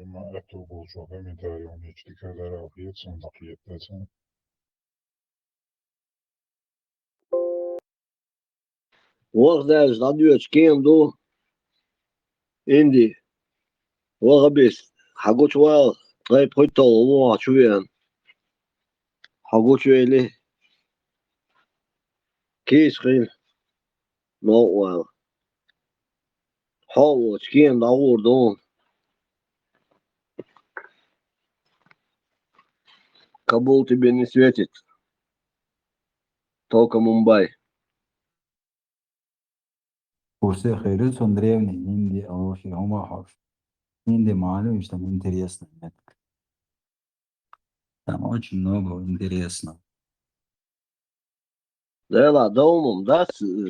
ما أكتب شوفه من تايوم يشتي كذا رافيت صندوقية تاتن Uoxdēļ atļauts kiendu indi. Uoxabis. Haguch wal. Lai poito uo chuyen. Haguch weli. Kiesrin. No wal. Hawo kien da ordon. Кабул тебе не светит. Только Мумбай. Você regresa древний, Индия, Алоши, Омахаш. Индия малю, что там интересно. Нет. Там очень много интересного. Да ладно, умом, да?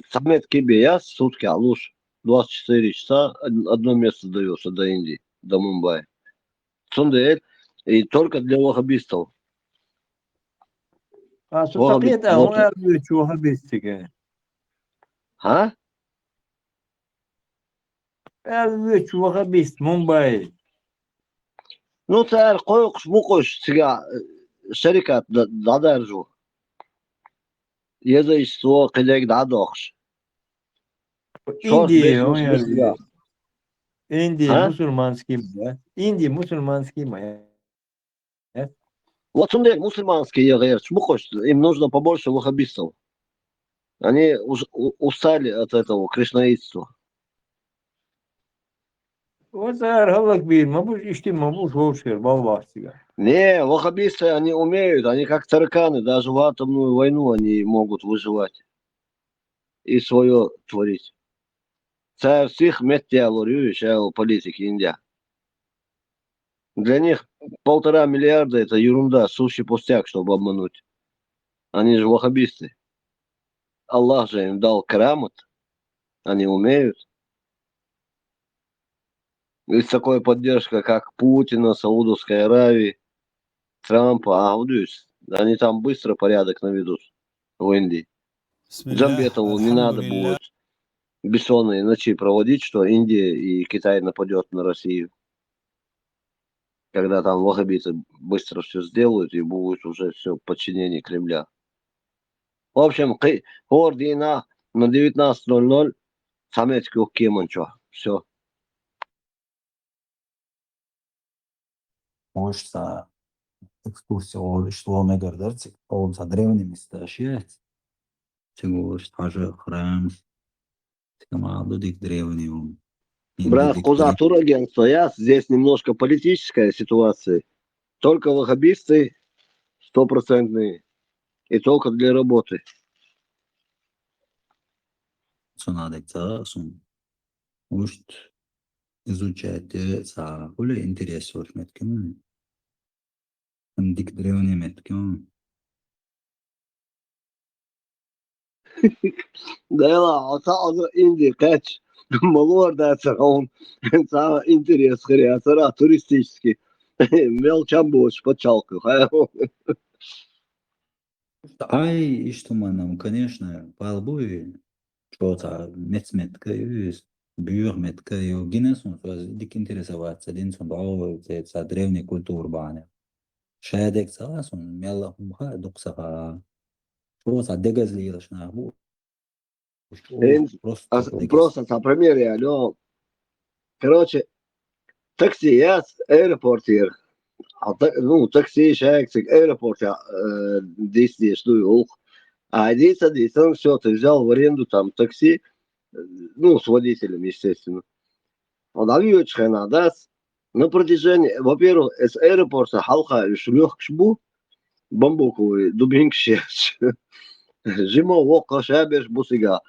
Самет кибе я сутки, а лучше 24 часа одно место дается до Индии, до Мумбаи. Цундель, и только для ваххабистов. Sultan da Вот. هو بيشوفها بيستيقظ А? بيشوفها بيست مومباي Ну, царь, койкш, мукош, сега, шарикат, да держу. Еза что, коллег, да дохш. Шорт, без Индия он муж, без сега. Индия А? мусульманский да Индия мусульманский моя Вот цундель, мусульманские егерь, мукош, им нужно побольше ваххабистов. Они устали от этого кришнаитства. وصار هلا كبير ما بوش يشتي ما بوش هوشير بالباستيقا Не, ваххабисты, они умеют, они как тараканы, даже в атомную войну они могут выживать и свое творить. Царь всех метеорию, политики Индия. Для них 1,5 миллиарда это ерунда, сущий пустяк, чтобы обмануть. Они же ваххабисты. Аллах же им дал карамат, они умеют. Есть такая поддержка, как Путина, Саудовской Аравии, Трампа, они там быстро порядок наведут в Индии. بسم الله Джамбетову не الحمد надо لله будет бессонные ночи проводить, что Индия и Китай нападет на Россию. Когда там ваххабиты быстро все сделают и будет уже все подчинение Кремля. В общем, координа на 19:00 Самецкий Кеманчо. Все. Может, экскурсия, что мегардарцик, он за древними стащает. Чего, что же храм, команду дик древнего. Брат, куда турагентство, я здесь немножко политическая ситуация. Только ваххабисты стопроцентные. И только для работы. Надо может изучать хули интерес вот меткин. Дик древний меткин. Да ладно, Индия, кач. Малор, да, он интерес, хря, туристический. Мелчам больше, почалку. Ай, что мы нам, конечно, полбуй, что-то метка есть, бюр метка, и гинес, он дик интересоваться, один сон это древняя культура баня. Шедек салас, он мелла хумха, дуксаха, что-то дегазли, лашна, Просто там примере, алло. Короче, такси, я аэропортир. Ну, такси, шайксик, аэропорт, действие, что и А действие, все, ты взял в аренду там такси, ну, с водителем, естественно. Он авиочка даст на протяжении, во-первых, с аэропорта халха и шлёх кшбу, бамбуковый, дубинг щеш. Зима, око, шабеш, бусига.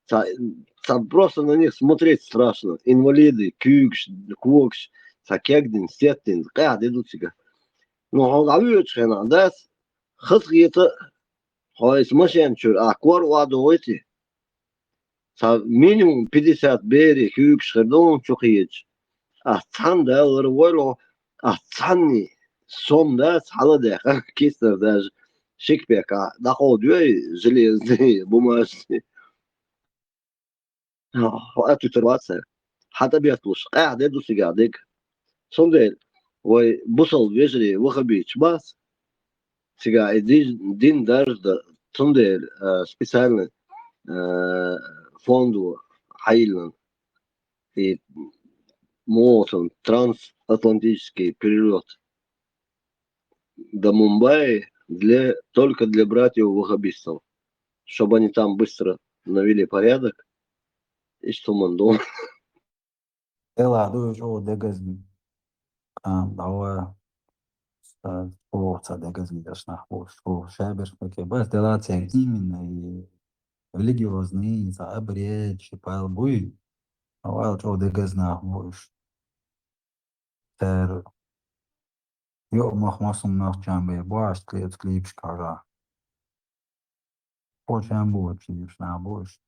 Там просто на них смотреть страшно. Инвалиды, кюкш, квокш, кегдин, сеттин, кад идут сега. Ну, он авиочка даст, хасгита, хойс машинчур, а кор ладу ойти. Минимум 50 бери, кюкш, хердон, чухиеч. Ацан да войло ацанни сом да салада кистер даже шикпека доходю железный бумажный эту ситуация حتى بيطلش قاعد يدو سيجادك Sonde, voi busal vejri вахабич бас. Сега един даже да sonde специально фонду Хайланд и Молотон трансатлантический перелет до Мумбаи только для братьев-ваххабистов, чтобы они там быстро навели порядок и что man дома. Elādu šo degazgi, получится дегазги дошна, что шабер, какие бас делация именно и религиозные, обряд, шипал буй, а что дегазна больше. Тер, махмасум нахчамбе, баш клипш кара. Почем больше, на больше.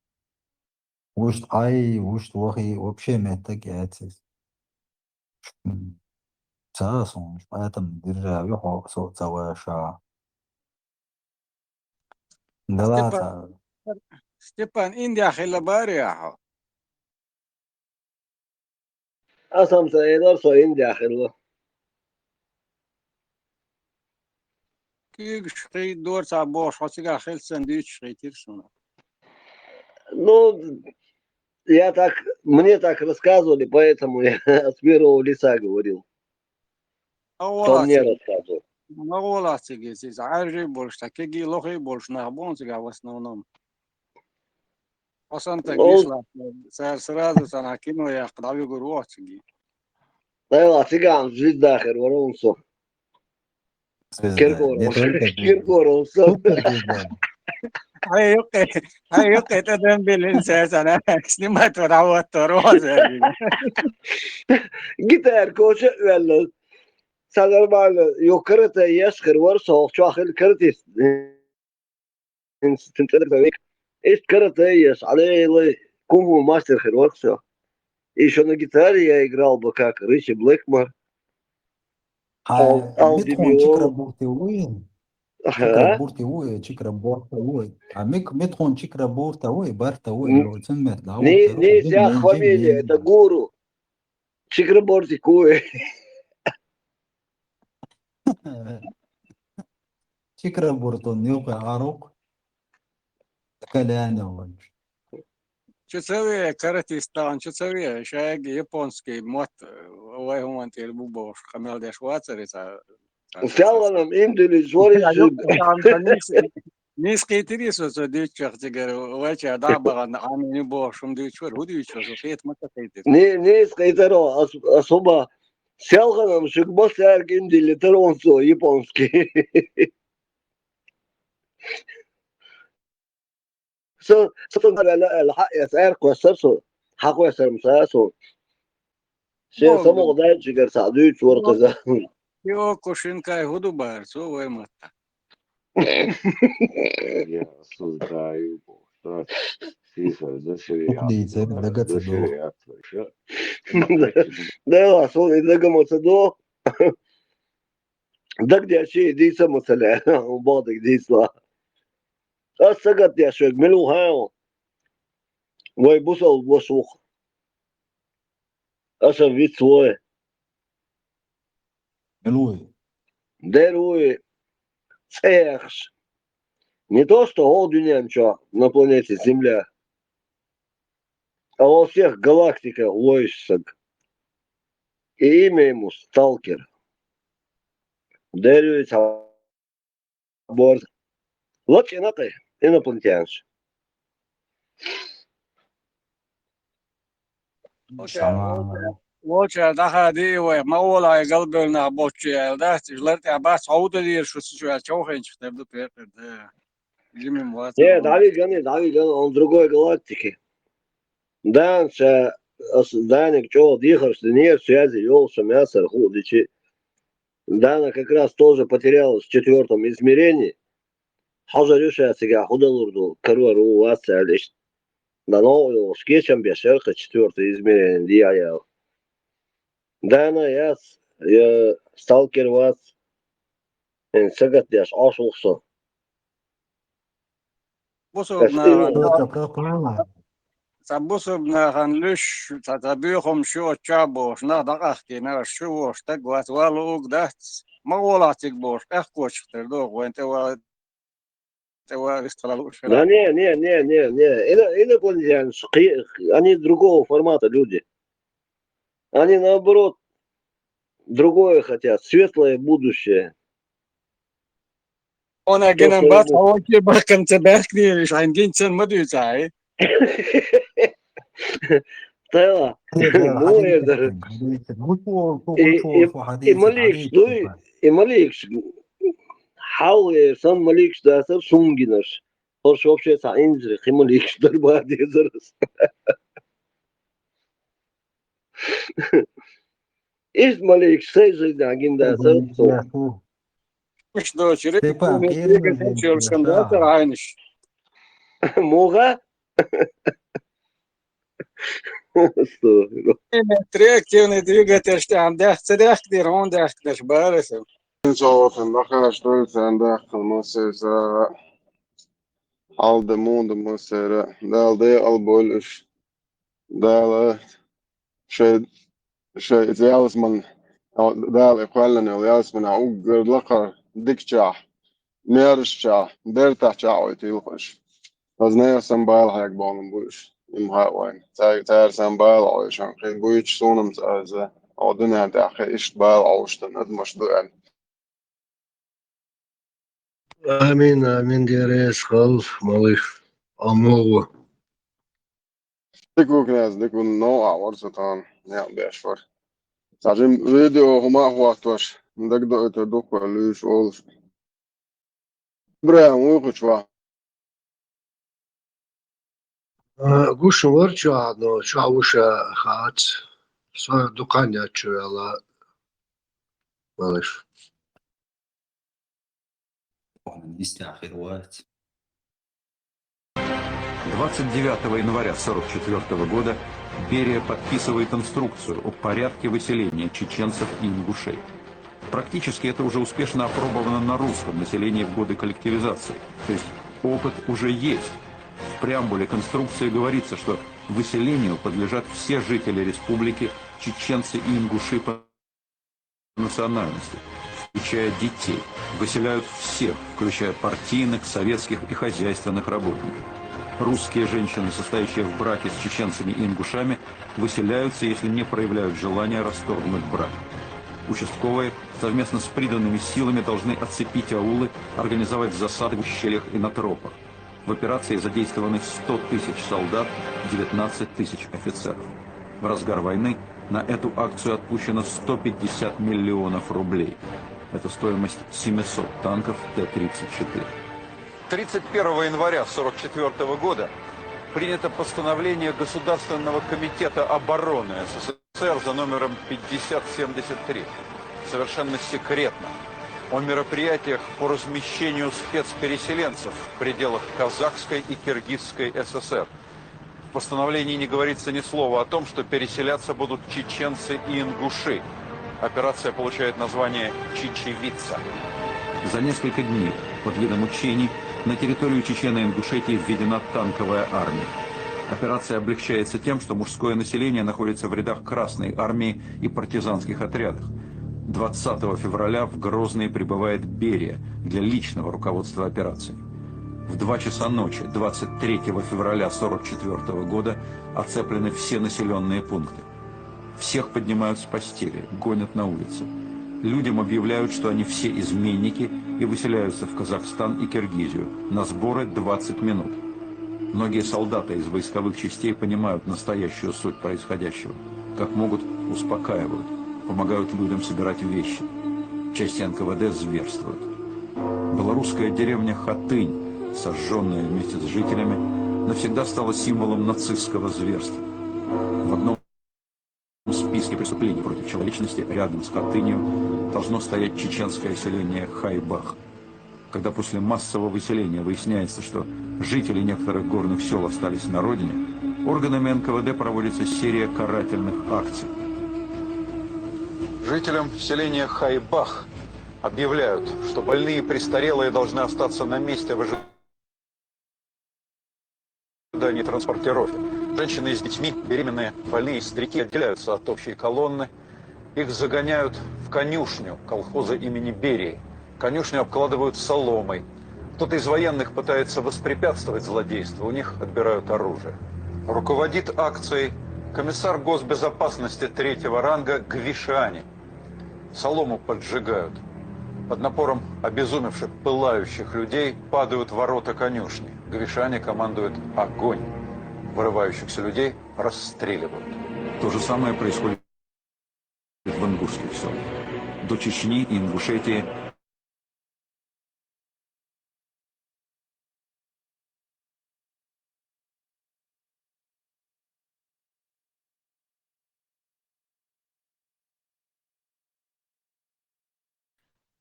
Уж вахи вообще метак яцис. Цасон, поэтому держа его соцаваша. Далата. Степан, Индия хилабари яхо. أصلا سيدار سوين داخل Киг шхи дор са бош, хосига хил сандвич шхи тирсуна. Ну, мне так рассказывали, поэтому я с первого лица говорил. Кто мне рассказывал. Маула сиги, عارف больше, такие лохи больше на бонсига в основном. Осан так гишла, сразу сана кино я кдави гуру сиги. Да, цыган, жить дахер, воронцо. Киркоров. Супер звезда. هاي تدم بالإنسان أنا سنمت ودعوت روزة Gitar koçu valla. Sadar mal yukarı da yaşkır var soğuk çakıl kırtis. Tintelik da vik. İş kırıtı yaş. Aleyli кунг-фу мастер хервакса. Еще на гитаре я играл бы как Ричи Блэкмор. Метхон чикрабурти уин. Чикрабурти уи, чикрабурта уи. А метхон чикрабурта уи, барта уи. Не вся фамилия, это гуру. Чикрабурти куи. Чикрабуртон нюка арук. Каляня. Чуцевые Каратистан, чуцевые шаги японский мод, ой, он теперь бубош, хамел де швацарица. Сяланом имдили жориш. Низкий трису, что дичах тигер, вача дабаган, а не бошум дичур, худичу, что фет матакайтит. Не скайтеро, особо Сялганом шикбос имдили теронцо японский. الحق يسأل كويسرسو حق يسأل مساسو شيء سمو غدايت شجر سعدوش ورقزا يو كوشينكاي هدو بارسو ويمتا Я создаю шариат. Да, сон идаga мацадо. Да где شيء دي سمسلة وبعضك دي صلا. أسقط يا شيخ ملو هاو. ويبوسوا وسوق. أسر فيت سوى. Милуй. Деруй. Цехш. Не то, что Голдюнянча на планете Земля, а во всех галактиках Лойсак. И имя ему Сталкер. Деруй борт. Латинаты инопланетянш. وچا دخل دی و مولا قلبنا بوچي ده جلرت عباس عوده دي شو شو чохен что бы пепер да жими мват Нет, Давид, он другой галактики. Данша, Даник, что, дихарш, нет связи, елша, мясо, худичи. Дана как раз тоже потерялась в 4-м измерении. Хажарюша сега худалурду, каруару, васа, лишь. Да, но скетчем бешерка 4-е измерение, дия. Дана, я сталкер вас. Сагат яш, ашулса. босо на Sabusubna hanlush tatabiuhum shu chabos na daqahti na shu tagwat walug dat ma walatik bos kochter do wente wa istalalu Да не. Инопланетяне, они другого формата люди. Они наоборот другое хотят, светлое будущее. Ona То, gena что bat ему... hawaki bakan tabak ni shain ginsen madu sai. Да, ну это... И Маликс, ну и Маликс, حاول صن مالكش ده صار سونجينر هو شوف شيء ساينز خي مالكش ده بعد يدرس إيش مالكش سيد داعين ده صار Mش do chiri. Степан, Ne Kerim tiga özlemiş tensiyonsan da yaşa. aynish. موغا Ne trek ne tiga terste am da tsadaq dir on da dash baresem. Zoals nachher stolzen dachten muss es al de mundo muss dal de al bolus dal شيء زيالس من dal equalen زيالس من اوغر لقر dikcha mercha dertacha oitilhosh az ne sam baal hak bonum bush im hawain tayar sam baal oishan qin buich sunum az oduna da ish baal austan admash duan آمين ديريس خلف مالك أمور Diku knas, diku no hours atan, ja, bešvar. Sažem video huma huaktoš, dagdo eto duko lyš olš. Bre, uiquchwa. قوش ورجع نو شاوش خات صار دكان ياتشو يلا معلش Нестяхер вать. 29 января 1944 года Берия подписывает инструкцию о порядке выселения чеченцев и ингушей. Практически это уже успешно опробовано на русском населении в годы коллективизации. То есть опыт уже есть. В преамбуле конструкции говорится, что выселению подлежат все жители республики, чеченцы и ингуши по национальности, включая детей. Выселяют всех, включая партийных, советских и хозяйственных работников. Русские женщины, состоящие в браке с чеченцами и ингушами, выселяются, если не проявляют желания расторгнуть брак. Участковые совместно с приданными силами должны оцепить аулы, организовать засады в ущельях и на тропах. В операции задействованы 100 тысяч солдат, 19 тысяч офицеров. В разгар войны на эту акцию отпущено 150 миллионов рублей. Это стоимость 700 танков Т-34. 31 января 1944 года принято постановление Государственного комитета обороны СССР за номером 5073, совершенно секретно, о мероприятиях по размещению спецпереселенцев в пределах Казахской и Киргизской ССР. В постановлении не говорится ни слова о том, что переселяться будут чеченцы и ингуши. Операция получает название «Чечевица». За несколько дней под видом учений на территорию Чечен и Ингушетии введена танковая армия. Операция облегчается тем, что мужское население находится в рядах Красной армии и партизанских отрядах. 20 февраля в Грозный прибывает Берия для личного руководства операцией. В 2 часа ночи 23 февраля 1944 года оцеплены все населенные пункты. Всех поднимают с постели, гонят на улицу. Людям объявляют, что они все изменники и выселяются в Казахстан и Киргизию. На сборы 20 минут. Многие солдаты из войсковых частей понимают настоящую суть происходящего. Как могут, успокаивают, помогают людям собирать вещи. Части НКВД зверствуют. Белорусская деревня Хатынь, сожженная вместе с жителями, навсегда стала символом нацистского зверства. В одном списке преступлений против человечности рядом с Хатынью должно стоять чеченское селение Хайбах. Когда после массового выселения выясняется, что жители некоторых горных сел остались на родине, органами НКВД проводится серия карательных акций. Жителям селения Хайбах объявляют, что больные и престарелые должны остаться на месте в ожидании ожидании транспортировки. Женщины с детьми, беременные, больные, старики отделяются от общей колонны. Их загоняют в конюшню колхоза имени Берии. Конюшню обкладывают соломой. Кто-то из военных пытается воспрепятствовать злодейству, у них отбирают оружие. Руководит акцией комиссар госбезопасности 3-го ранга Гвишани. Солому поджигают. Под напором обезумевших, пылающих людей падают ворота конюшни. Гвишани командует огонь. Вырывающихся людей расстреливают. То же самое происходит в ингушских селах. До Чечни и Ингушетии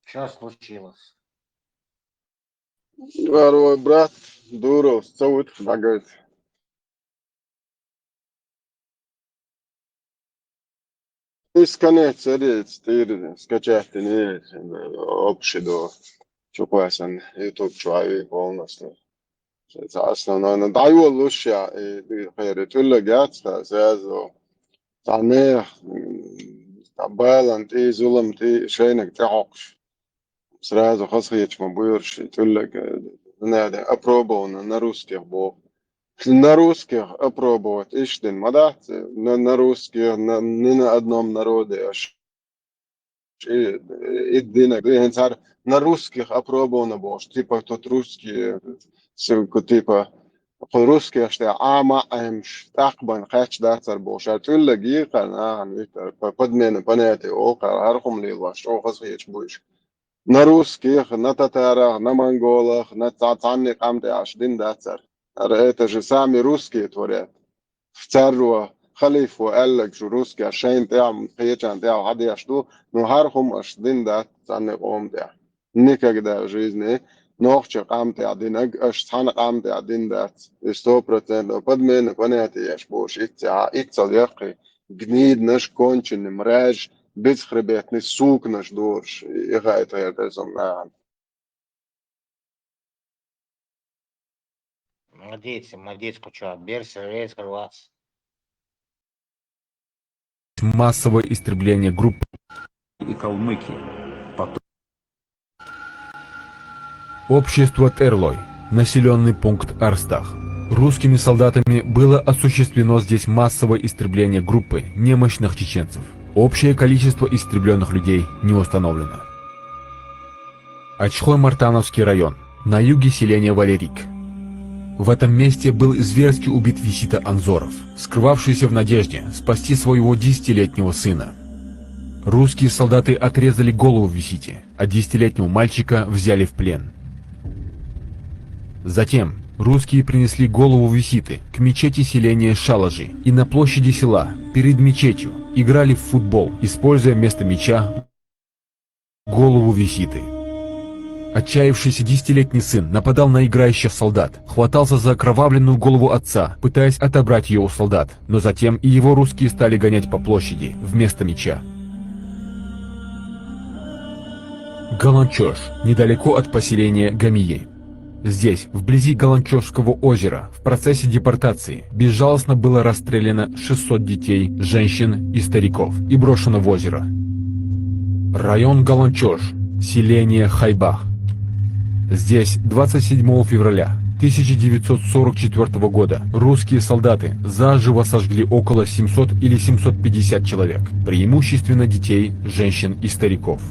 Что случилось? Второй брат Дуров, Саут, Багает. Изконец, tīri skačēti nīri, opšido, čukojasan, YouTube čuavi polnosti. Основное, даю лучше, и тюля гятста, зазо, танех, табайлан, ти зулам, ти шейнек, ти хокш. Сразу хасхич мабуирш, тюля, надо опробовано на русских бог. На русских опробовать иштин, мадат, на русских, не на одном народе, аж и на русских опробовано бош, типа тот русский, типа по-русски, что ама эмш, такбан хач датар бош, а тюлля гирка, подмены, понятия, окар, архум лила, что хасхич будешь. На русских, на татарах, на монголах, на цацанник амте аш дин датар. Это же сами русские творят. Второго халифу эллек же русские, ашейн теам, хеячан теам, хади ашту, но хархум аш дин дат цанник ом теа. Никогда в жизни нохчик амте адинаг, аш цанник амте адин дат, 100%, подмены понятия аш бош, ицал яхи, гнид наш конченый мреж, бесхребетный сук наш дорш, и гайта ертезом на. Молодец, Куча. Берси, рейс, вас. Массовое истребление группы и Калмыкии. Потом... Общество Терлой. Населенный пункт Арстах. Русскими солдатами было осуществлено здесь массовое истребление группы немощных чеченцев. Общее количество истребленных людей не установлено. Ачхой-Мартановский район. На юге селения Валерик. В этом месте был зверски убит Висита Анзоров, скрывавшийся в надежде спасти своего 10-летнего сына. Русские солдаты отрезали голову Висите, а 10-летнего мальчика взяли в плен. Затем русские принесли голову Виситы к мечети селения Шалажи и на площади села, перед мечетью, играли в футбол, используя вместо мяча голову Виситы. Отчаявшийся 10-летний сын нападал на играющих солдат, хватался за окровавленную голову отца, пытаясь отобрать ее у солдат, но затем и его русские стали гонять по площади вместо меча. Галанчош, недалеко от поселения Гамии. Здесь, вблизи Галанчошского озера, в процессе депортации безжалостно было расстреляно 600 детей, женщин и стариков и брошено в озеро. Район Галанчош, селение Хайбах. Здесь 27 февраля 1944 года русские солдаты заживо сожгли около 700 или 750 человек, преимущественно детей, женщин и стариков.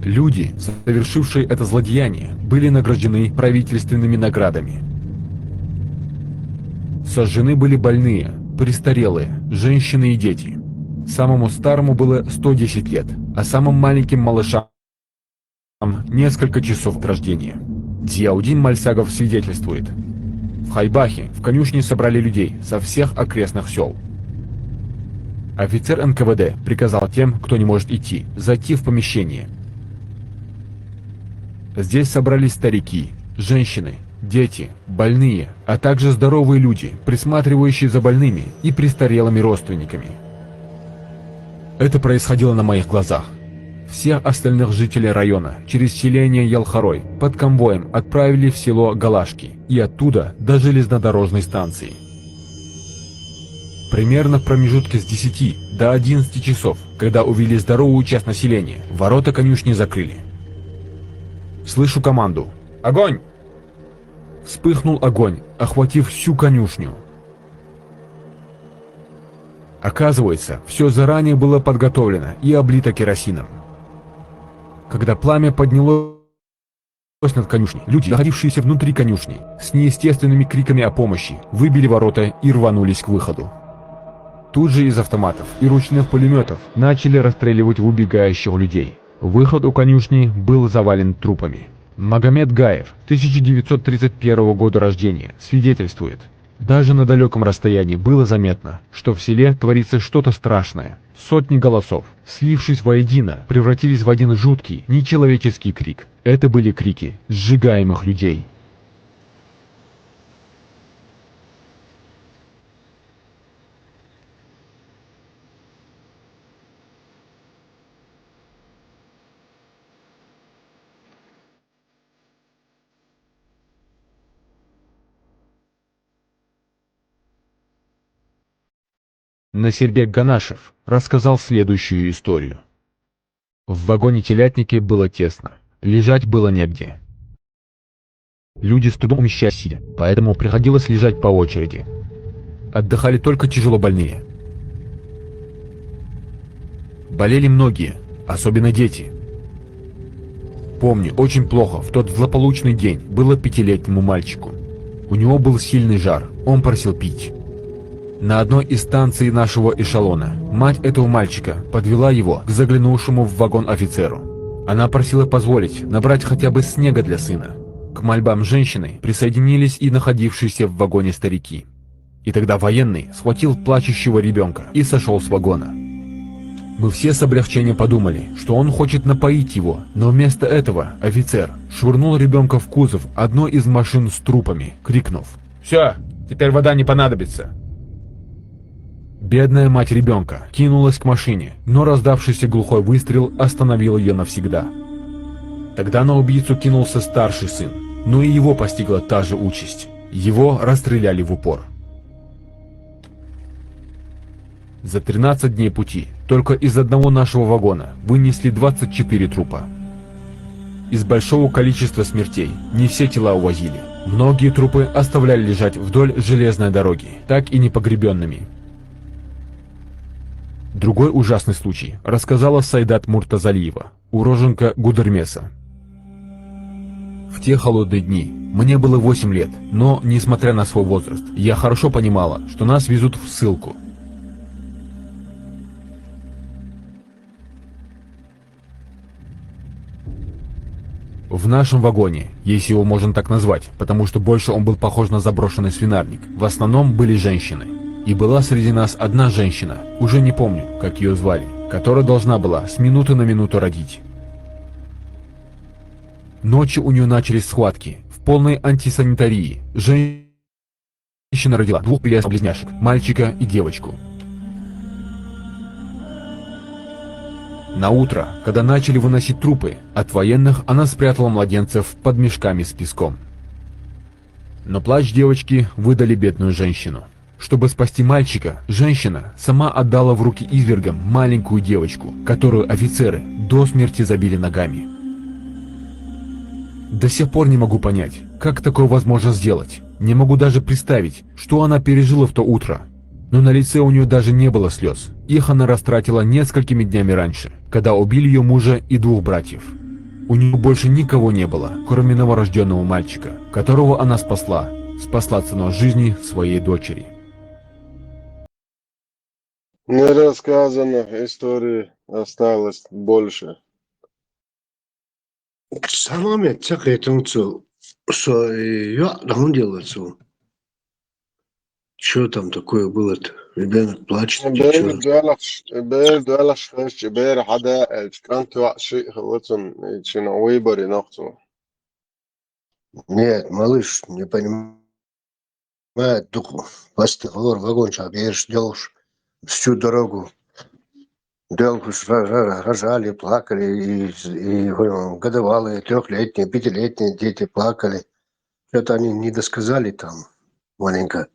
Люди, совершившие это злодеяние, были награждены правительственными наградами. Сожжены были больные, престарелые, женщины и дети. Самому старому было 110 лет, а самым маленьким малышам несколько часов от рождения. Зияудин Мальсагов свидетельствует. В Хайбахе в конюшне собрали людей со всех окрестных сел. Офицер НКВД приказал тем, кто не может идти, зайти в помещение. Здесь собрались старики, женщины, дети, больные, а также здоровые люди, присматривающие за больными и престарелыми родственниками. Это происходило на моих глазах. Всех остальных жителей района через селение Ялхарой под конвоем отправили в село Галашки и оттуда до железнодорожной станции. Примерно в промежутке с 10 до 11 часов, когда увели здоровую часть населения, ворота конюшни закрыли. Слышу команду: «Огонь!» Вспыхнул огонь, охватив всю конюшню. Оказывается, все заранее было подготовлено и облито керосином. Когда пламя поднялось над конюшней, люди, находившиеся внутри конюшни, с неестественными криками о помощи, выбили ворота и рванулись к выходу. Тут же из автоматов и ручных пулеметов начали расстреливать убегающих людей. Выход у конюшни был завален трупами. Магомед Гаев, 1931 года рождения, свидетельствует: даже на далеком расстоянии было заметно, что в селе творится что-то страшное. Сотни голосов, слившись воедино, превратились в один жуткий, нечеловеческий крик. Это были крики сжигаемых людей. Насирбек Ганашев рассказал следующую историю. В вагоне-телятнике было тесно, лежать было негде. Люди с трудом умещались сидя, поэтому приходилось лежать по очереди. Отдыхали только тяжело больные. Болели многие, особенно дети. Помню, очень плохо в тот злополучный день было 5-летнему мальчику. У него был сильный жар, он просил пить. На одной из станций нашего эшелона мать этого мальчика подвела его к заглянувшему в вагон офицеру. Она просила позволить набрать хотя бы снега для сына. К мольбам женщины присоединились и находившиеся в вагоне старики. И тогда военный схватил плачущего ребенка и сошел с вагона. Мы все с облегчением подумали, что он хочет напоить его, но вместо этого офицер швырнул ребенка в кузов одной из машин с трупами, крикнув: «Все, теперь вода не понадобится». Бедная мать ребенка кинулась к машине, но раздавшийся глухой выстрел остановил ее навсегда. Тогда на убийцу кинулся старший сын, но и его постигла та же участь. Его расстреляли в упор. За 13 дней пути только из одного нашего вагона вынесли 24 трупа. Из большого количества смертей не все тела увозили. Многие трупы оставляли лежать вдоль железной дороги, так и не погребенными. Другой ужасный случай рассказала Сайдат Муртазалиева, уроженка Гудермеса. В те холодные дни мне было 8 лет, но, несмотря на свой возраст, я хорошо понимала, что нас везут в ссылку. В нашем вагоне, если его можно так назвать, потому что больше он был похож на заброшенный свинарник, в основном были женщины. И была среди нас одна женщина, уже не помню, как ее звали, которая должна была с минуты на минуту родить. Ночью у нее начались схватки, в полной антисанитарии. Женщина родила 2 близняшек, мальчика и девочку. На утро, когда начали выносить трупы, от военных она спрятала младенцев под мешками с песком. Но плач девочки выдали бедную женщину. Чтобы спасти мальчика, женщина сама отдала в руки извергам маленькую девочку, которую офицеры до смерти забили ногами. До сих пор не могу понять, как такое возможно сделать. Не могу даже представить, что она пережила в то утро. Но на лице у нее даже не было слез. Их она растратила несколькими днями раньше, когда убили ее мужа и 2 братьев. У нее больше никого не было, кроме новорожденного мальчика, которого она спасла ценой жизни своей дочери. Нерассказанных историй осталось больше. Саламе, цакай тунцу, что я давно делаю. Что там такое было-то? Ребенок плачет. بيردو شفش بير حدا كانت شيء خلصن شنو بري نقطه. Нет, малыш, не понимает духу. Постыхлор, вагончик, едешь, делаешь всю дорогу. Рожали, плакали, и годовалые, 3-летние, 5-летние дети плакали. Что-то они не досказали там маленько.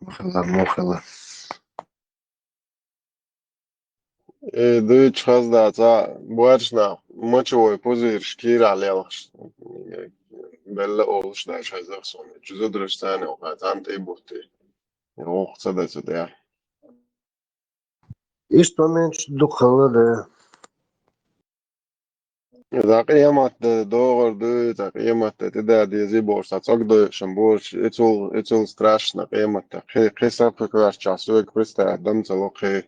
Мохала. Дыч хаздата буачна мочевой пузырь шкира лелш. Белла олш да шайзаксон. Чузодрыш тане окат анты бухты. Ох, цада. И что меньше духала, да. إذا قيمت دور دو قيمت تدا دي زي بورصة تصقد شمبورش اتول страшно قيمت خي سافر كراش часуек пристая дам цело خي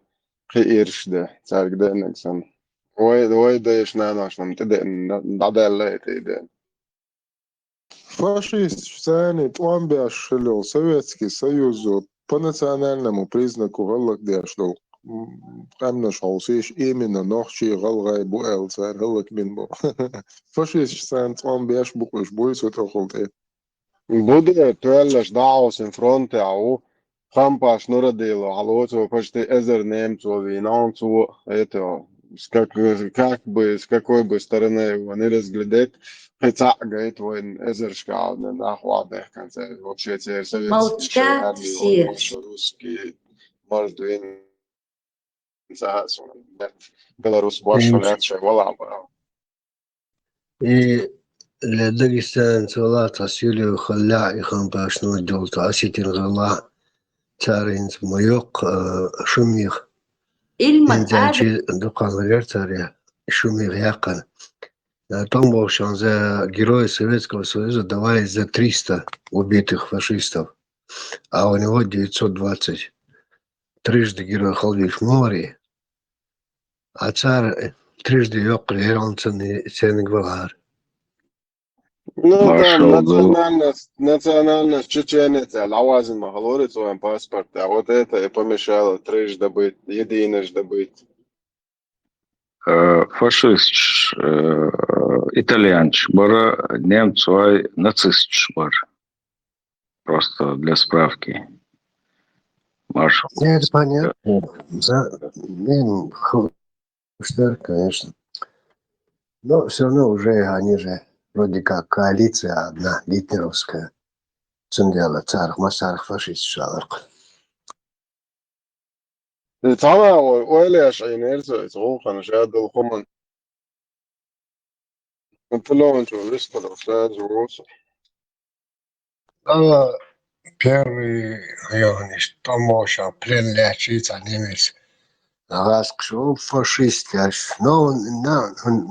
إيرش ده царь ده نكسن وي ده إيش ناناش نم تدا دادالة تدا Фашист станет, он бы ошелел Советский Союз по национальному признаку галлагдяшдал. Камна шалсиш именно нохчи галгай буэл царь галлак минбо. Фашист станет, он бы ошбукуш буй сутохолте. بوده تولش دعوس in fronte au Kampas nuradīlo aloco почти эзер немцу винанцу это с какой бы стороны его не разглядеть хотя говорит войн эзершка на охватах конце вообще те советские армии русские может вин Беларусь больше лет вала И لدغستان سولات اسيولي خلاع يخن باشنو جولت اسيتين غلا تارينز ميوق شميخ انزانشي دقان غير تاريا شميخ يقن Том за героя Советского Союза давали за 300 убитых фашистов, а у него 920. Трижды герой Халвиш море, а царь трижды ёкал ценный гвалар. Ну там национальность чеченец, лавазима, говорит своем паспорте, а вот это и помешало трижды быть, единожды быть. Фашист, итальянч, бара немцой нацист бар. Просто для справки. Маршал. Это понятно. Что, конечно. Но все равно уже они же вроде как коалиция одна, гитлеровская. Цундела, царх, масарх, фашист, шаларк. طبعا ولا شيء نرجع يسوق أنا شاهد الخمن قلت له أنتوا لسه الأستاذ وروس Первый район, что можно плен лечить, а немец. Раскшел фашист, но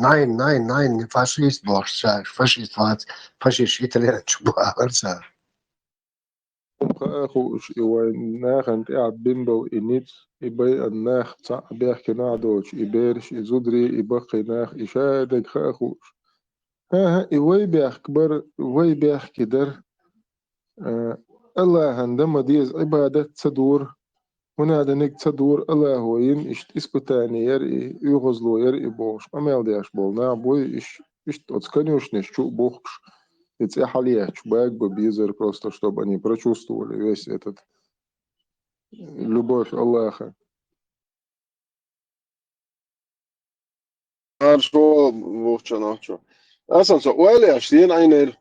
nein, не фашист, боже, фашист, фашист, итальянец, боже. أخوش إوان أنت قاعد بيمبو إنيت إبي الناخ تاع بيحكي نعدوش إبيرش إزودري إبقي ناخ إشادك أخوش ها إوي بيحكبر إوي بيحكي در الله عندما ديز عبادة تدور هنا دنك تدور الله وين إسكو تاني يرئي يغزلو يرئي بوش أمال ديش بولنا بوي إش تتكنيوش نشو بوخش эти халияч бэк бизер просто чтобы они прочувствовали весь этот любовь Аллаха. Что вовче ночью. Асанцо уэли аштин айнер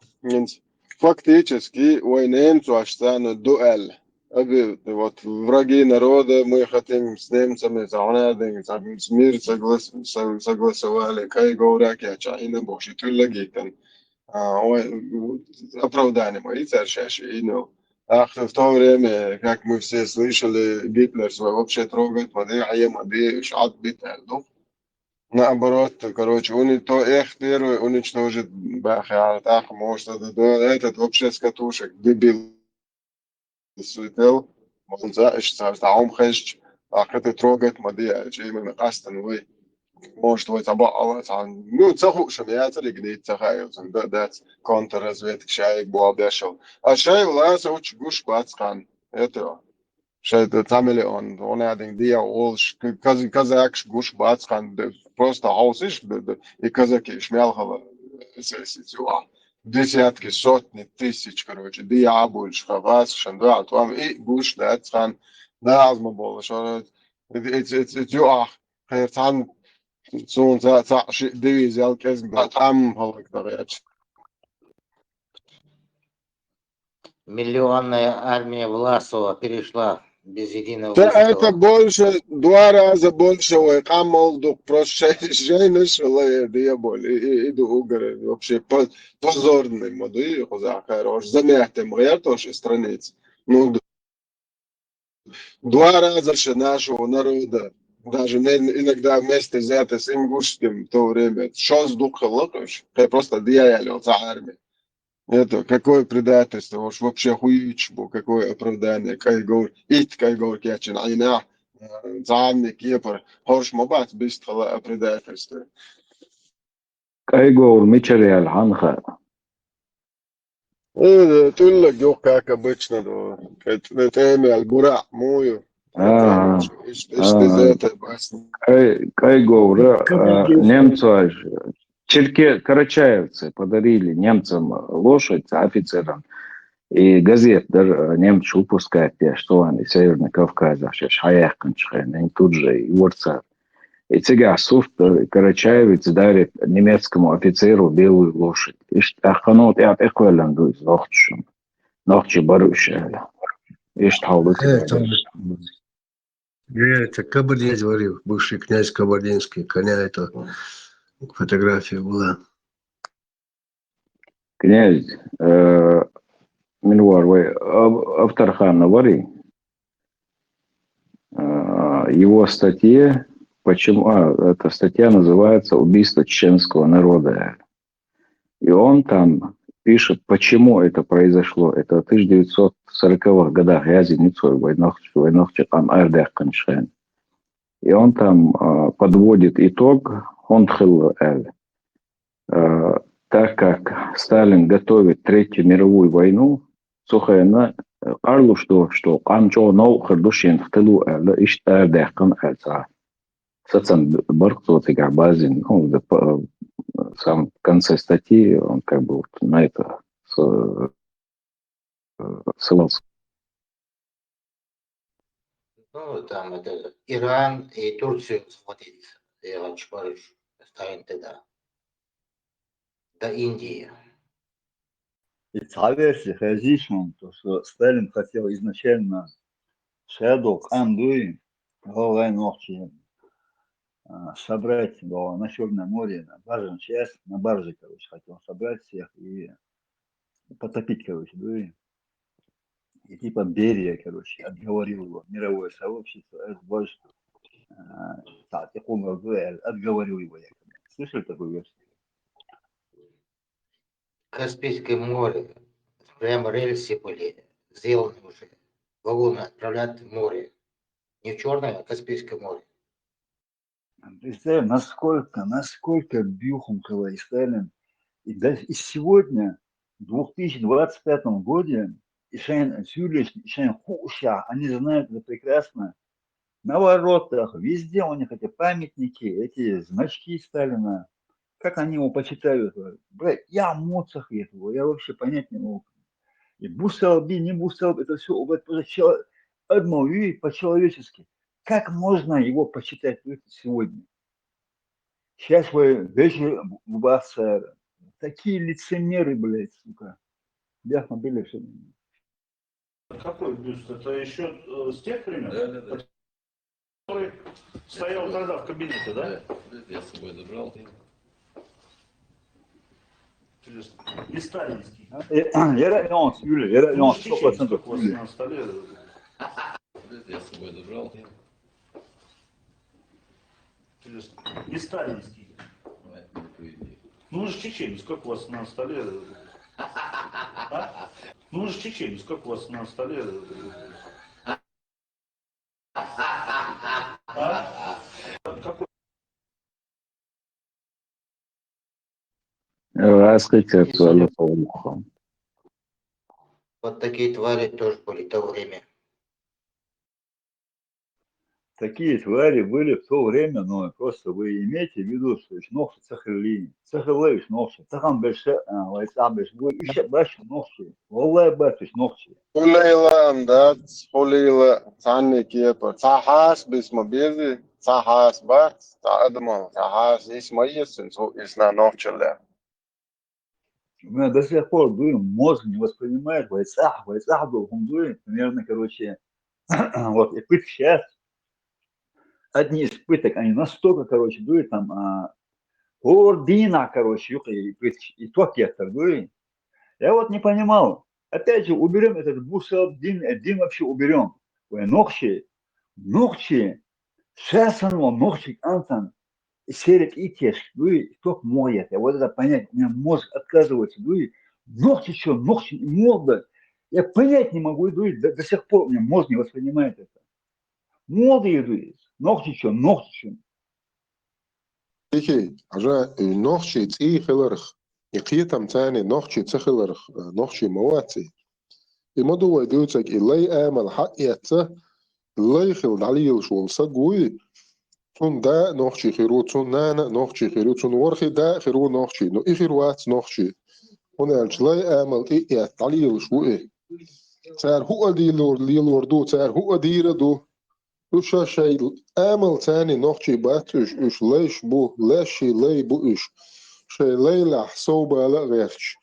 фактически войненцу аштану дуэль. Вот враги народа, мы хотим с немцами мир согласовали, кай говорят, я чайно боши, ты логитен. Оправдание мои царшащие, ну. Ах, в то время, как мы все слышали, Гитлер свой вообще трогает мадея, мадея, шат битальдов. Наоборот, короче, он то их первый уничтожит Бахиар, так, может, этот вообще с катушек, дебил. Светил, он за таум хэш, ах, это трогает мадея, чей мы кастан, вы. Может, вот обалдеть, ну, цахушем, я гнит цахаю, да, контрразведка, шайк буабешел. А шай власа уч гуш бацхан, это, шай тамели он один dia олш, казак гуш бацхан, просто хаусиш, и казаки шмялхала, сетюа. Десятки, сотни тысяч, короче, dia больше, хавас, шандуат, вам и гуш бацхан, да, азма было, что это юах. خير تعن سون تا شيء ديز يالك اسم عم هلك طريقة Миллионная армия Власова перешла без единого это выстрела. больше, 2 раза больше, ويقام молдук, просто شيء نشوله ديابول, иду угоры, вообще позорный моды, хорош, заметим, тоже страниц. Ну, 2 раза больше нашего народа, даже иногда вместе взятые с ингушским в то время, что с духом локош, просто дьявол от армии. Это какое предательство, уж вообще хуючбу, какое оправдание, кайгор, кайгор кячин, айна, замни, кипр, хорш мобат, быстро предательство. Кайгор Мичариал Ханха. تقول لك جو как обычно, это тема البراع мою. ايش ذاته بس. Кайгор немцу карачаевцы подарили немцам лошадь, офицерам. И газет даже немцы выпускают, что они Северный Кавказ, они тут же и ворца. И сега суфт карачаевец дарит немецкому офицеру белую лошадь. Аханот и от Эквеланду из Нохчи Барушеля. Это Кабардинец говорил, бывший князь Кабардинский, коня это фотография была. Князь Минвар, Авторхан Навари, его статье, эта статья называется «Убийство чеченского народа». И он там пишет, почему это произошло. Это в 1940-х годах Язиницой войнах Чекан Ардехканшен. И он там подводит итог, так как Сталин готовит Третью мировую войну, сухая Арлу, что Канчо Ноухардушин в тылу Ишт Ардехкан Эльца. Сацан Баркцотик Абазин, в самом конце статьи он как бы вот на это ссылался. Ну, там это Иран и Турцию схватить, Иран Чпарыш, ставим тогда. До Индии. И версия Хазишин, то, что Сталин хотел изначально Шадок, Андуи, Нохчи, собрать на Черном море, на баржу часть, на барже, короче, хотел собрать всех и потопить, короче, Дуи. И типа Берия, короче, отговорил его, мировое сообщество, это больше, отговорил его якобы. Слышали такую версию? Каспийское море, прямо рельсы были сделаны уже, вагоны отправлять в море. Не в Черное, а в Каспийское море. Представляем, насколько Бюханкова и Сталин, и даже и сегодня, в 2025 году, они знают это прекрасно. На воротах, везде у них эти памятники, эти значки Сталина. Как они его почитают? Блядь, я моцах этого, я вообще понять не могу. И Бусалби, не Бусалби, это все одно, и по-человечески. Как можно его почитать сегодня? Сейчас вы вечер в Басаре. Такие лицемеры, блядь, сука. Ясно были все. Какой бюст? Это еще с тех времен? Да. Который стоял тогда в кабинете, да? Я с собой забрал. Не сталинский. Я Юля, 100% Юля. На столе. Я с собой забрал. Не сталинский. Ну вы же чеченец, как у вас на столе? А? Ну вы же чеченец, как у вас на столе? А? Какой? Вот такие твари тоже были в то время. Такие твари были в то время, но просто вы имеете в виду, что нохши цахали, цахалыш нохши, цахам беше, лайсабеш, вы еще баш нохши, валлай баш нохши. Хулейла амдат, хулейла цанни кепа, цахас бисма бези, Сахас бат, адман, сахас исмаис, исна новчеле. У меня до сих пор, мозг не воспринимает, вайцах, должен примерно, короче, вот, и пыть сейчас, одни из пыток, они настолько, короче, там, ордина, короче, и то кектор, я вот не понимал, опять же, уберем этот бусел, дин вообще уберем, ногчи, сейчас он, ногчик, антон, серик и теш, только мой это, вот это понять, у меня мозг отказывается, ногти что, ногти, молда, я понять не могу, до сих пор у меня мозг не воспринимает это. Молды, ногти что. إيكي عجا نوخشي تي خلرخ يقيتم تاني نوخشي تخلرخ نوخشي مواتي المدو ويدوتك إلي آمل حق يتا إلي خل علي شول سقوي تون دا نوخشي خيرو تون نانا نوخشي خيرو تون ورخي دا خيرو نوخشي نو إخيروات نوخشي هنا الجلي آمل إيات علي شوي تار هو ليلور دو تار هو دير دو وش شيء آمل تاني نوخشي باتش إيش ليش بو لاشي لي بو إيش شيء لي لحسوبة لا غيرش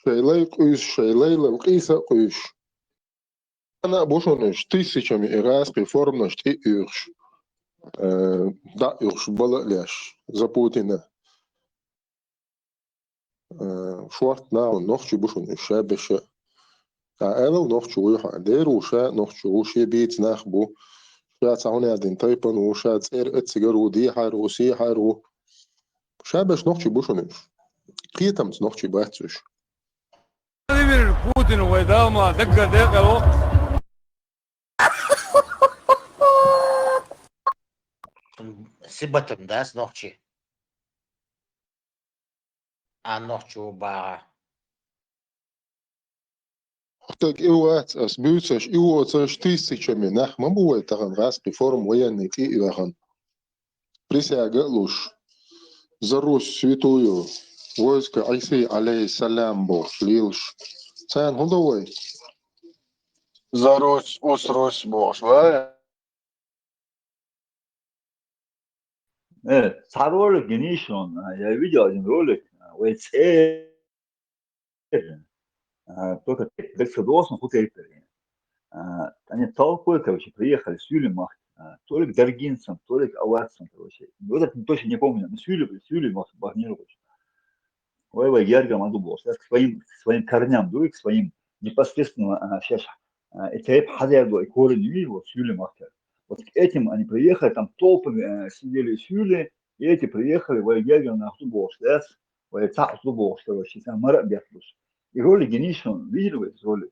شيء لي قيش شيء لي للقيسة قيش أنا بوشونش تيسيشمي إغاس قفورمنش تي إيرش دا إيرش بلا ليش زبوتنا شوارت ناو نوخشي بوشونش شابش أول نوخشي ويحا دير وشا نوخشي وشي بيت ناخبو شات عوني عدين تايبن وشات اتسجرو دي حارو سي حارو شابش نوخشي بوشونش قيتمت نوخشي باتش بوتين ويداما دقة سبتم داس نوخشي نوخشو باغا تك إيوات أسبوتش إيواتش تيسيشمي ناخ مبوي تغن غاس قفورم ويانيك إيوغن بريسي أقلوش زروش سويتويو ويسك عيسي عليه السلام بوش ليلش سان هدوي Зарусь, усрусь, бош, вай. Старый ролик Генишон, я видел один ролик, ВЦ, только Дексадос, но они толпой, короче, приехали с Юлимах, то ли к Даргинцам, то ли к Аварцам, короче. Вот это точно не помню, но с Юлимах, Багниру, ой, Георгий Мадубос, к своим корням, к своим непосредственно сейчас это хозяева и корни, вот с Юлимах. Вот к этим они приехали, там толпами сидели с Юли, и эти приехали, ой, Георгий на Автобус, ой, Автобус, короче, там Марат Бехлус. И ролик Генишон, видели вы этот ролик?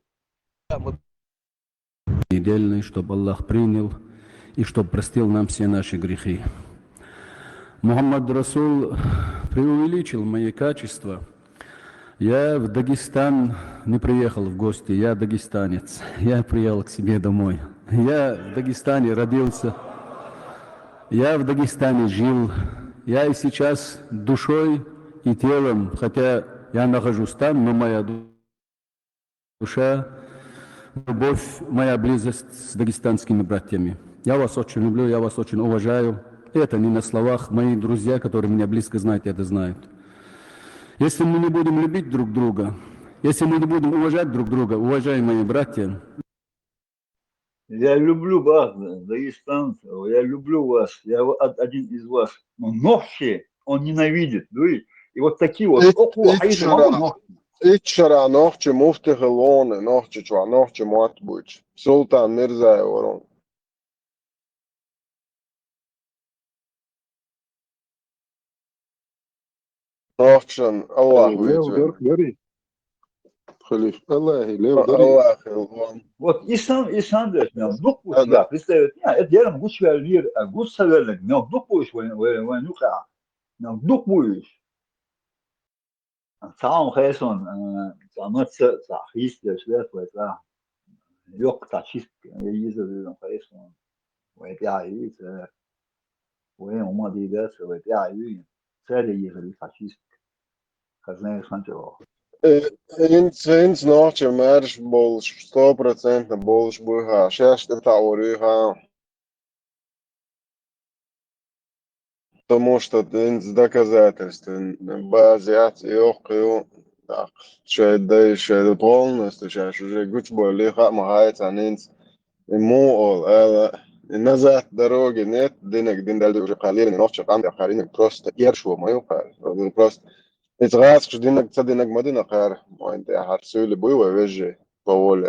Недельный, чтобы Аллах принял и чтобы простил нам все наши грехи. Мухаммад Расул преувеличил мои качества. Я в Дагестан не приехал в гости, я дагестанец. Я приехал к себе домой. Я в Дагестане родился, я в Дагестане жил. Я и сейчас душой и телом, хотя я нахожусь там, но моя душа, любовь, моя близость с дагестанскими братьями. Я вас очень люблю, я вас очень уважаю. Это не на словах. Мои друзья, которые меня близко знают, это знают. Если мы не будем любить друг друга, если мы не будем уважать друг друга, уважаемые братья. Я люблю вас, дагестанцев, я люблю вас, я один из вас. Но Нохчи он ненавидит, и вот такие вот. Ичара Нохчи муфти Хелоне, Нохчи чва, Нохчи Матбуч, Султан Мирзаеворон. Нохчан, Аллах выйдет. Халиф, Аллахи, лев дари. Вот и сам даже, вдруг себя представит, это я могу себя лир, гуд саверник, вдруг будешь войнуха, вдруг будешь. Сам Хайсон, самоца, христия, шведская, лёг тачистка, я ездил Хайсон, вайпяи, вай ума дидется, вайпяи, царь ехали тачистка, хозяин санчево. Инц ночи мэрш бол 100% больше буха, 6 это орыха. Потому что доказательств базят и шесть да еще полностью сейчас уже гуч более махается нинц ему назад дороги нет денег дин дальше уже قليل من وقت قام آخرين просто يرشوا ما يقال просто إتغاز كش دينك تصدقنك مدينة خير ما أنت هرسول بوي ووجه بقول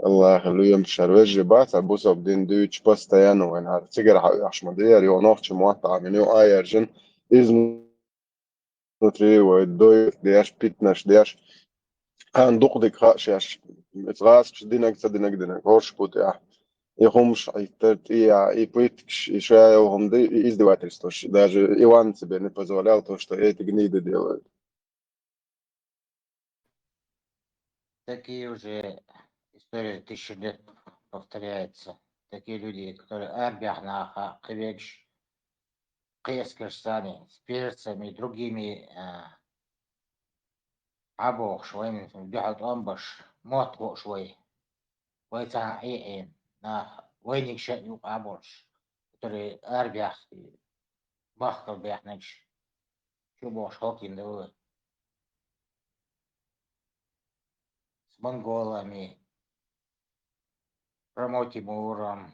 الله خلوهم شروج بات بوسا بدين دوتش постоянно وين هذا تجر عش مدير يونوخش موقع منو آيرجن изнутри ودوي دياش بيتناش دياش كان دقدك خاشش إتغاز كش دينك تصدقنك هورش بوتيا يخمش عيترت и пыткш еще هم دي издевательство даже Иван себе не позволял то что эти гниды делают. Такие уже истории 1000 лет повторяются. Такие люди, которые арбяхнаха, квекш, кескерсани, с перцами и другими عبوخ شوي من بيحط أنبش موت شوي ويتعن عيئين وين يكشن يوق عبوش تري أربيح بخل بيحنش شو بوش هوكين دو с монголами, Промо Тимуром,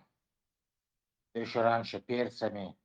еще раньше перцами.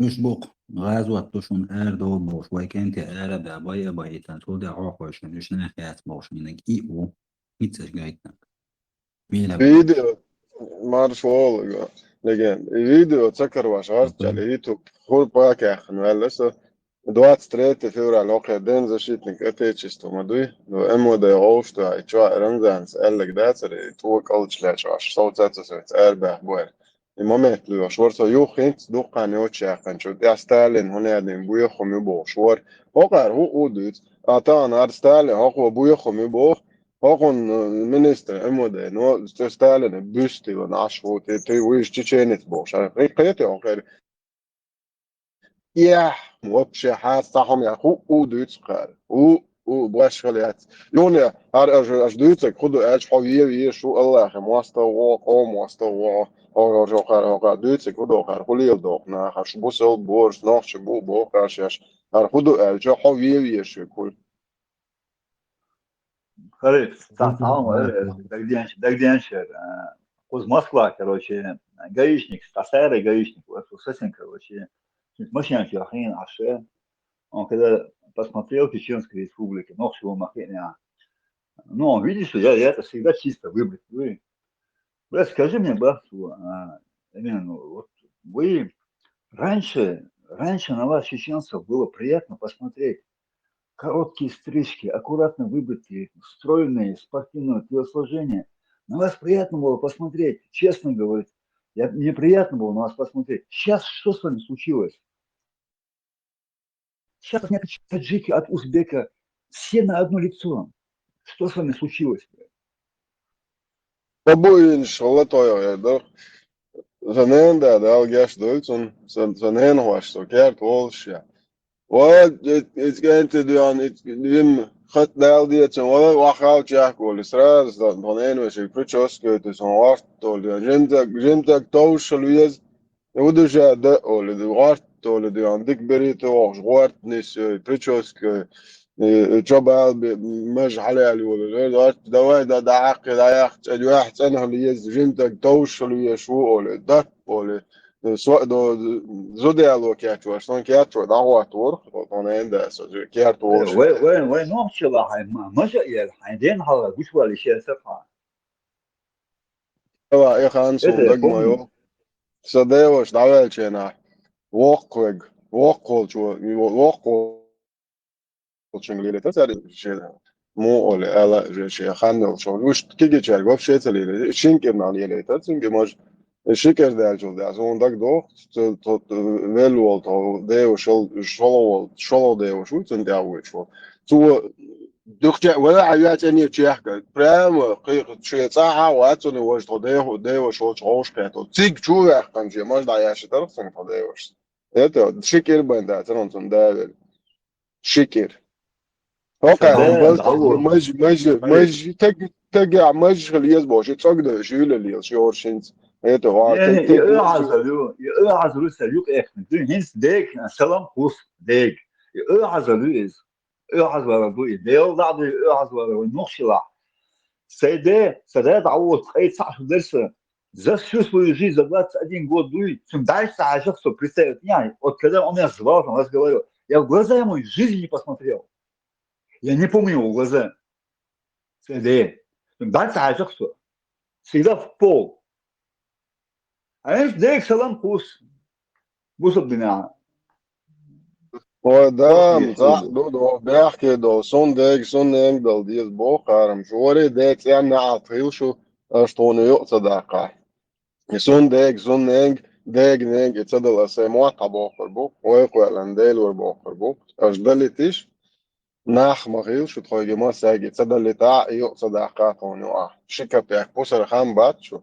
يشبق غازوة تشون دو بوش ويكنت أرد باي بايتان تود عاقوش مش نخيات بوش منك إيو هيتسش جايتنا Video marš voliga legenda. Video cakarvaš arčali YouTube хурпа кяхан велеса 23 февраля окей ден защитник Отечества мадуй но эмода оушта и чва рамзанс эллек дацери тук алчлаш аш соцацас эрбах буэр и момент лу шворцо юхинт дукан очахан чу я Сталин хонядин буйхом юбо швор окар ху удут атан ар Сталин хо буйхом юбо Hokon minister эмода но Сталин бюсти он аш вот ты уж чеченец бош а рекете окей يا вообще حاسهم يا هو دوتس قال هو باش خليات يوني аж دوتس خدوا اج حويه شو الله مواستو مواستو او جو قال دوتس خدوا قال خليه دوقنا خش بوسل بورس نوخش بو قاشش خدوا اج حويه شو كل خليف تعال дагдяншер куз Москва короче гаишник старый гаишник вот совсем короче машина хин аше он когда посмотрел Чеченской республики но всего махина ну он видит что я это всегда чисто выбрать вы скажи мне брату именно вот вы раньше на вас чеченцев было приятно посмотреть. Короткие стрижки, аккуратно выбритые, стройные, спортивное телосложение. На вас приятно было посмотреть, честно говорю. Мне приятно было на вас посмотреть. Сейчас что с вами случилось? Сейчас от таджики, от узбека, все на одно лицо. Что с вами случилось? Побоин шалатоя, да? Занен да, алгаш дойцун, занен ваш, so kert волшя. Вот, it's going to do on it. Vim خط دال ديت ولا واخاو تشاك ولا سراز ضنين وش البريتشوس كده سوارت ولا جنتك توش الويز ودوجا ده ولا دوارت ولا دي عندك بريتو وغوارت نس بريتشوس جبال مش عليه ولا دوارت دواي ده عقد ياخد الواحد انا اللي يز جنتك توش الويز شو ولا ده ولا سواء زوديالو كياتو شلون كياتو ده هو تور ضنين ده كياتو وين نوصل ما جاي حيدين هذا وش ولا شيء صفحه لا يا خان سون دغما يو سداوش داوالچنا وقول ченглили тасари шеда мо оле ала же ханнел шо уж киге чар вообще целили шинкер на еле тацинге мож шикер дальжул да он так до то велуол то де шол де шул цен да уч ту دكتور ولا عيات أني تشيحك برام قيق شيء ساعة واتوني وش تضيه وش هوش كاتو تيج شو يا خنجي مش دعياش ترسم تضيه وش ده شكر بندا ترون ده شكر هوكا ده بس دعوه مج تجع مج خليز باش تصقد شو اللي شورشنز ده هو يعني تج يقعزلو سليوك اخن دين هنس ديك سلام خوص ديك يقعزلو از يقعزلو ديل بعض يقعزلو نخشلا سيدا دعوه اي صح درسه زاس شو свою жизнь за 21 год дует, чем дальше шаг, что представить. Вот когда он меня звал, он разговаривал, я в глаза ему в жизни не посмотрел. Я не помню его глаза. Дальше шаг, что всегда в пол. А я дек салам кус. بوصل بناء هو ده صح دو بيحكي دو سون ديك دل ديز بوخارم شوري ديك يعني عطيل شو اشتوني يقصد دقا سون ديك نيج يتصدل اسيموات بوخر بو ويقوى الانديل وربوخر بو اش دلتيش ناخ مغيل شو تخوي ما ساجي يتصدل لتاع يقصد دقا توني شكا بيح بوسر خام بات شو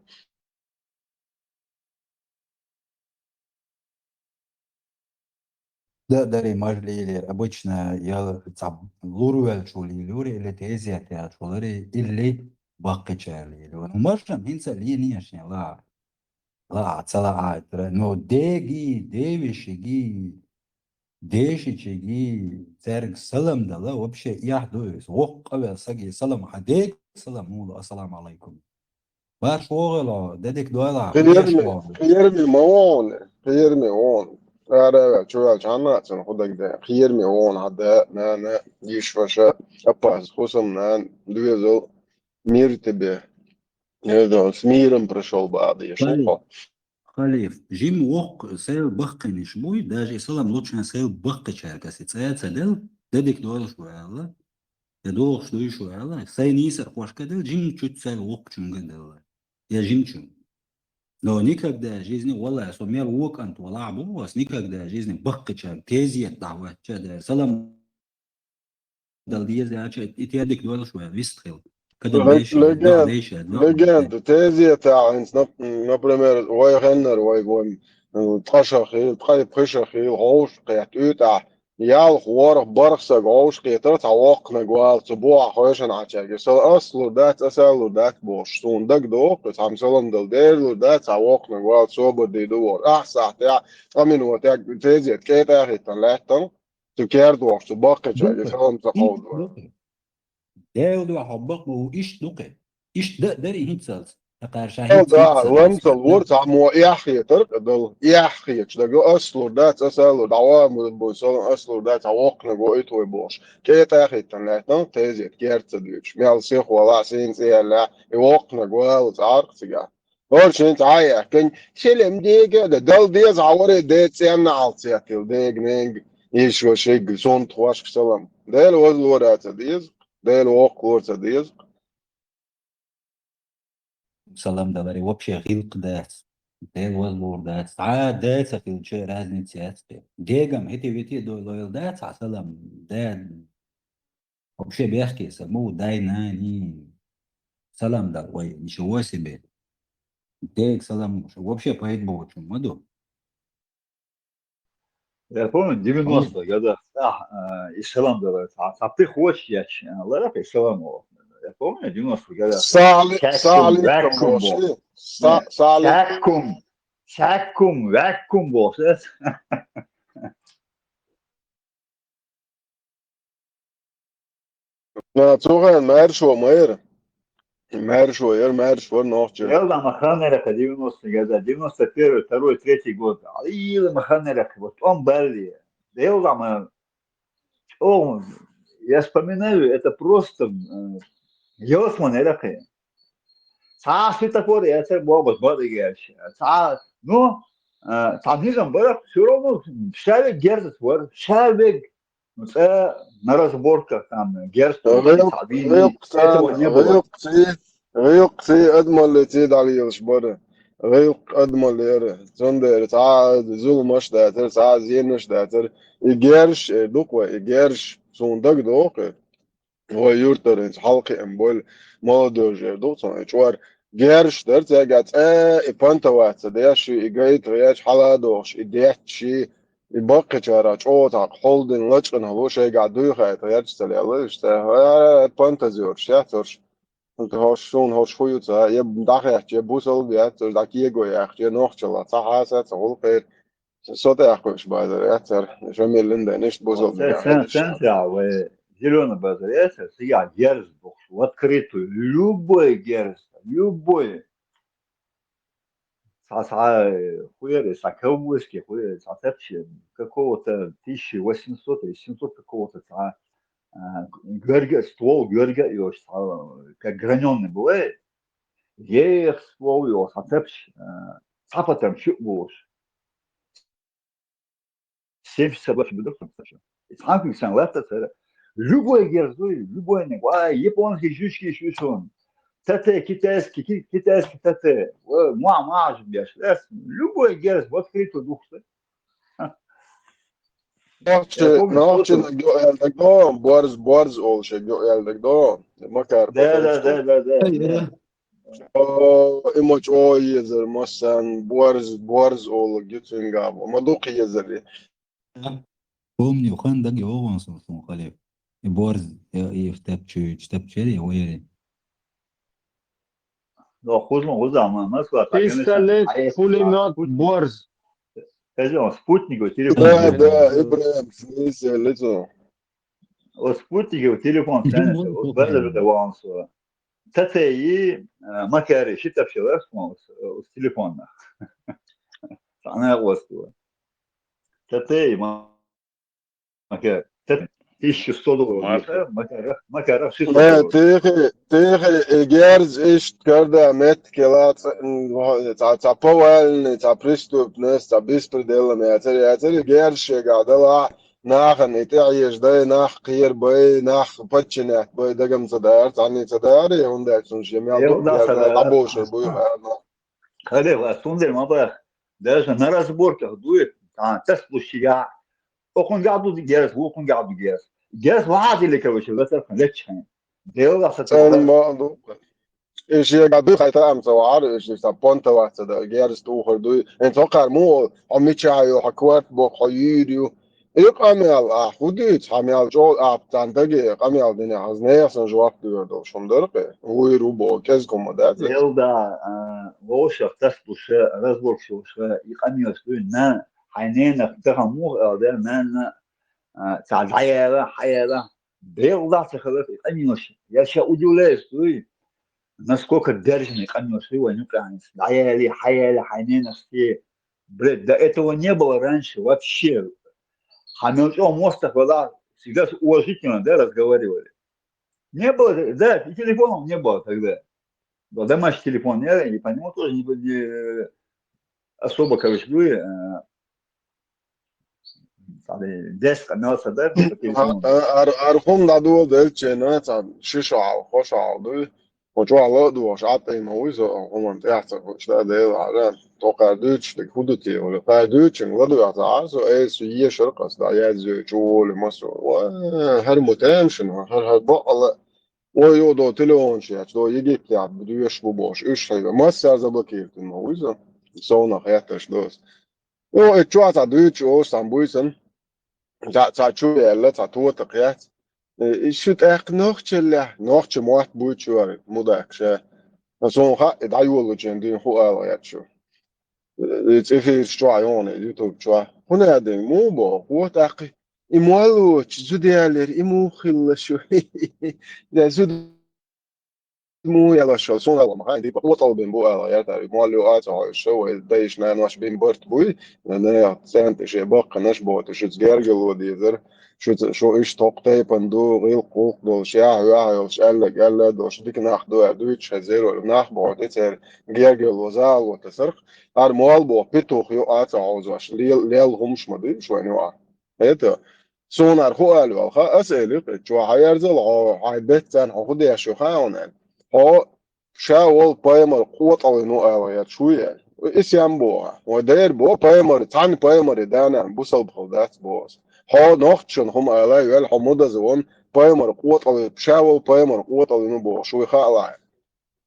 Да, дари мажлейлер обычно я цаб лурвел чулилюр или тезия театролери или баккачалилюр. Можем хинца линияшня ла цала айтра, но девишиги, дешичиги, церг салам дала вообще яхдуюс. Воккавел саги салам хадек, салам мула, ассаламу алейкум. Баш оғела, дедек дуала, خيرمي مون هذا شو جانا عشان خدك ده خيرمي مون هذا نا يشوفش أباز خصوصا دويزو ميرتبه هذا سميرم برشول بعض يشوفه Халиф, жим вок сел бахканиш мой, даже салам лучше сел бахкачарка, сицается дел, дедек дуал шуэла, дедол что еще эла, сай нисер хошка дел, жим чуть сел вок чунга дел, я жим чун. Но никогда в жизни, валла, сумел вок ант валла абувас, никогда в жизни бахкачар, тезиет дават, чаде, салам дал диезе ача, и дедек дуал шуэла, вистрел. لجند تازي تاع نبرمر واي غنر واي قوم تخشخي تخيب خشخي غوش قيت اوتا يال خوار برخصة غوش قيتر تعوقنا قوال تبوع خوشن عشاقي سل أصلو دات أسالو دات بوش سون دك دوق تعم سلم دل ديرلو دات تعوقنا قوال صوبر دي دوار أحسا تاع أمين وتاع تازي تكيتا أخي تنلاتن تكير دوش تباقي شاقي سلم تقود داود وحبق مو إيش نقل إيش داري هيتسالز تقار ده شاهد لمس الورد عمو يحيى ترك دل يحيى ده جو أصله دات أسأله دوام بوصل أصله دات عوقنا جو إتوي بوش كي تأخي تناتن تيزي كيرت ديش ميال سيخ ولا سين سيلا يوقنا جو تعرق سجا هورش انت عايا كن شلم ديجا ده دل ديز عوري ديت سيمنا عالسياتل ديج نيج يشو شيء سون تواش سلام ده الوز الورات ديز ده الوق ورت ديز سلام داري вообще хилк дас дел возлур дас даса филче разницы есть дегам эти ведь до лоял дас салам да вообще бяхки саму дай на ни салам да ой ничего себе дег салам вообще поэт бочу маду Я помню, 90-х годах, ислам давай, ты хочешь, я ларак ислам. Я помню, 90-х годах. Шаккум, ваккум бос. Цуган мэршо мэр. Мэршо нохче. Я на Маханерах 90-е годы, 91-й, 2-й, 3-й год. Алила Маханерах, вот он Бали. Я вспоминаю, это просто Йосманерахи. Сааши такой, я це бобос бодигерши. Ну, там низом было все равно шавик герцог, шавик. Это на разборках там герцог. غيقتي أدمى اللي تيد عليه الشبرة غيق أدمى اللي يره زندر تعاد زول مش داتر تعاد زين مش داتر يجرش دوقة يجرش صندوق دوقة هو يورتر إنس حلقي إمبول молодежи دوتون شوار جيرش درت جات إبانتوات دياش إجايت رياش حلا دوش إدياتشي يبقى جارا شوطا هولدن لاتشن هلو شيء قاعد دوخة رياش تلي الله إشتا إبانتازيور شاتورش أنت هوش شون هوش خويوتا يب داخل يب بوسل بيات داك يجو يا أخي نوخشلا صحاسة هول خير صوت يا أخوش بايدر ياتر شميل لندا نشت بوسل بيات Зеленый базарец, я герз был, в открытую, любой герз, любой. Хуяри, саковойский, хуяри, какого-то 1800 или 700 какого-то ствол Георгия Иош, как граненый бывает, ех ствол его, цапотом чуть больше. 70 лет будут, и сам сам лето, любой герзуй, любой не, японский жучки шушон, тате китайский тате, муамаж бьешь, любой герз в открытую духе. نوچه نگو دارم بارز oluşa geldik دارم makar Да. İmoç o yezer masan بارز ol gitsin gab ama doq yezer Помню, хан даги овансон сон халев. И борз, и втепчери, уери. Да, хузма, Москва. Пистолет, пулемет, борз. Спутниковый телефон. Да, Ибрахим, смысл, лицо. Вот спутниковый телефон станет, вот даже давался. Татеи, макари, считав человек с телефона. Она ростила. Татеи, макари. 1100 долларов. Макара, تيخي جارز إيش كردا مت كلا تا باول تا بريستو بنس تا بيسبر ديلا مياتري جارز شجع دلا ناخ نتعيش ده ناخ قير باي ناخ بتشنه باي دقم صدار تاني صدار يهوندا سنشميال دو لابوش بوي خلي سوندر ما بقى даже на разборках дует тест площадя окон гаду герс окон гаду герс جالس واحد اللي كويش بس ليش يعني ديولا سن ما إيش يقعدوا خيطة أمس وعارف إيش يسبونتا واحدة ده جالس توخر دوي أنت وقع مو عميتشايو حكوات بخيريو يقامل أخوديت عمل جول أبتان تجي قامل دنيا عزنية سنجوات دو شندرقة ويروبو كذكم مدات يلدا ووشة تسبوش رزبورك شوش يقامل سوين نا حينينا تهمو ده مان تعال حياة بيضع تخلف قنيوش يا شا удивляюсь ты насколько держанный قنيوش его не канец даяли حياة حينيности блядь до этого не было раньше вообще хамилчо мостах вода всегда уважительно да разговаривали не было да и телефонов не было тогда домашний телефон и по нему тоже не особо короче أرقام دادو دلچه ششع خوشع دو وجوا الله دو شعات أي مويزة هم تحت وش ده ده على توقع دوتش لكودتي ولا فا دوتش لدو يعتعرض أي سوية شرقة ده يعزو جول مصر وهر متامشن هر بقى الله ويودو تلونش يعني دو يجي بتاع بدو يشبو باش إيش هيدا مصر زبكير المويزة صونا خياتش دوس وإتشوا تعدوتش أو سامبويسن تعشوا يلا تعتوا تقيات شو تأخ نوخش موات بوتشوا مداك شا نسون خا إدعيولو جندين خو ألا ياتشو إتفي شوا يون يوتيوب شوا هنا هذا مو بو هو تأخي إموالو تزوديالر إمو خل شو ده زود مو يلا شو سون الله ما عندي بطل بين بو ألا ياتر إموالو آتا شو دايش ناش بين برت بوي لأن سنت شيء باق نشبوت شو تجارجلو ديزر شو إيش توقتي بندو غير قوق دول شيا يوش قال دوش ديك ناخدو دويتش هزيرو ناخبو تيتر جارجلو زال وتسرق هر موال بو بيتوخ يو آتا عوزاش ليل همش مدي شو نوع هيدا سونار خو قالوا خا أسألك شو هيرزل عيبت سن خدي شو خاونن هو شاول بايمر قوة أو نوع أو شوية إسيام بوها ودير بو بايمر تاني بايمر دانا بوصل بخودات بوس هو نوختشن هم على يل حمودة زون بايمر قوت على بشاول بايمر قوت على نبو شوي خالا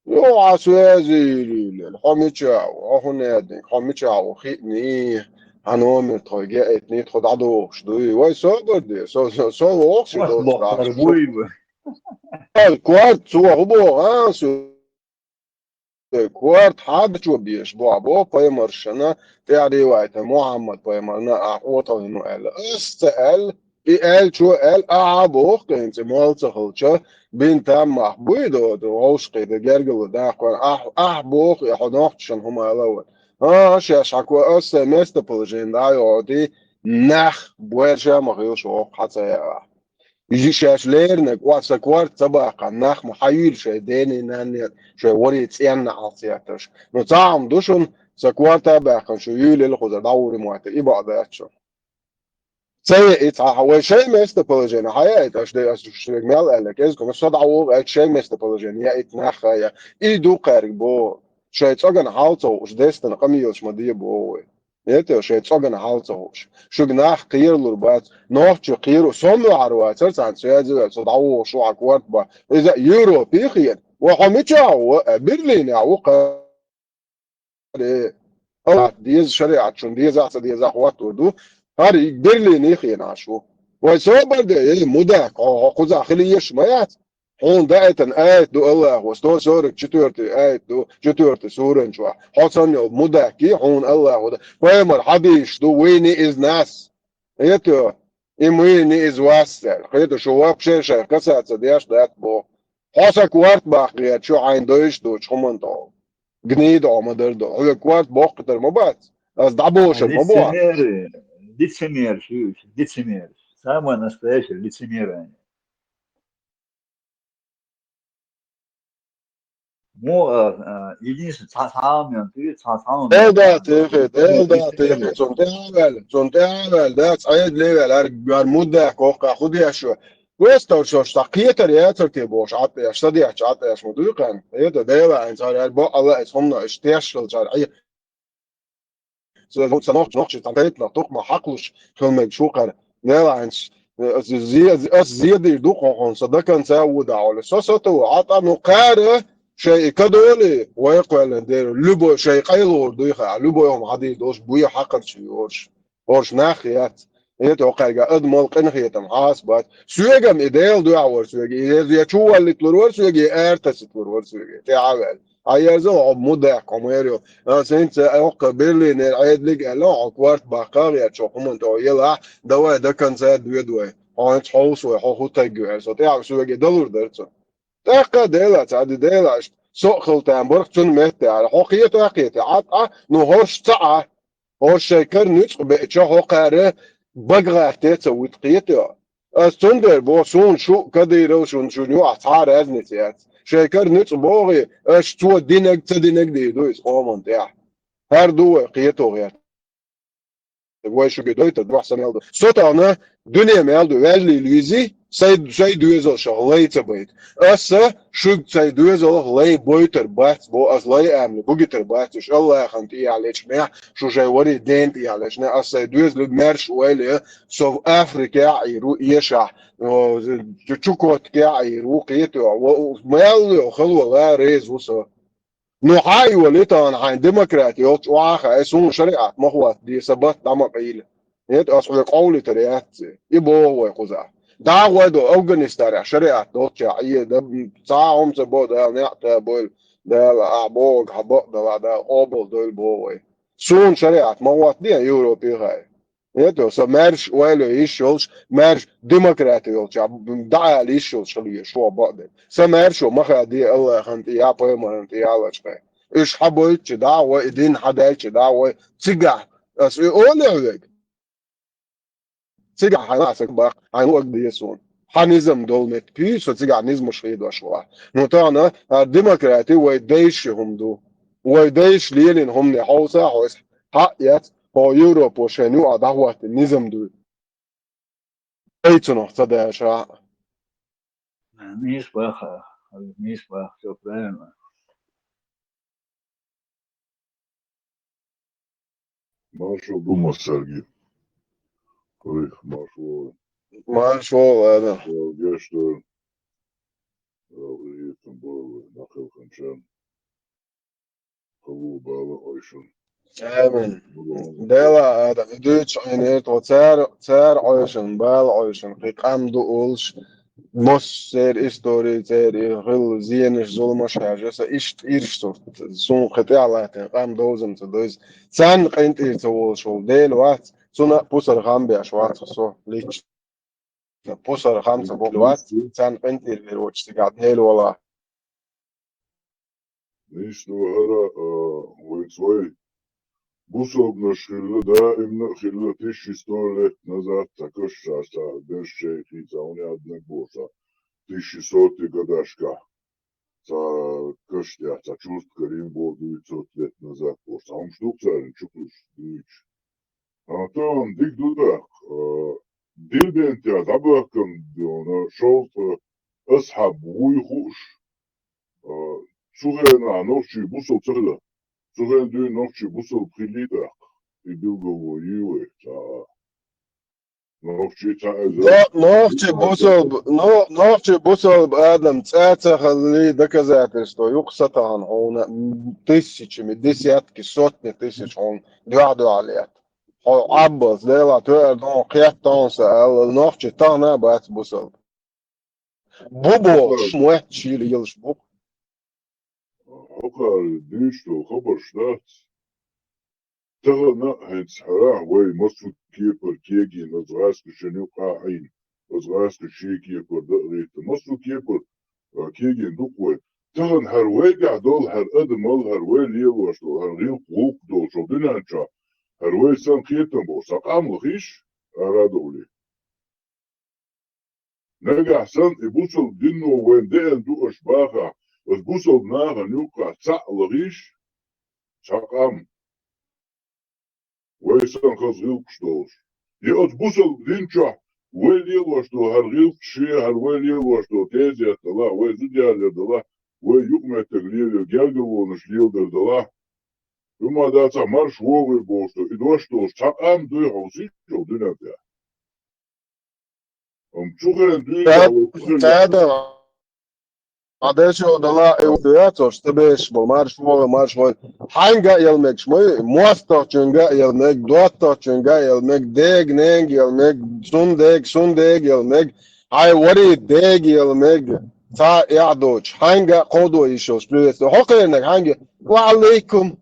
يو عسوازي الحميتشاو أهو نادي حميتشاو خيني هنومر توجه اتني تخد عدوش دوي واي صبر دي سو وقش وقت دوش بختار راش بوي الكوارت سو هو سو كوارت حابت وبيش بو بايمر شنا تعري وايت محمد بايمر نا أقوى إنه قال استقل قال شو قال أعبوه كنت مالته خلشة بنت محبوي دو عوشقي بجرجل ده قال أحبوه يحضنوش هم الأول شاش حكوا أس مستبلجين ده يودي نخ بوجه مغيوش وق حتى يجي شاش ليرنك واسا كوارت سباقا نخ محيل شي ديني نانيت شي وري تسيان عصياتش نطعم دوشن سكوارتا باقا شو يولي الخضر دوري مواتي إبا داتشو سي إتها هو شيء مستبلجين حياة إتاش دي أسوشتريك ميال قالك إزكو مش صدعو إت شيء مستبلجين يا إتناخ يا إيدو قارك بو شي تسوغن حالتو وش ديستن قميوش مدي بو يتو شي تسوغن حالتو وش شو جناح قير لربات نوح قير صنو عروات سرسان سيادة صدعو شو عكوات با إذا يورو بيخيان وحميتشاو برلين عو قاري ديز شريعة شون ديز أحسن ديز أخوات ودو هاري برلين يخين عشو ويسوبر ده مداك قوزا خلي يشميات هون دايتن آيت دو الله وستو سورك جتورتي آيت دو جتورتي سورن شوا حسن يو مداكي هون الله وده ويمر حديش دو ويني إز ناس يتو ويني إز واسر يتو شو وابشي شيخ كسات سدياش دات بو حسك وارت باقيات شو عين دوش دوش همون تو جنيد عمدر دو هو كوارت بوقتر مبات از دعبوش المبوع лицемер, лицемер. Самое настоящее лицемерие. единственное, 차사하면 되게 차사하면 Elda tefet, elda tefet. Sonte ده صعيد ليه مدة كوكا خد يا شو ويستو شو شقيتر يا ترتي بوش عطي يا شتدي عطي يا شمدوقا يدا ديلا انت على البو الله اسمنا اشتياش الشرعية سو سنوش نوش تنتيتنا تقمع حقلش كلمة شوقر ديلا انت زيادة دوقون صدقا ساودا على سوسوتو عطا نقاره شيء كدولي ويقول دير لبو شيء قيلور دويخا لبو يوم عدي دوش بويا حقر شيورش ورش ناخيات يتو قايقا ادمال قنخية محاسبات سويقم إديل دو عور سويقي إذا يشوى اللي تلور سويقي ارتس تلور سويقي تعاول عيازو عب مدع كوميريو سنت اوقع برلين العيد لقى لا عقوارت باقاريات شو حمان تو يلا دواء ده كان زاد دوي عانت حوصوي حوخو تاقو سو تعاول سويقي دلور درتو تاقا ديلا تعدي ديلا سوق خلطان برق تون مهتي على حقيقة حقيقة عطا نو هوش تعا هوش شاكر نتق بإتشا حقارة بقغا احتيتا وتقيتا استندر بو سون شو كديرو شون نيو عطار ازنتيات شاكر نتق بوغي اش تو دينك تدينك دي دويس قومن تيا هر دو قيتو غير ويشو قدويتا دو حسن يلدو سوتا انا دنيا ميلدو والي لويزي سي دوزو شغليتا بيت اسا شو سي دوزو لي بويتر بات بو از لي امن بوجيتر بات شو الله خنتي عليش ميح شو جاي وري دينتي عليش نا اسا دوز لمرش ويلي سو افريكا يرو يشع تشوكوت كا يرو قيتو ميلو خلو لا ريز وسو نوحاي وليتا عن ديمقراطي واخا اسون شريعه ما هو دي سبت دم قيله يت اصل قولي تريات يبو هو يقزع دعوة دو أفغانستان شريعة دوتشا أيه ده ساعهم سبوا ده نعطى بول ده أعبوق حبق ده أوبل دول بوي سون شريعة موات دي يوروبي هاي يتو سمارش ويلو يشولش مارش ديمقراطي يولش دعا ليشولش خليه شو بعد سمارشو مخا دي الله خنتي يا بيما انتي يا لشقي إيش حبويتش دعوة إدين حدايتش دعوة تسقع أس أولي تيجا حناسك بقى هنوقف ديسون حنزم دولمت بيش تيجا نزم شهيد وشوا نوتانا الديمقراطي ويديش هم دو ويديش ليلين هم نحوسا حوس حقيت هو يوروب وشنو دعوة النظام دو ايتنو صدا شاء مش بخ مش بخ شكرا Marshall Dumas sergi. Correct, Marshall. ما شغل هذا جشتر ريتم بول نقل خنشان قبول بالا عيشن آمين ديلا هذا دوتش عينيت وتسار عيشن بال عيشن قيقام دولش مش سير إستوري سير غل زينش ظلمش حاجة إشت إيرشتورت سون قطع لاتن قام دوزم تدوز سان قينت إيرتوول شول ديل وات سونا بوسر غام بيشوات صو ليش بوسر خمسة بوات سان قينت إيرتوش تقعد هيل والله نيش هرا ويتسوي بوصل بنشخيلة دائما خيلة تيش ستوري نزات تكش عسا درش شيخي تاوني عدنك بوصا تيش صوتي قداشكا تا كش يا تا чувств كريم بودو يتوت لت نزات بوصا هم شتوك تارين شكوش دويش تام ديك دودك ديل بنتي دبكم دونا شوف أصحاب ويخوش سوغينا نوشي بوصل تغلى سوغين دو نوشي بوصل بخليدك يدوغو يوي تا نوشي تا نوخشي بوصل بآدم تساتا خلي دكا زاترستو يقصتهن هون تسيش من ديسياتك سوتني تسيش هون دعدو عليات هو عبس ديلا تور دون قيات تونسا نوخشي تانا بات بوصل بوبو شموه شيل يلش بوب حقا ديشتو خبر شدات تغنى هنس حراه وي مصر كيبر كيجي نزغاسك شنو قاعين نزغاسك شي كيبر دقريت مصر كيبر كيجي ندقوي تغن هروي قاعدول هر ادمال هروي ليوش دول هر غيل قوق دول شو دينانشا هروي سان خيتن بو ساقام لخيش ارادولي نجا سان يبوصل دينو وين دين دو اشباخا بس بوصل ناغا نوقع ساق لغيش ساقام ويسان خزغيل قشتوش يقص بوصل دينشا ويل يلوشتو هرغيل قشي هرويل يلوشتو تيزي اتلا ويزودي على دلا ويقمع تغليل يجلجلونش ليلدر دلا وما داتا مرش ووغي بوشتو إدوشتو ساقام دوي حوصيشو ديناتا تشوغين دوي تادا عدشو دلا ايوتياتوش تبيش بالمارش مول حنجا يلمك شموي موستا چنجا يلمك دوتا چنجا يلمك ديگ نينج يلمك سون ديگ يلمك هاي وري ديگ يلمك تا يعدوش حنجا قودو يشوش بلوث حقينك حنجا وعليكم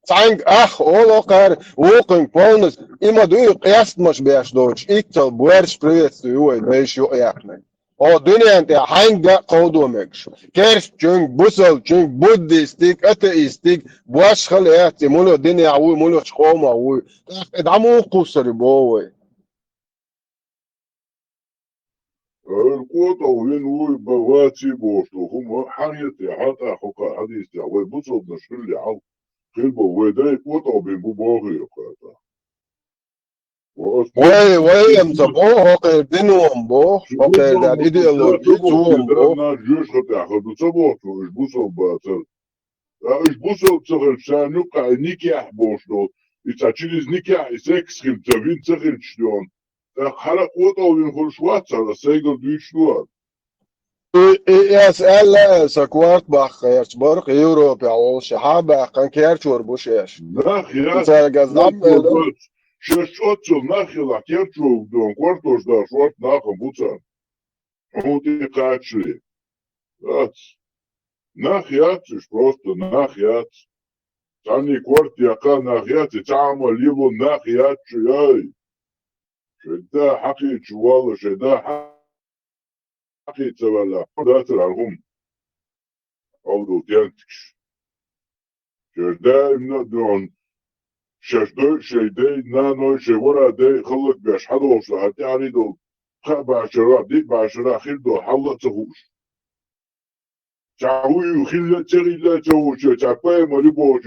تانج اولو قار ووقن بونس اما دوي قياست مش بيش دوش اكتل بويرش بلوث يوي بيش يو يحنك O dünyada hangi kavduğumek şu? Kers çünkü busal çünkü Buddhistik, ateistik, başka lehti mulo dünya uy mulo çıkoma uy. Damu kusarı boy. القوة وين وي بواتي بوشتو هم حريتي حتى حقا حديثي وي بوصل نشر لي عو خلبو ويداي قوة وبين بوباغي يقاتا وي مزبو هوكي دينوم بو هوكي دا ايديولوجي توم بو نا جوش خطا خدو صبوتو اش بوصل باتر اش بوصل تغل شانو قا نيكيح بوشتو اتا تشيليز نيكيح سكس خيم تبين تغل شلون حرق قوة وين خلش واتر سيقل دويشلون يسأل سكوارت باخ يرتبرق يوروبي او شحابة كان كيرتور بوشيش ناخيا تلقزام شاشوتو ناخيلا كيرتور دون كوارتوش دا شوارت ناخم بوتان حوتي قاتشري ناخياتش просто ناخيات تاني كوارت يقا ناخيات تعمل يبو ناخياتش ياي شدا حقي شوالا شدا حقي تبلا داتر عنهم أولو تيانتكش شدا إمنا دون شاشدو شيدي نانو شورا دي خلق باش حدوش لحتي عريدو بعشرة دي بعشرة خلدو حلق تغوش تعويو خلق تغيلا تغوش تعباي مريبوش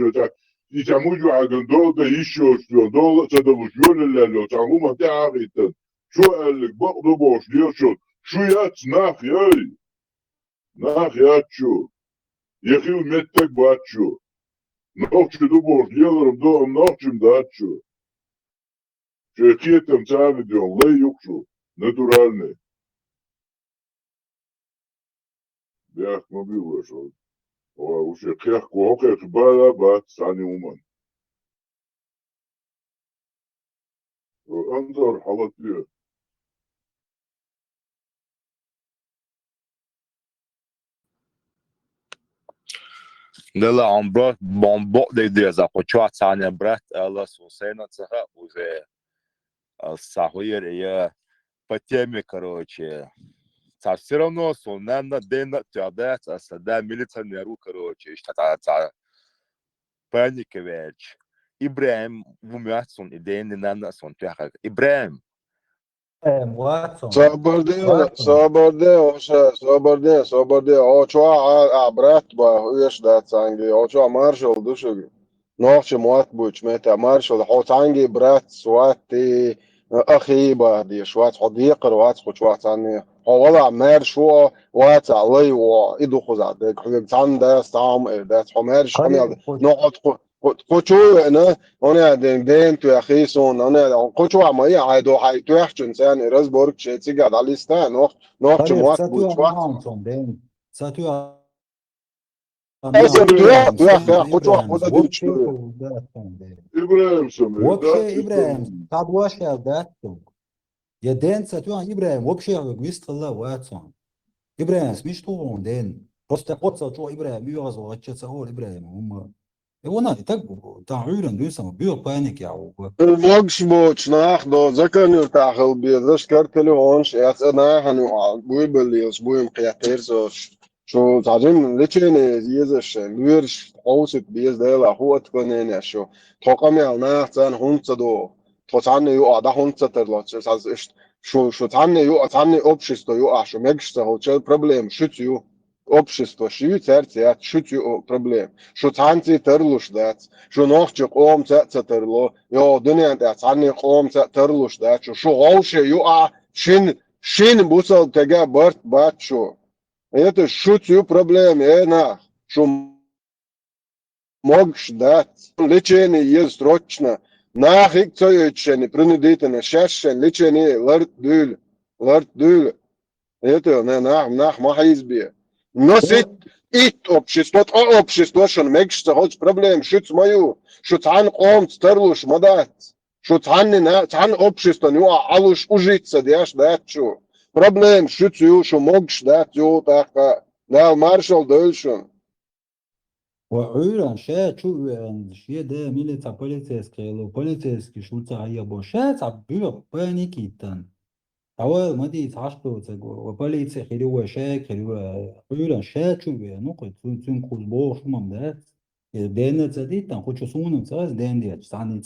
يتعموجو عقن دول ده يشوش دول تدوش يولي تعموما تعريتن شو قالك بقضو بوش ليشو شو يات ناخ ياي ناخ يات شو يخيو متك بات شو نوخش دو بوش ليلرم دو نوخشم دات شو شو يخيتم تعالي ديون لا يوكشو натуральный. Бях мобил шо. Уже кях кохех бала бат сани уман. انظر حالات بيه. Nella ombrot bombo de захочу цаня брат Элла Сусейна цеха уже сахуер я по теме, короче. Все равно сонна день тядет, а сада милиционеру, короче, что-то паника веч. Ибраим вумятсон идеи не надо сон тяха. Ибраим. واتسون Sabardé. Ochoa abrat ba uyes dat sangi. Ochoa marshal dushug. Noche moat buch meta marshal hotangi brat swati أخي بهدي شوات حديقة روات خشوات عني حوالع مار شو وات علي وإيدو خزع ديك حبيب تان داس طعم داس حمارش حمي نقعد قشو أنا أنا دين تو أخي سون أنا قشو عمي عادو حي تو يحشن سان إرز بورك شيء تيجاد على ستان نوح خليف موات بوت شوات ساتو دين ساتو أسم إبراهيم تو يا سونت قشو إبراهيم خدا وبشي ديش إبراهيم سمي وبشي إبراهيم قد واشا داتو يا دين ساتو إبراهيم وبشي ويست الله واتسون إبراهيم سميش طولون دين просто قدسة شو إبراهيم يغزو غتشة هو إبراهيم هم وانا تقبو تعيرن دوسم بيو بانيك يا عوب الموجش بوتش ناخ دو ذكر نرتاحل بيزش كارتليونش انا هنو بوي بليوس بوي مقياتيرسوش شو تعجم ليتشين يزش لويرش قوسك بيز ديلا هو تكونين شو توقمي على ناخ تان هونت دو توتعني يقع ده هونت ترلوتش شو تعني يقع تعني اوبشستو يقع شو مجشتا هو تشيل بروبليم شوتيو общество швейцарцы шутю проблем شو تانتي ترلوش دات شو نوخش قوم ترلو يو دنيا انت عني قوم ترلوش دات شو غوش يقع شين بوصل تجا برت بات شو это шутю проблем на شو могш дат лечение есть срочно нахик цоючени принудительно шашен лечение ларт дул это нах ما حيزبيه نسيت общество شو ميكش هوش проблем شو تسمعوا شو تعن قوم ترلوش مدات شو تعن общество نيو علوش ужиться دياش دات شو проблем شو تيو شو موكش دات يو تاقا لا مارشال دولشون وعيران شا شو شيء ده ميليتا بوليتسكي لو بوليتسكي شو تعيا بوشا تعبير بانيكي تان أول ما دي تعشقوا تقول وبوليتس خلوا شاك خلوا عيران شا شو نقطة تون كل بوش ممدات دينا تدي تنخش سونم تاز دين دي تعني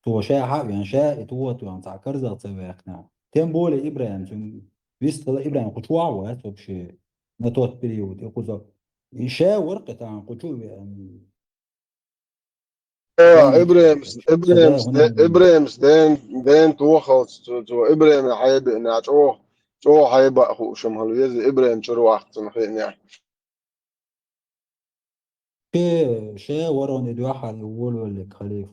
تو شا حق يعني شا تو يعني تعكرز تبعنا تنبول إبراهيم تون ويست إبراهيم كتوع وات وبشي نتوت بريود يقول شا ورقة عن قشور يعني إبراهيم دين توخلص تو إبراهيم حيب ناش شو حيبقى أخو شمهلو يزي إبراهيم شرو أحسن خير يعني شا ورون إدواحة الأول ولا خليف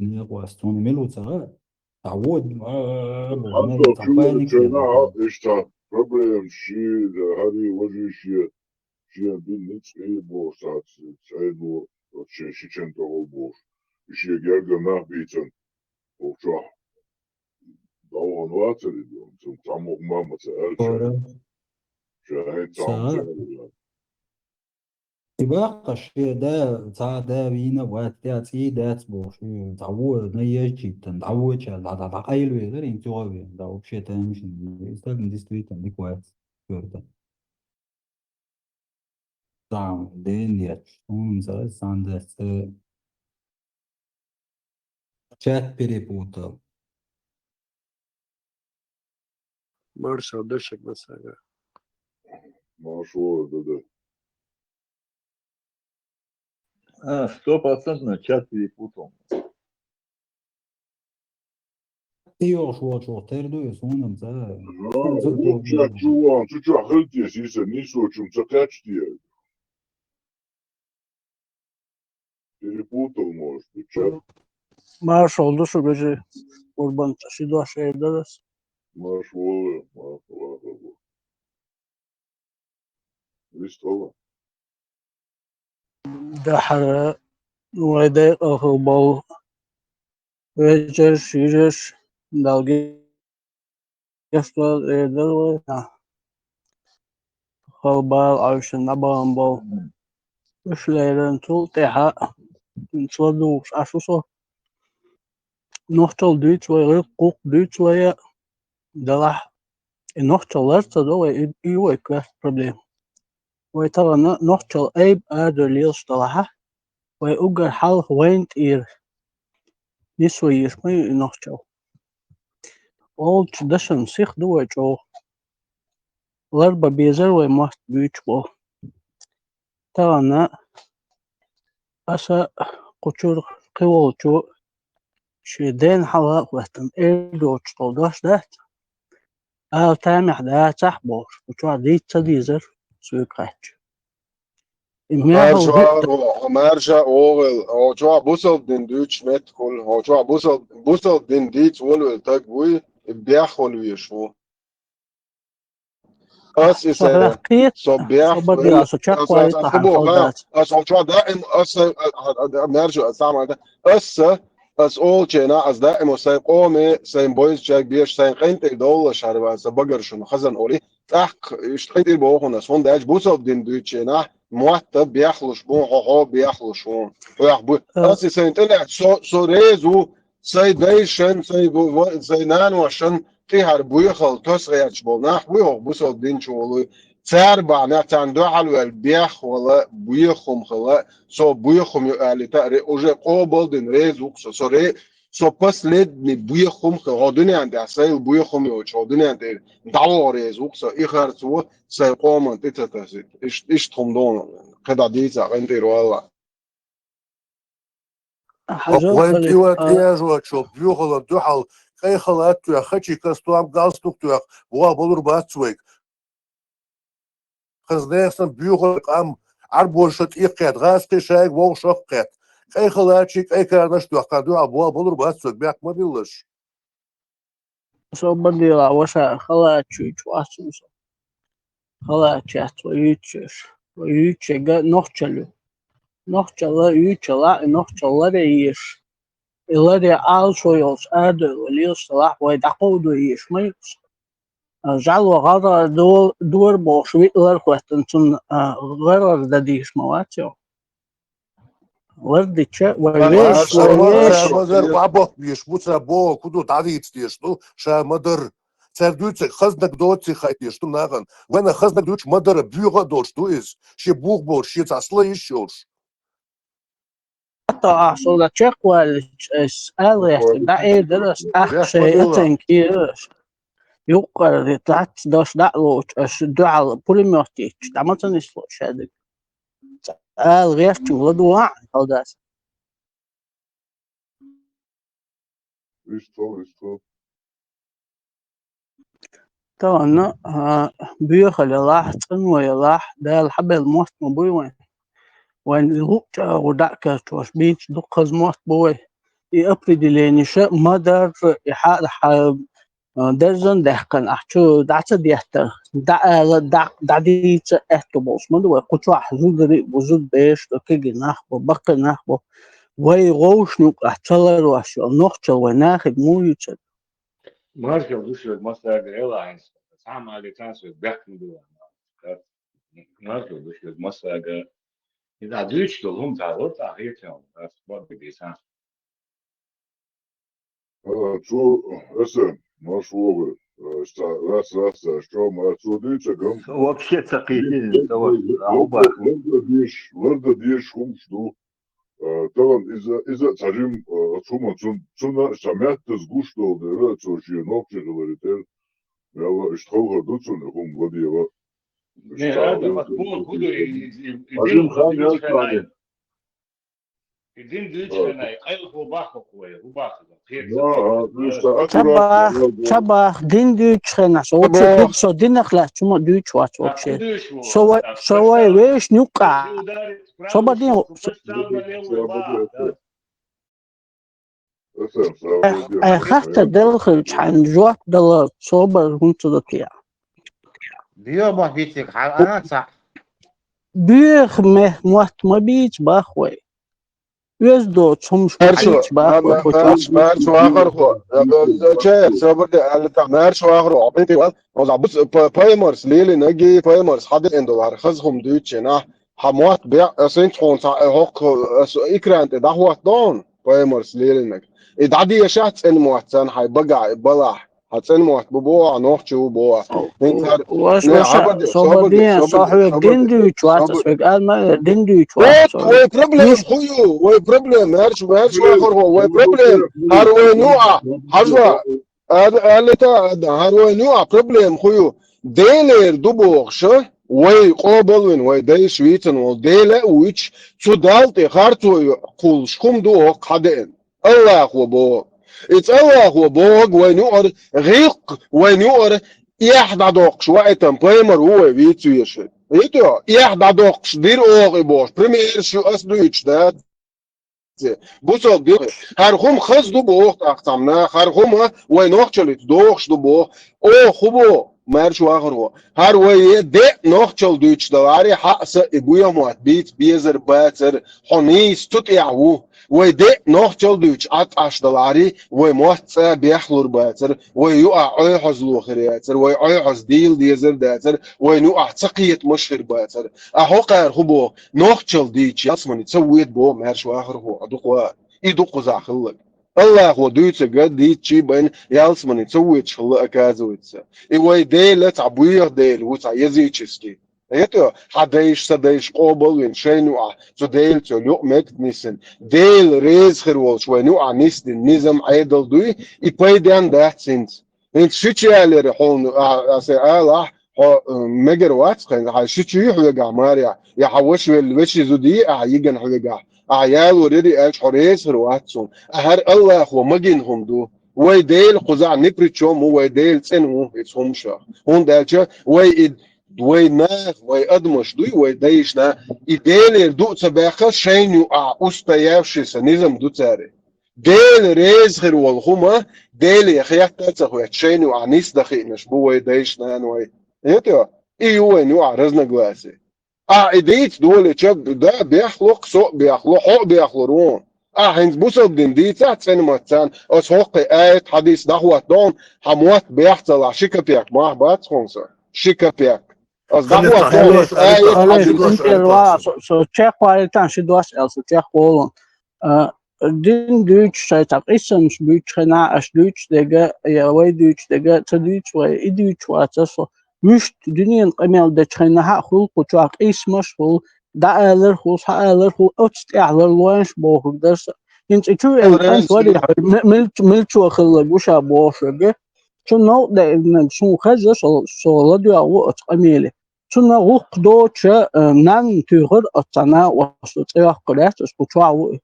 إني قواستون ملو تغاد تعود حتى شو تشينا إشتا problem شيء هذه وجه شيء بالنسبة إيه بورصات سايدو شيء كنت أقول بور شيء جرجع نه بيتن وشو داون واتر اليوم تعمق ما متألش شاهد تعمق يبقى الشيء ده ده بينا واتي ده تبوش تعود نيجي جدا تعود شال ده قايل ويقدر ينتوه ده وبشيء تاني مش يستخدم ديستويت عندك وقت كده تعم دين يشون زال ساندس chat перепутал Маршал дышек насага. Маршал да 100% чат перепутал. Io شو تردو يسونم زال чат чуван чуть хылтес если не сочум цакачти перепутал может быть чат Marş oldu şu gece kurban taşıdı aşağıda da. Marsch wohl, Wisst ihr? دحر ويدق أخبو ويجر شيرش دالجي يسكال إيدل خلبال عشان نبامبو وش ليلن طول تحا نتولدوش أسوسو نوختل دوت ويغير قوق دوت ويا دلح نوختل لرتا دو إيوه كواس problem ويترى نوختل أيب آدر ليلش دلحا ويأجر حال وينت إير يسوي يسمي نوختل old tradition sich doet o larba biezer way must büyütbo tana asa kuchur kıvolçu şeyden hala watan erdoç toldaş da al tamih da tahbor kuchur dit tadizer suikaç Marja ovel, o çoğa busol din düç met kol, o çoğa busol din dit vol tak buy biakhol wieshu. As is صبيح as o çoğa da en as Marja asama da as ol çena as da emo say qome say boys çak biş say qent dolla şarba sa bagar şunu khazan oli tak iştaydir bu ona son da busol din düç çena muhatta بيخلص بون هو بيخلص بون ويحبو أصل سنتين سو ريزو سي دايشن سي نانوشن تيهر بويخل تسغيش بولناح ويهو بوصل دين شولو تاربع نعتان دوحل والبيخ ولا بويخم خلا سو بويخم يقالي تقري وجي قوبل دين ريزو سو ري سو بس ليد ني بويخم خلا دنيا عند عسايل بويخم يوچو دنيا عند دعو ريزو سو إخر سو سيقوم تتتاسيت إيش تخمدون قطع ديزا غنتي روالا وين تيوات ياجوا شو بيوخل الدحل كي خلات يا خشي كاستوام قاستوك تيا بوا بولر باتسويك خزنيسن بيوخل قام عربوشت إيقيت غاسكي شايك وو شقيت كي خلاتشي كي كارنش تيا قادوا بوا بولر باتسويك بياك ما بيلش سو بديلا وشا خلاتشي تواسوس خلاتشات ويوتشيغا نوختلا يوتشلا نوختلا يش إلى alsoyos أدل وليصلاح ويدقودو يش ميكس جعلوا غاضا دور بوشوي لرخوتن تن غرر دديش مواتيو وردتش ويش مدر بابوك بيش بوتسا بو كودو تعديت ديشتو شا مدر سردوتسك خزنك دوتسي خايتيشتو ناغن وانا خزنك دوتش مدر بيوغا دوشتو إز شي بوغ بور شي تصلا يشيوش حتى أحصل تشيك والس أليح دا إيه درس أحشي أتنكيرش يقرر تلات دوش دعلوش أش دعال بوليموتيش دا ما تنسلوش هادك أليح تولد واعي هوداس طبعا بيخلي راح تنوي راح ده الحبل الموت مبوي وين الوقت ودعك توش بيتش دقز موت بوي يأبرد لينيشة مدر يحال درزن دهكن أحشو دعت ديهتر دعديت احتبوس مدو قطوع حزود ريب وزود بيش وكيجي ناخبو بقى ناخبو وي غوش نوك احتلر واشو نوختل وناخد مو يتشد Marshall Bushel Mustang Airlines عمل ترانسفير بيحكم دول Marshall Bushel Mustang إذا دوش لهم تعرض عليهم أسباب بديسان شو اسم ما شو راس شو ما شو ديتشكم вообще ثقيلين ورد ديش هم شو طبعا إذا تعلم ثم ثم سمعت تزغوش ده شو شيء نوكشة говорит يلا اشتغل دوتشون هم ودي не هذا مقبول كله يدين دوش هنا يقلقوا باخو كوي وباخو تبع دين دوش هنا سو دين خلا شو دوش وات وكشي سو ويش نوكا سو بدين مثلا سعودية خاطر دل عن جوات دل صوبر هنت دكيا بيو ما بيتك أنا صح بيخ موت ما بيت باخوي يزدو تشمش مارشو بيت باخوي مارشو آخر خو چه صبر ده مارشو آخر عبيتي وز عبوس بايمرز ليلي نجي بايمرز حد اندولار خزهم دوتشنا حموات بيع سنت خون هوك إكرانت ده هو دون بايمرز ليلي نج إدعدي يشات إن موتسان حي بقع بلاح هتسن موت ببوع نوحشو بوع وش صوبدين صاحب دين دويتش واتس قال ما دين دويتش واتس وي بروبلم خيو وي بروبلم مارش آخر هو وي بروبلم هاروي نوع حجوا هذا تا هاروي نوع بروبلم خيو ديلر دوبوخش وي قابلن وي دي شويتن وديلا ويتش تدالتي خارتو قولشكم دو قدين الله هو بو اتس الله هو بوغ ونور غيق ونور يحدى دوقش وقتن بلايمر هو ويتو يشي يتو يحدى دوقش دير اوغي بوش بريمير شو اسدويتش دات بوصل دي هرخوم خز دو بوغ تاقتمنا هرخوم ونوخشلت دوقش دو بوغ او خوبو مارش واخر هو هر وي دي نوخشل دويتش دواري حقس ابويا موات بيت بيزر باتر حنيس تطيعو ويدي نوخشل دويتش اتعش دلاري وموت بيحلور باتر ويقع عيحز لوخرياتر ويعيحز ديل ديزر داتر وينوقع تقيت مشهر باتر اهو قار خبو نوخشل ديتش ياسمني تسويت بو مارش واخر هو ادقوا يدقوا زاخلك الله هو دويتش قد ديتشي بين ياسمني تسويت شخلا اكازويتس ايوي ديل تعبويه ديل وتع يزيتشسكي ايتو حدايش سدايش قوبل وين شينوع تو ديل تو لو مكت نيسن ديل ريز خروال شوينوع نيس دي نظام عيدل دوي يبايدان دات سنت انت شتي على رحون اسي الله ميجر واتس كان شتي حوجا ماريا يا حوش الوش زودي يجن حوجا عيال وريدي اش حريس رواتسون اهر الله هو مجنهم دو وي ديل قزع نبريتشوم وي ديل تسنو يتسومشا هون دالچا وي وي ناخ وي ادمش دوي وي دايشنا ايديل دو تباخ شينو اوستيافشي سنيزم دو تاري ديل ريز غير والهما ديل يا خيات تاخو شينو انيس دخينش بو وي دايشنا وي ايتو ايوه نو عرزنا جلاسي ايديت دول تشاب ده بيخلق سوق بيخلق بيخلقون هنز بوصل دين دي تحت سينما تان اس هوقي ايت حديث دهوة دون حموات بيحصل على شيكا بيك ما بات خونسا شيكا بيك اس دهوة دون اس ايت حديث انت الوا سو تشيك كواليتان شي دوس ال سو تشيك بولون دين دويتش شايتاق اسمش بيتش خنا اش دويتش دغه يا وي دويتش دغه تدويتش وي ادويتش واتسو مش دنيا قميل ده خنا خلق وتشاق اسمش خلق دا الر خلص الر خلق اوتست اعلر لوانش بوخ درس انت تو انت ودي ملت وخلق وش بوفغ شو نو ده ان شو خز سو لدو او قميله شو نو دوتش نان تغر اتنا وسط قرات اسبوع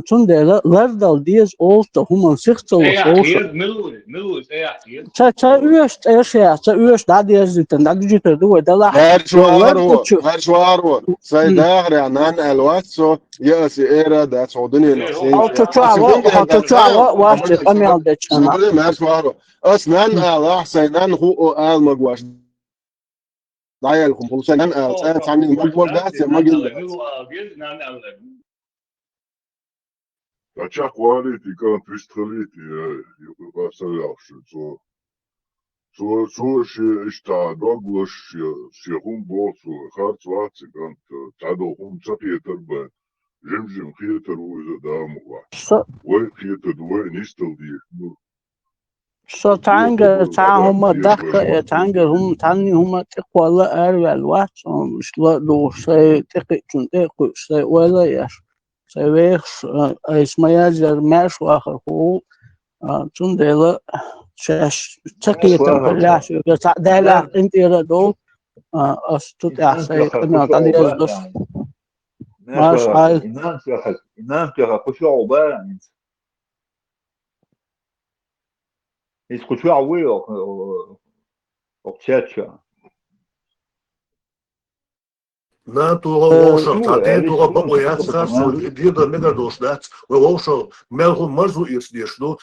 toen de lerdal dies olste human sichtel Eyachiel, milus eyachiel. ta uest ta uest da dies diten da digital do da la هرش وارو سيداغ رعنان الواتسو يأسي إيرا دا سعودني نفسين واش قميل ده chana سعودني هرش وارو أسنان الله سيدان هو آل مقواش دايلكم خلصان آل سعني مقبول داسي مقبول Kaçak quality kan twistliti vasarjavši. So šta doglaš hum bosu harts vaci kan tado hum sapietar be žemžem hietar uza damu va. Vai hietar vai nistal di. so tanga هم دقة tanga هم تاني هم تقوى لا أرجع الوقت مش لا دو شيء تقي تنتقي شيء ولا يش سويخ اسمه يجر ماش واخر هو تندلا شاش تقي تنقلاش دالا انت يردو استطيع شيء انا تاني يزدش ماش حال إنام ترى كشوا عبان يسكتوا عوي أو تشاتشا ناتو ووشل تعدين تو بقويات خاصة ديدا ميدا دوشنات ووشل مالهم مرزو يسديشلو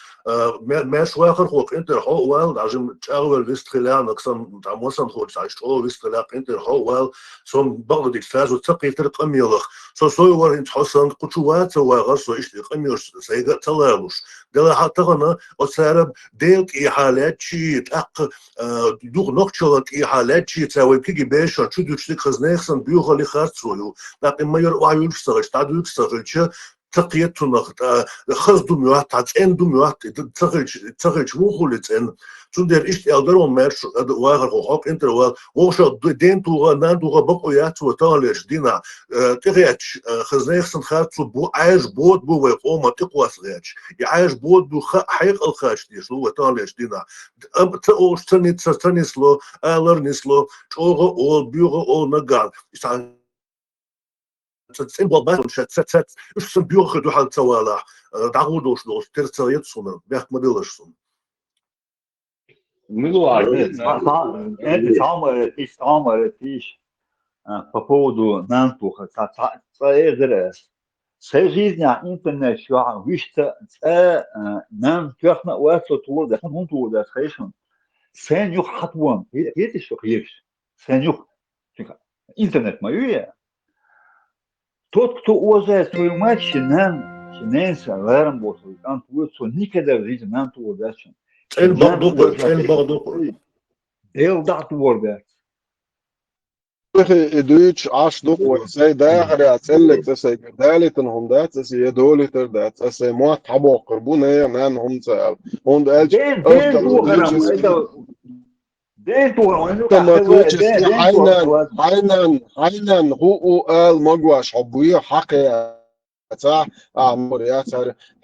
ماش واخر خوك انت هو وال عجم تاول ويست خلان اكسن تعموسن خوك تعيش هو ويست خلاق انت هو وال سوم بغد يفازو تقي ترق اميلخ سوي ور انت حسن قچوات واغسو ايش قميوش سيدا تلالوش دلا حتى وسارب ديلك إحالات شيء تأق دوغ نقشلك إحالات شيء تساوي كي بيشة شو دوشتك خزنيخسن بيوغ اللي خارتسولو لكن ما يرقع يلفسغش تعدو يلفسغش تقيت نخت خزدو ميوات تعتين دو ميوات تقيت موخولت ان تندر إيش أقدرون مارش واغر خوك انت ووشا دين توغا نان توغا بقويات وطالش دينا تغيتش خزنيخسن خارتسو بو عايش بود بو ويقوما تقواس غيتش يعايش بود بو حيق الخاش ديش لو وطالش دينا تقوش تنسلو آلر نسلو توغا أول بيوغا أول نقال تسيبوا بالهم شت إيش سنبيوغ خدو حال توالا دعودوش دوش ترتايت سونا بيحك مدلش سونا Это самое тишь по поводу нантуха. Вся жизнь интернет шла, вишта нам тёхна уэсо тула, да хун тула да хэшн. Сенюх хатвон, это что есть. Сенюх интернет мою. Тот, кто уважает свою мать, шиненса, лэрм босу, он туется никогда в жизни нам тула да хэшн. Heel dat worden. دويتش عاش دوق سي داخل اتسلك تسي دالتن هم دات سي دولتر دات سي مو تبو قربونه نان هم سال هم دالج دين تو حينان هو قال مقواش حبويه حقي تا اموريات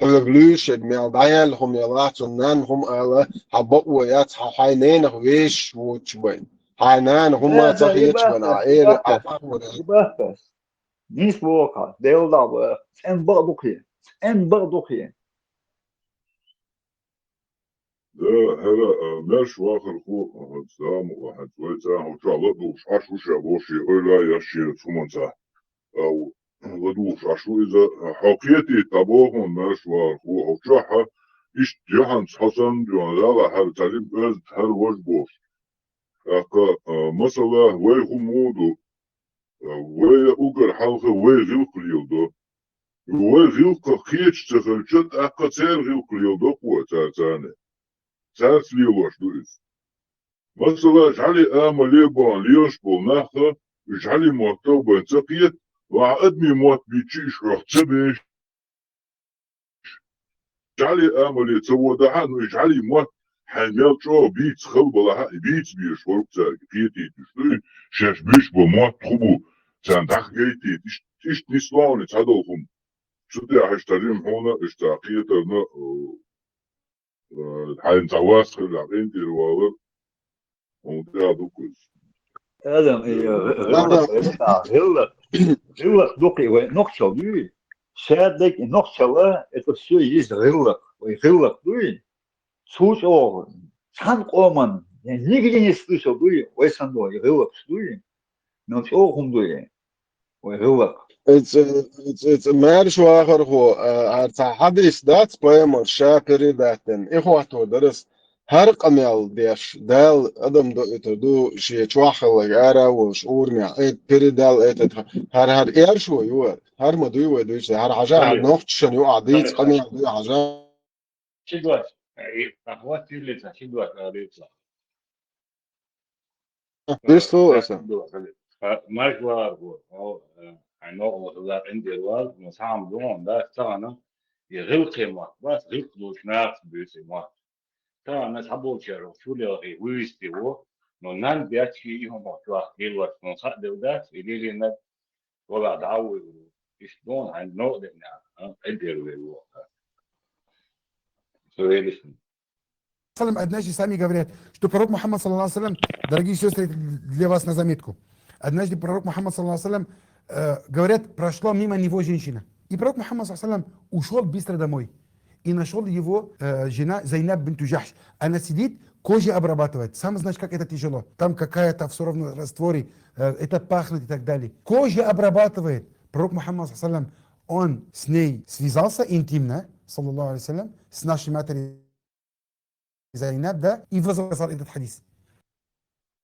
حلغلوش ميل دايل هم يلات نان هم قال حبويات حينين ويش وتشبين حينان هم تغيير بناعير بس نيس بوكا ديل دابا ان برضو خيان هلا ماش واخر خو سلام واحد ويتا وشالله دوش عشو شابوشي ولا يشي ثمنتا او ودوش عشو اذا حقيتي تبوهم ماش واخو وشاحه ايش جهان حسن جوالا هر تعليم بس هر وجبوش مثلا وي خمودو وي اوغر حلقه وي غلق اليودو وي غلق خيتش تخلشت اقصير غلق اليودو قوة تاني ساس ليوش دويس مثلا جعلي امالي بان ليوش بولناخه جعلي موتو بنتقيت وعقدني موت بيتشيش روح تبيش جعلي امالي تسودعان وجعلي موت حمل شو بيت خل بلا بيت بيش ورقة قيتي تشتري شاش بيش بموت خبو تندخ قيتي تش نسواني تهدلهم شو دي هشتريم هنا اشتاقيتنا حين تواس خل عقين تروالر ومتاع دوكوز ادم غلق دوقي ونقشل دوي شادك نقشل это все есть غلق دوي Суч о, сан коман, я нигде не слышал, дуй, ой сандой, рылок, дуй, но чего хумдуй, ой рылок. It's a marriage واخر هو حديث دات بيم شاكري داتن إخواتو درس هر قميل ديش دال أدم دو شيء شواخل جارا وشعور مع بيري دال هر إير شو يور هر ما دوي دويش هر حاجة نوخت شنو عديد قميل دوي حاجة شدوات أخواتي اللي تشدوات هذا ليش هو أصلا ما هو النوع اللي عندي الوالد مسام دون ده تانا يغلق ما بس غلق دوش ناس بيسي ما تانا سبوا شرو شو اللي ويستي هو نان بياتي يوم بقى يلوت نصح ده اللي لنا ولا دعوة يشدون عن نوع ده عندي الوالد Салам однажды сами говорят, что пророк Мухаммад саллаллаху алейхи ва саллям, дорогие сестры, для вас на заметку. Однажды пророк Мухаммад саллаллаху алейхи ва саллям, говорят, прошла мимо него женщина. И пророк Мухаммад саллаллаху алейхи ва саллям ушел быстро домой. И нашел его жена Зайнаб бинту Джахш. Она сидит, кожей обрабатывает. Сам знаешь, как это тяжело. Там какая-то все равно растворе, это пахнет и так далее. Кожей обрабатывает. Пророк Мухаммад, саллям, он с ней связался интимно, саллаллаху алейхи, с нашей матерью Зайнаб, да, и возгласил этот хадис.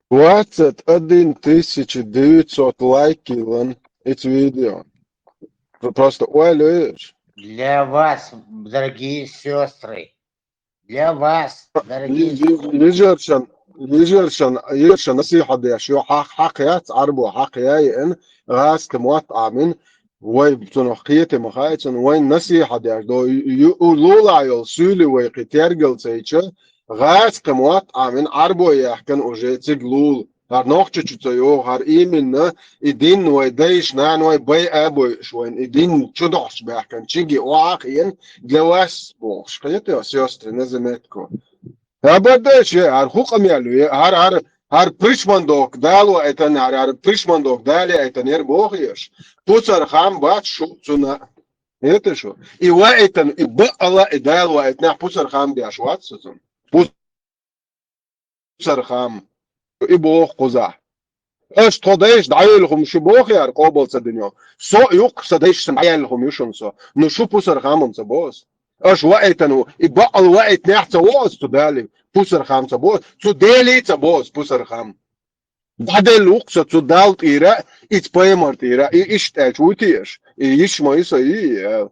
21 900 лайков это видео. Просто уалюешь. Для вас, дорогие сестры, для вас, дорогие сестры. يجرشن نصيحة دي شو حقيات عربو حقياي إن غاز كموات عامين وي بتنقيتي مخايتن وين نصيحة دي دو يقولوا يل سولي وي قتيرجل تيجا غاز كموات عامين عربو يحكن وجيتي قلول هر نوخچ چتيو هر إيمن إدين وي ديش نان وي بي أبو شوين إدين چدوش بحكن چيجي واقعين جواس بوش قيتي سيستري نزمتكو Abadeš je, ar hukam yalu, har prishmandok dalu etan har prishmandok dali etan yer bohish. Putsar kham bat shubtsuna. Это что? И ва etan ibba Allah idal wa etna putsar kham bi ashwat suzun. Putsar kham ibo quzah. ايش توديش دعيلهم شبوخ يا قابل صدنيا سو يق صديش دعيلهم يشنسو نشو بوسر خامم صبوس ايش وقتنو يبقى الوقت نحت واس تدالي بوسر خام صبوس تدالي صبوس بوسر خام بعد الوقت تدال تيرا اتبايمر تيرا ايش تاجوتيش ايش ما يسوي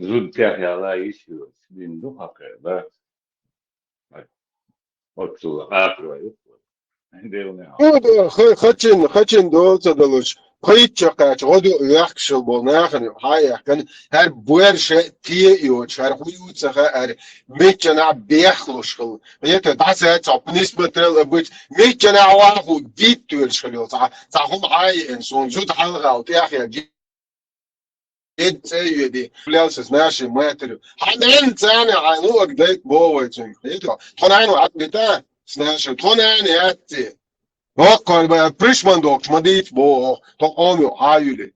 زود تاخي الله يشوف سبين دو حقه بس أتصل قاطر خچن دول تدلوش خيط قاچ غدو يحكشل بوناخن هاي كان هر بورش تي يو شار خويو تخا ار ميچنا بيخلوش خل يت داسه صب نسبه تل بيت ميچنا واخو ديت تول شلو صح هم هاي انسون زود حلقه او تاخي إنت يدي فلوس ماشي ما ترى حنان ثاني عنوك ديت بويتين يتو حنان وعدتا سناشي حنان ياتي هوكل بقى بريشمان دوكش ما ديت بو تقومي هايلي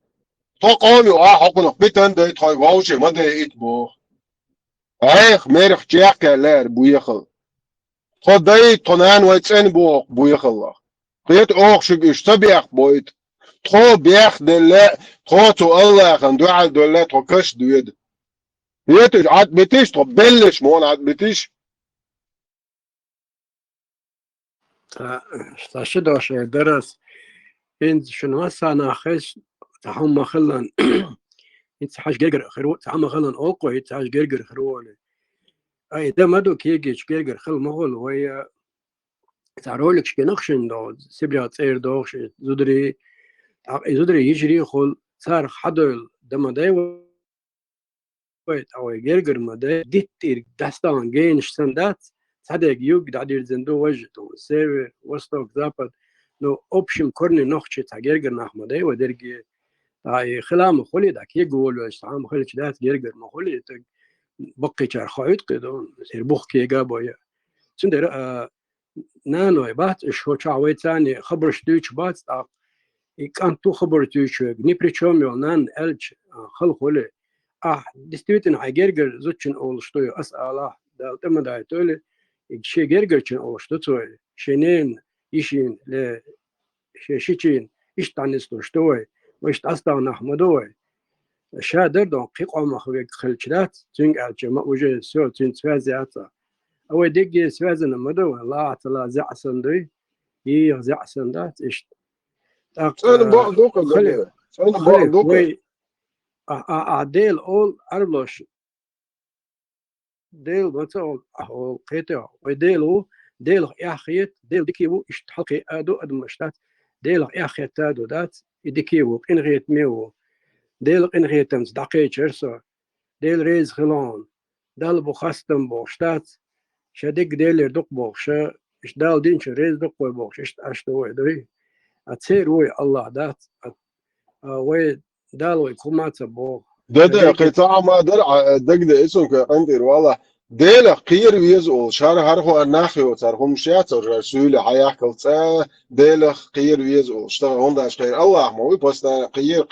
تقومي حقنا بيتن ديت هاي واوشي ما ديت بو ايخ ميرخ جاك لير بويخل خد ديت حنان ويتسن بو بويخل ديت اوخش اشتبيخ بويت تخو بيخ دلة تخو تو الله خن دوال دلة تخو كش دويد يتج عاد بتيش تخو بلش مون عاد بتيش شدوش درس إن شنو مثلا خش تحم خلن إنت حاج جرجر خرو تحم خلن أوقو إنت حاج جرجر خروله أي ده مدو كيجي جرجر خل مغول وهي تعرولك شكنخشن دو سبريات سير دوش زودري يجري خل صار حدل دم داي ويت أو جرجر ما داي ديتير دستان جينش سندات صدق يوك دادير زندو وجهتو سير وستوك زابد نو أوبشن كورني نخشة جرجر نحمداي ودرجي أي خلام خلي داك يقول واش عام خلي شدات جرجر ما خلي بقي شار خايط كده سير بوخ كي جابويا سندر نانو بات شو شعوي ثاني خبر شدوش بات كان تو خبر توش ني причем يونان الج خل действительно гергер зучин олштою асала да тема да толи شي гергер чин олшту той шенен ишин ле шичин иштанисту штой وش أصلا أحمدوي شادر دون قيقوم خويك خلشلات تنق الجماعة وجه سو تنسفازياتا أو دقي سفازنا مدو الله تعالى زعسن دوي زعسن دات إيش خلي وي عديل أول أربلش ديل مثلا أو قيتة وديلو ديل ياخيت ديل دكيبو إشتحقي أدو أدمشتات ديل ياخيت تادو دات يدكيبو إنغيت ميو ديل إنغيت تمس دقيق شرسو ديل ريز خلون دال بخستم بوشتات شدق ديل دق بوش إش دال دينش ريز دق بوش إش أشتوي دوي أتصير وي الله دات وي دال وي كومات بو ده قطاع ما درع دق ده اسمك عندي والله ديلا قير ويزول شار هرخو الناخيو ترخو مشيات رسول حياك التا ديلا قير ويزول اشتغل عنداش غير الله ما هو بس قير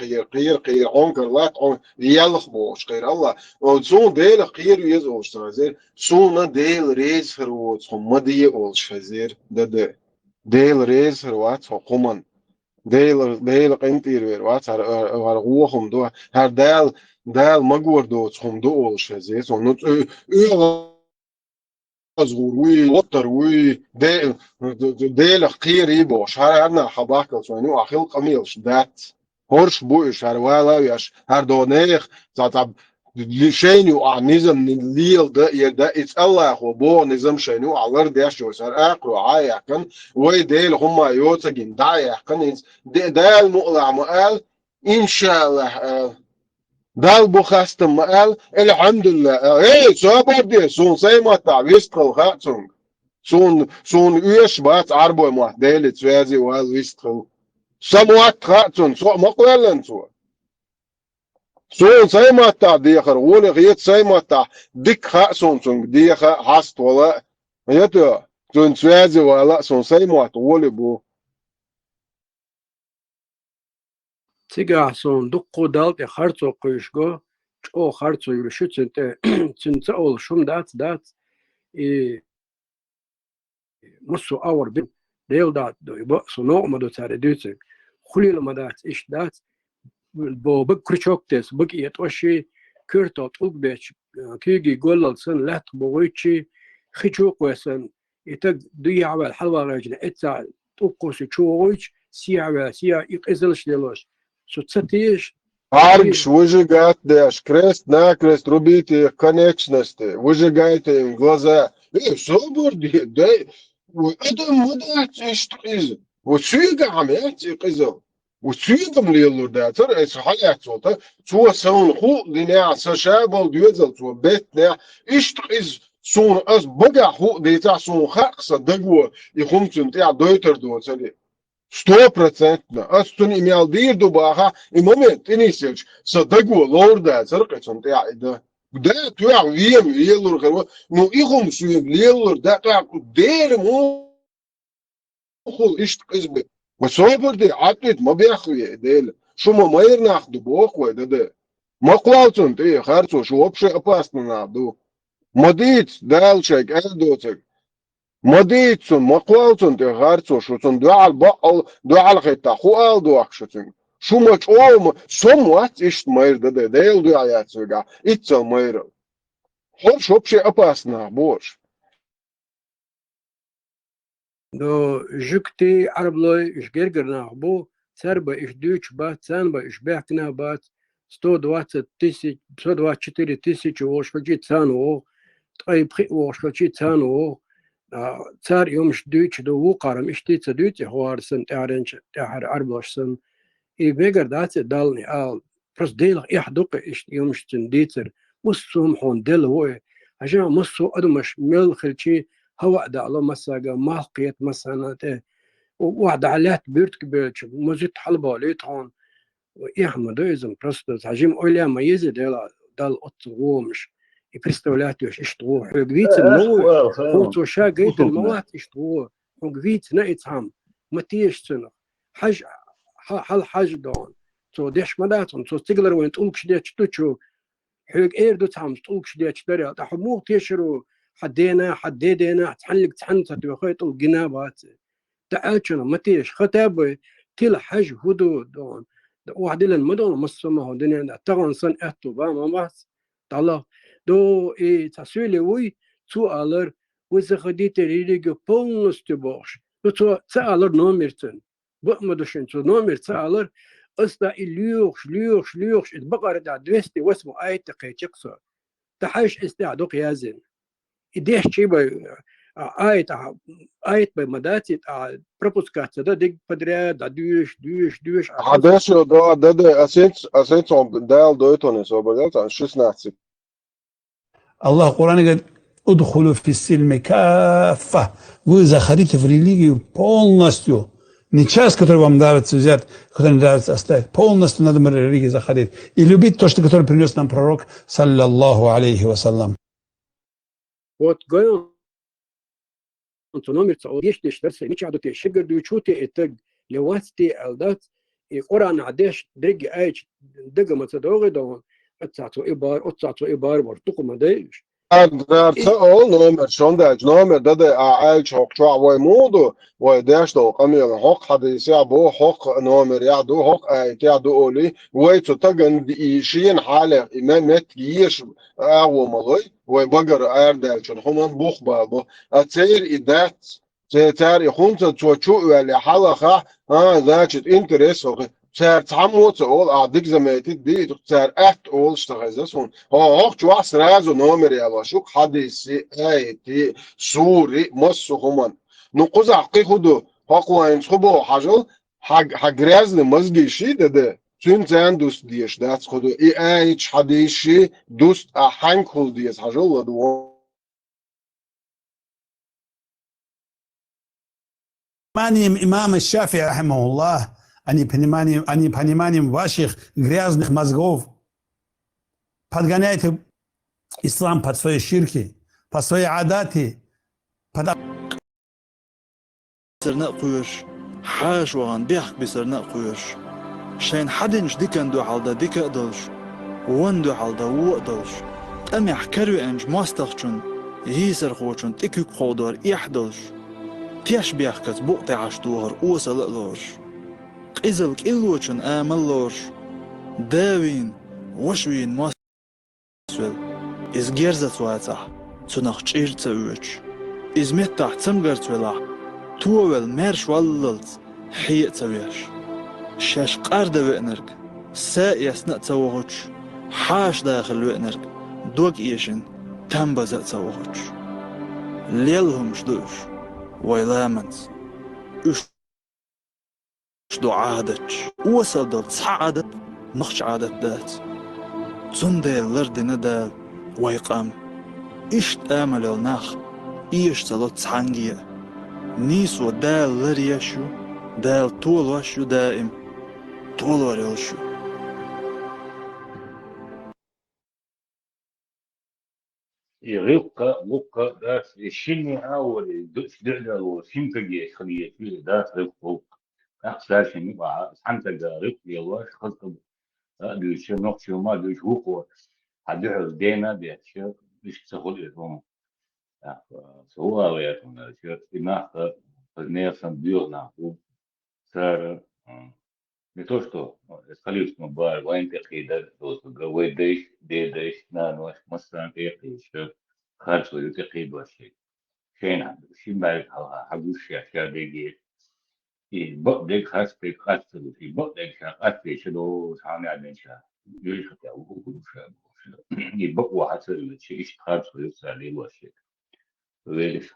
عنكر لا عن يلخ بوش غير الله وزون ديلا قير ويزول اشتغل زين سونا ديل ريز فروت هم دي اولش فزير ده ديل ريز فروت حكومن ديل قيمتير ويروات هر روحهم دو هر دال مجور دوت هم دو اولش فزير سونت أزغر وي وتر وي ديل قير يبوش هر أنا حباكل سوني أخيل قميلش دات هرش بوش هر ولا يش هر دونيخ زاتب شينو نظام الليل ده يدا إتس الله هو بو نظام شينو على داش جوز هر أقرأ عايا كان وي ديل هما يوتجين دايا كان دال مقلع مقال إن شاء الله دال بخاستم قال الحمد لله ايه صابر دي سون سي ما تعبيستخل خاتون سون ايش بات عربو ما ديل تسوازي وال ويستخل سموات خاتون سو مقلن سون سي ما تع ديخر ول غيت سي ما تع ديك خاتون سون ديخ حاست ولا يتو سون تسوازي ولا سون سي ما ول بو تيجاسون دقو دالت خرطو قيشغو او خرطو يرشو تنت اول شوم دات مصو اور بين ديل دات دو يبقى سنو مدو تاري دوتك خليل مدات ايش دات بو بكرشوكتس بقي يتوشي كيرتو طلق بيش كيجي قولل سن لات بويتشي خيشوق وسن يتق دي عوال حلوة راجل اتسا طوقوسي تشوغويش سيا يقزلش ديلوش соцсетиш Аргш выжигает дашь крест накрест рубите конечности, выжигайте им глаза. Соборди, да, это мудак, что из. Вот сюда عملت قزل. وسويدم ليلو داتر اس حياة صوتا سوى سون خو دينا سشابل ديوزل سوى بيتنا اشتقز سون اس بقى خو ديتا سون خاقصة دقوة يخمتن تيع دويتر دو سلي 100% أستون إميال دير دوباها إمامت إنيسيلش صدقوا لوردا سرقة سنتيع إده ده توع ويم ليلور خلوا نو إخم سويم ليلور ده توع دير مو خل إشتقز بي وصوبر دي عطيت ما بيأخوي ديل شو ما يرناخ دبوخ ده ما قلتون تي خارسو شو أبشي أباستنا نعبدو مديت دال شيك أدوتك مديتسون مقوالتون تي غارتسو شوتون دوال بقل دوال خيتا خوال دوخ شوتون شو مچ اوم سوموات اشت ماير ده ديل دو عياتسوغا اتسو ماير خب شوبشي أباسنا بوش دو جوكتي عربلوي إش جرجرنا بو سربا إش دوش بات سانبا إش بيحكنا بات 124 тысячи وشفجي تسانو طيب خي وشفجي تسانو تار يومش دوش دو وقارم إش تيتsa دوتي هوارسن تعرنش تعر عربلوشسن إي بيجر داتي دالني آل بس ديل يحدق إش يومش تنديتر مصوم حون ديل هو عشان مصو أدمش مل خلشي هوا دا الله مساقا مالقيت مساناته وواحد علات بيرتك بيرتش مزيد حلبة ليتهون وإحمد إذن برستوس عجيم أوليا ما يزي دال أطغومش يبرستولاتيوش إشتغوه حقويت النوع خوتو شا قيت الموات إشتغوه حقويت نايتهم متيش سنة حج حل دون تو ديش مداتهم تو تقلر وين تقولكش ديش تتشو حق إيردو تهم تقولكش ديش دريا تحموه تيشرو حدينا تحلق تحنت وخيط الجنابات تعالشنا متيش خطابه تل حج هدو دون واحد المدن مصمه دنيا تغن سن اتو با ما طلع دو اي تسويلي وي تو alır وزخديت ريليجو بونستبوش تو تسالر نومرتن بقمدوشن تو نومر تسالر استا ليوخش البقره دا 200 واسمه ايت قيتقصر تحش استعدو قيازن إديه شيء آيت بمداتي пропускаться да дик подряд да дуешь عداشو ده أسنت دال دويتوني صوبرات 16 الله القرآن قال ادخلوا في السلم كافة وإذا خديت в религию полностью не часть, которую вам нравится взять, которая не нравится оставить, полностью надо в религию заходить и любить то, что которое принес нам пророк саллаллаху алейхи вассалям. вот гоем номер تعوديش تشترس مش عادو تشجر دو شوتي اتق لواتي الدات قران عداش درج ايش دق ما تدوغ دو اتعطو ابار ورتقو ما دايش Agrarca ol nomer sondage nomer dade a alch hok chwa way modo way dash do qamil hok hadis ya bo hok nomer ya do hok ay ya do oli way to tagan di shin hala imamet yish awo malay way bagar ardal chun human bukh ba bo atsair idat تار يخونت توچو ولا حلقة ذاك انترس تار تعموت اول اعدك زميت دي تار ات اول اشتغزسون هو جو سرازو نومر يلا شوك حديث اي تي سوري مصو همان نقوز عقي خدو حقوين خبو حاجل حق رازل مزجي شي ده تون زان دوست ديش دات خدو اي حديثي دوست احنك خل ديس حاجل دو Пониманием имама Шафи, рахимахуллах, а не пониманием ваших грязных мозгов, подгоняйте ислам под свои ширки, под свои адаты, под... سرنا قويش حاش وغان بيحك بسرنا قويش شين حدنش ديكن دو حالدا ديكا دلش وان دو حالدا وو دلش أمي حكرو انج ماستخشن يسر خوشن تكيك خودار يحدلش تيش بيحكت بوقتي عشتوهر اوصل لورش قيزلك إلوشن آمل لورش داوين وشوين ماسول إز جيرزت واتح تنخ تشير تسويش إز متح تسمغر تولح توول ميرش والللت حيق تسويش شاش قارد وإنرك ساء يسنق تسوغوش حاش داخل وإنرك دوك إيشن تنبزق تسوغوش ليلهم شدوش ويلامنت دو عادتش وصل دل عادت نخش عادت دات تندل لرد ندال ويقام إشت آمل الناخ إيش تلت سحنجية نيسو دال لريشو دال طول وشو دائم طول وريشو غيبقى داس الشني أول دوش دعنا وشين تجي خليه فيه داس غيبقى أحسن شيء بقى حنت جارب يلا خلط دوش نقش ما دوش وقوة حدوش دينا بيش مش تقول إيرهم سواء وياكم شو إنها فنيسان بيونا وصار не то что скалистому бар вайн тахида то гавай дейш на наш мастан еще харчу тахид вообще шейна симбал хагуш я деги и бот дег хаспе хасту и бот дег хаспе шдо сами аденша юж хотя угуша и бот вахасу чиш харчу юсали вообще велиш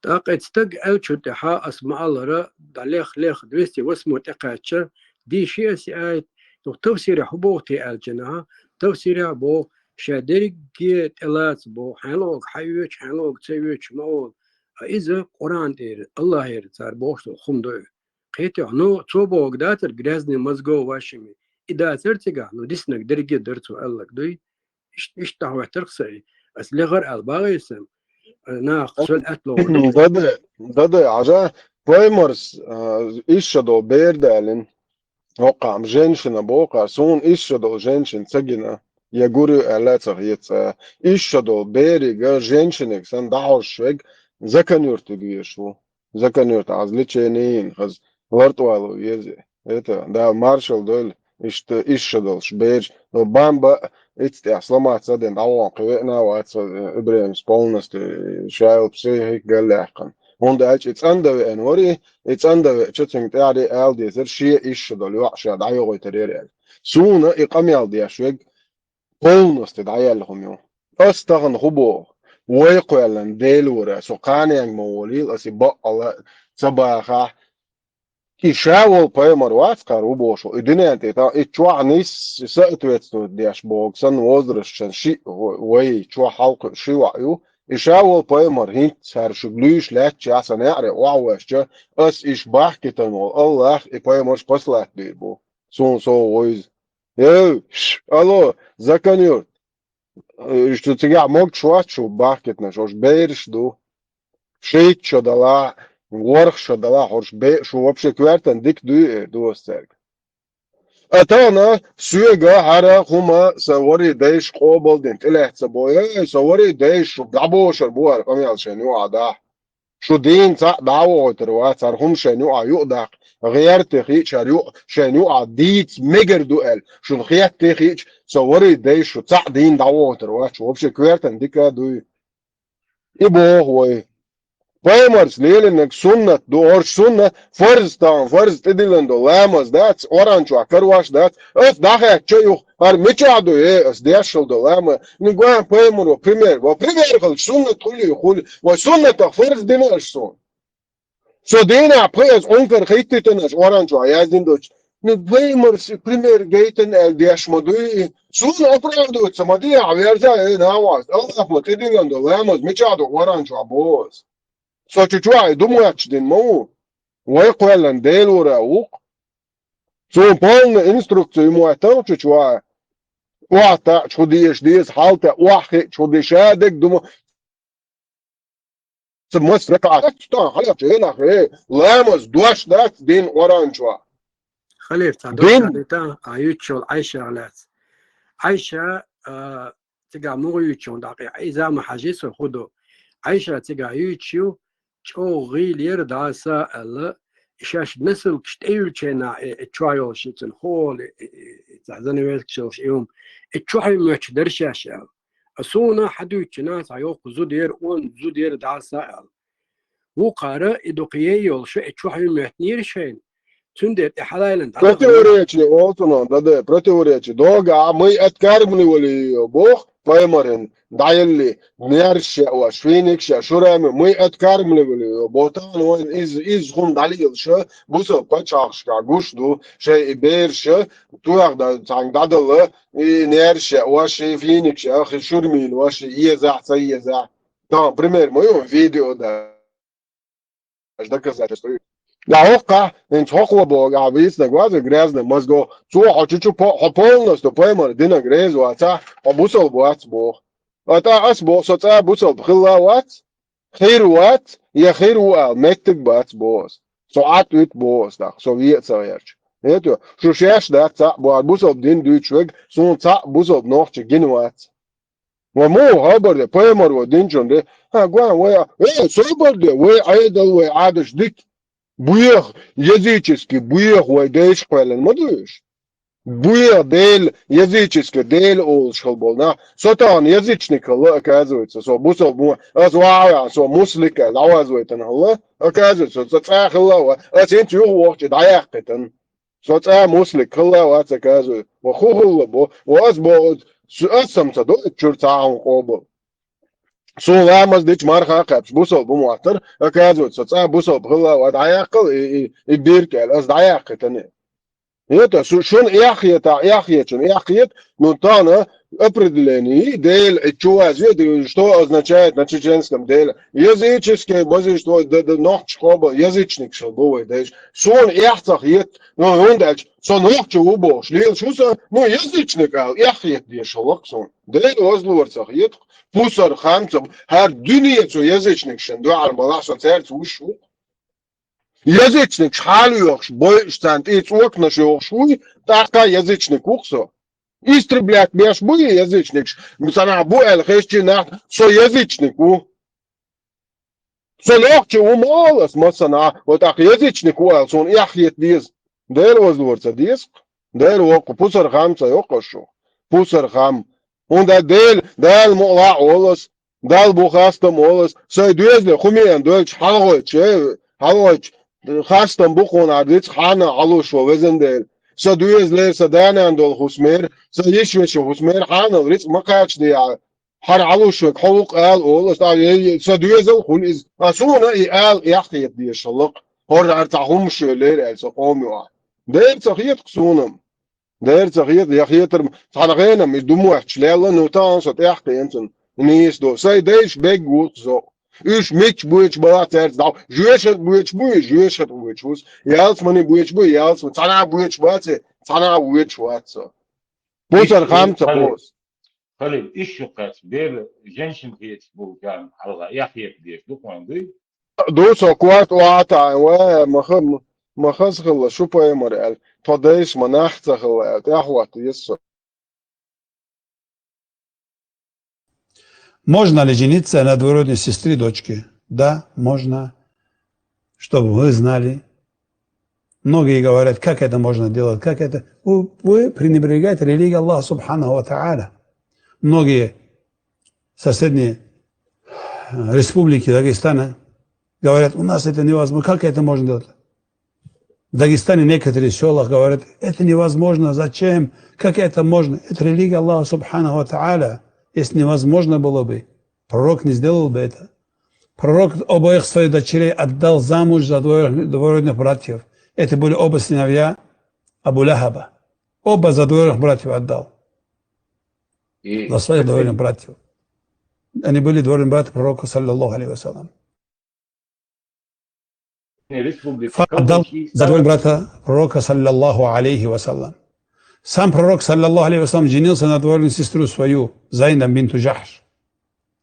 تاقت تق أوتشو تحا أسمع الله را داليخ ليخ دوستي واسمو تقاتشا دي شيء سيئات توسيري حبو تي الجناها توسيري بو شادرق جيت إلات بو حلوك حيوش حلوك تسيوش مول إذا قرآن دير الله يرتار بوشتو خمدو قيتي عنو تصوبو قداتر قرازني مزقو واشمي إذا ترتقع نو ديسنك درقي درتو ألك دوي إشتاحو احترقسي أس لغر الباغي يسم داده عجا بايمرس إيشادو بيردالين وقام جنشنا بوقع سون إيشادو جنشن سجنا يقولوا إعلاتر يتس إيشادو بيري جنشنك سن دعوش شوك زكنير تجيشو زكنير تعزلتشينين خز ورطوالو يزي это да маршал дол إيشادو شبير بامبا إتستي أصلا تصدق دعوان قوينا إبراهيم سبولنست شايل بسيهيك قال لاحقا هون ده إتس أندوي أنوري إتس أندوي تشتنك تعري آل دي زر شيء إيش دول يوحش دعيو غي ترير سونا إقام يال دي أشويق بولنست دعيا لهم يوم أستغن خبو ويقو يلن ديلورا سوقاني ينگ موليل أسي بق الله تباخا إشاول بايمر واسكار وبوشو الدنيا أنت إتشوع نيس سأتويتو دياش بوكسن وزرشن شيء وي تشوع حلق شيء وعيو إشاول بايمر هنت سار شغلوش لاتش عسان يعري وعواشجا أس إش باحكي تنول الله بايمرش بسلات ديبو سون سو ويز يو ألو زكانيور Что тебя мог чувать, что бахкет наш, уж бейрш ду, шейт что дала, ворх что дала, уж бей, что вообще квартан дик ду стерг. Это она сюга хара хума савори дейш қобал ден телехца боя, савори дейш что габошер буар, камял шеню ада. شو دين صح دعوة تروات صارهم شنو يقدق غير تخيش شنو ديت مجر دوال شو خيات تخيش صوري دي شو صح دين دعوة تروات شو بش كويرتن ديكا دوي إبو هو Paimars lielinek sunnat, do orš sunna, farz tidilando lēmas dēts, orančo karoš dēts, es dahē čeju ar mičādu es diešaldo lēma, niguām paimaro primēr, hal sunnat vai sunnat farz dinēš sun. So dīnā pēc unfer hititenes orančo jāzindoč, paimars primēr geiten el diešmadu, sunna opravdot samadījā vierzā nāvās, elāpma tidilando lēmas, mičādu orančo bos. So čučuā, думаешь, din mau, vai kvēlan dēlu rāuk. So polna instrukciju mu atam čučuā, oata čudieš dies halte, oahi čudišēdek, dumu. So mas rekā, tā, halā čēnā, lēmas doš dāts din orančuā. خليف تعدوش عليتا عيوتشو عايشة علات عايشة تقع مو يوتشو دقيقة إذا ما حاجيسو خدو عايشة تقع يوتشو شو غيل يرد سائل إشاش نسل كشتيو كنا ترايل شيتن هول تعزني ويلك شوش يوم تشوحي مش درشاشة أسونا حدو كناس عيوق زودير ون زودير دا سائل وقارة إدوقية شو تشوحي مهتنير شين تندر إحلايلن Противоречие, вот оно, да, противоречие. Дога, мы откармливали Бог, поймарен, дайли, нерща, швейникща, шурами, мы откармливали Ботан, он из хум далил, что, бусо, пачашка, гушду, шей и берща, туягда, цанг дадала, и нерща, ваши финикща, шурмин, ваши еза. Да, пример, мое видео, да, доказательство. Да, ока, инчохла бога, объясня, глаза грязные, мозго, цуха, чуть-чуть полностью поймали, дина грязу, отца, обусал бац бог. Это ас бог, соца обусал, бхилла вац, хир вац, я хир уал, меттик бац бос. Со атвит бос, да, со вица верч. Это, шушеш, да, ца, бо обусал дин дючвег, сон ца, обусал ногче, гин вац. ومو هابر поймал, динчон, да, гуан, вая, собор, да, вая, айдал, вая, адыш, дик. Буех языческий, буех вайдейш пэлэн мадуеш. Буех дель языческий, дель олшхал был. На сотан язычник оказывается, со бусал му, азвая, со муслика, лавазвает он, оказывается, со цахала, а сен чуохче даяхтен. Со ца муслик хала, оказывается, вахухула, was бо, асамца до чурцаун хобо. So lamas dich marcha kaps busol bumuatar оказывается ца busol бхла вад аякл и биркел аз даякетане. Это шун яхьет, но тана определение дель чуазе, что означает на чеченском деле. Языческий, бази что нохчхоба, язычник шалбовый, дальше. Шун яхьет, ну он дальше, сон нохчхобо, шлил шуса, ну язычник яхьет дешалаксон. Дель возлуарцах ет. Пусар хамцам, her dünyası язычник şen, duar balasa terts uşu. Язычник шалıyor, boy stand its окна şoşuy, taka язычник ukso. Истреблять беш bu язычник, sana bu el хещина, so язычник у. So нохче умалас, масана, вот так язычник у, son яхьет диз. Дел возлуарца диз, дел оку, пусар хамца йокошу, пусар хам. Un da del mola olas, dal bukhastam olas, so duezle khumian duelch halgoch, khastam bukhon ardits khana alushwa vezendel. So duezle sadanan dol khusmer, so yeshwesh khusmer khana ritz maqach di har alushwa khuluq al olas, so duezel khun is asuna al yakhiyat di shalq, hor artahum shler el so qomwa. Der tsakhiyat qsunam. Der zahir yakhieter taragena mit dumuach schlela nutan so yakhenten nis do sai deish beg gut so üch mich buich balat da jueshet buich us yals mani buich yals tsana buich batse tsana buich watso busar kham tsapos خلي إيش يقاس بير جنشن هيت بوجان على يحيى ديش دكان دي دوسو كوارت واتا ما خلص شو بيمر توديش ما نحتخل تحوت يسو. Можно ли жениться на двоюродной сестре дочки? Да, можно. Чтобы вы знали. Многие говорят, как это можно делать, как это. Вы пренебрегаете религией Аллаха Субханаху ва Тааля. Многие соседние республики Дагестана говорят, у нас это невозможно. Как это можно делать? В Дагестане некоторые села говорят, это невозможно, зачем, как это можно? Это религия Аллаха Субханаху ва Тааля. Если невозможно было бы, пророк не сделал бы это. Пророк обоих своих дочерей отдал замуж за двоюродных братьев. Это были оба сыновья Абу Лахаба. Оба за двоюродных братьев отдал. За своих двоюродных братьев. Они были двоюродные братья пророка, саллаллаху алейхи вассалям. Отдал за двоюродного брата пророка, саллаллаху алейхи вассалям. Сам пророк, саллаллаху алейхи вассалям, женился на двоюродную сестру свою, Зайнаб бинту Джахш.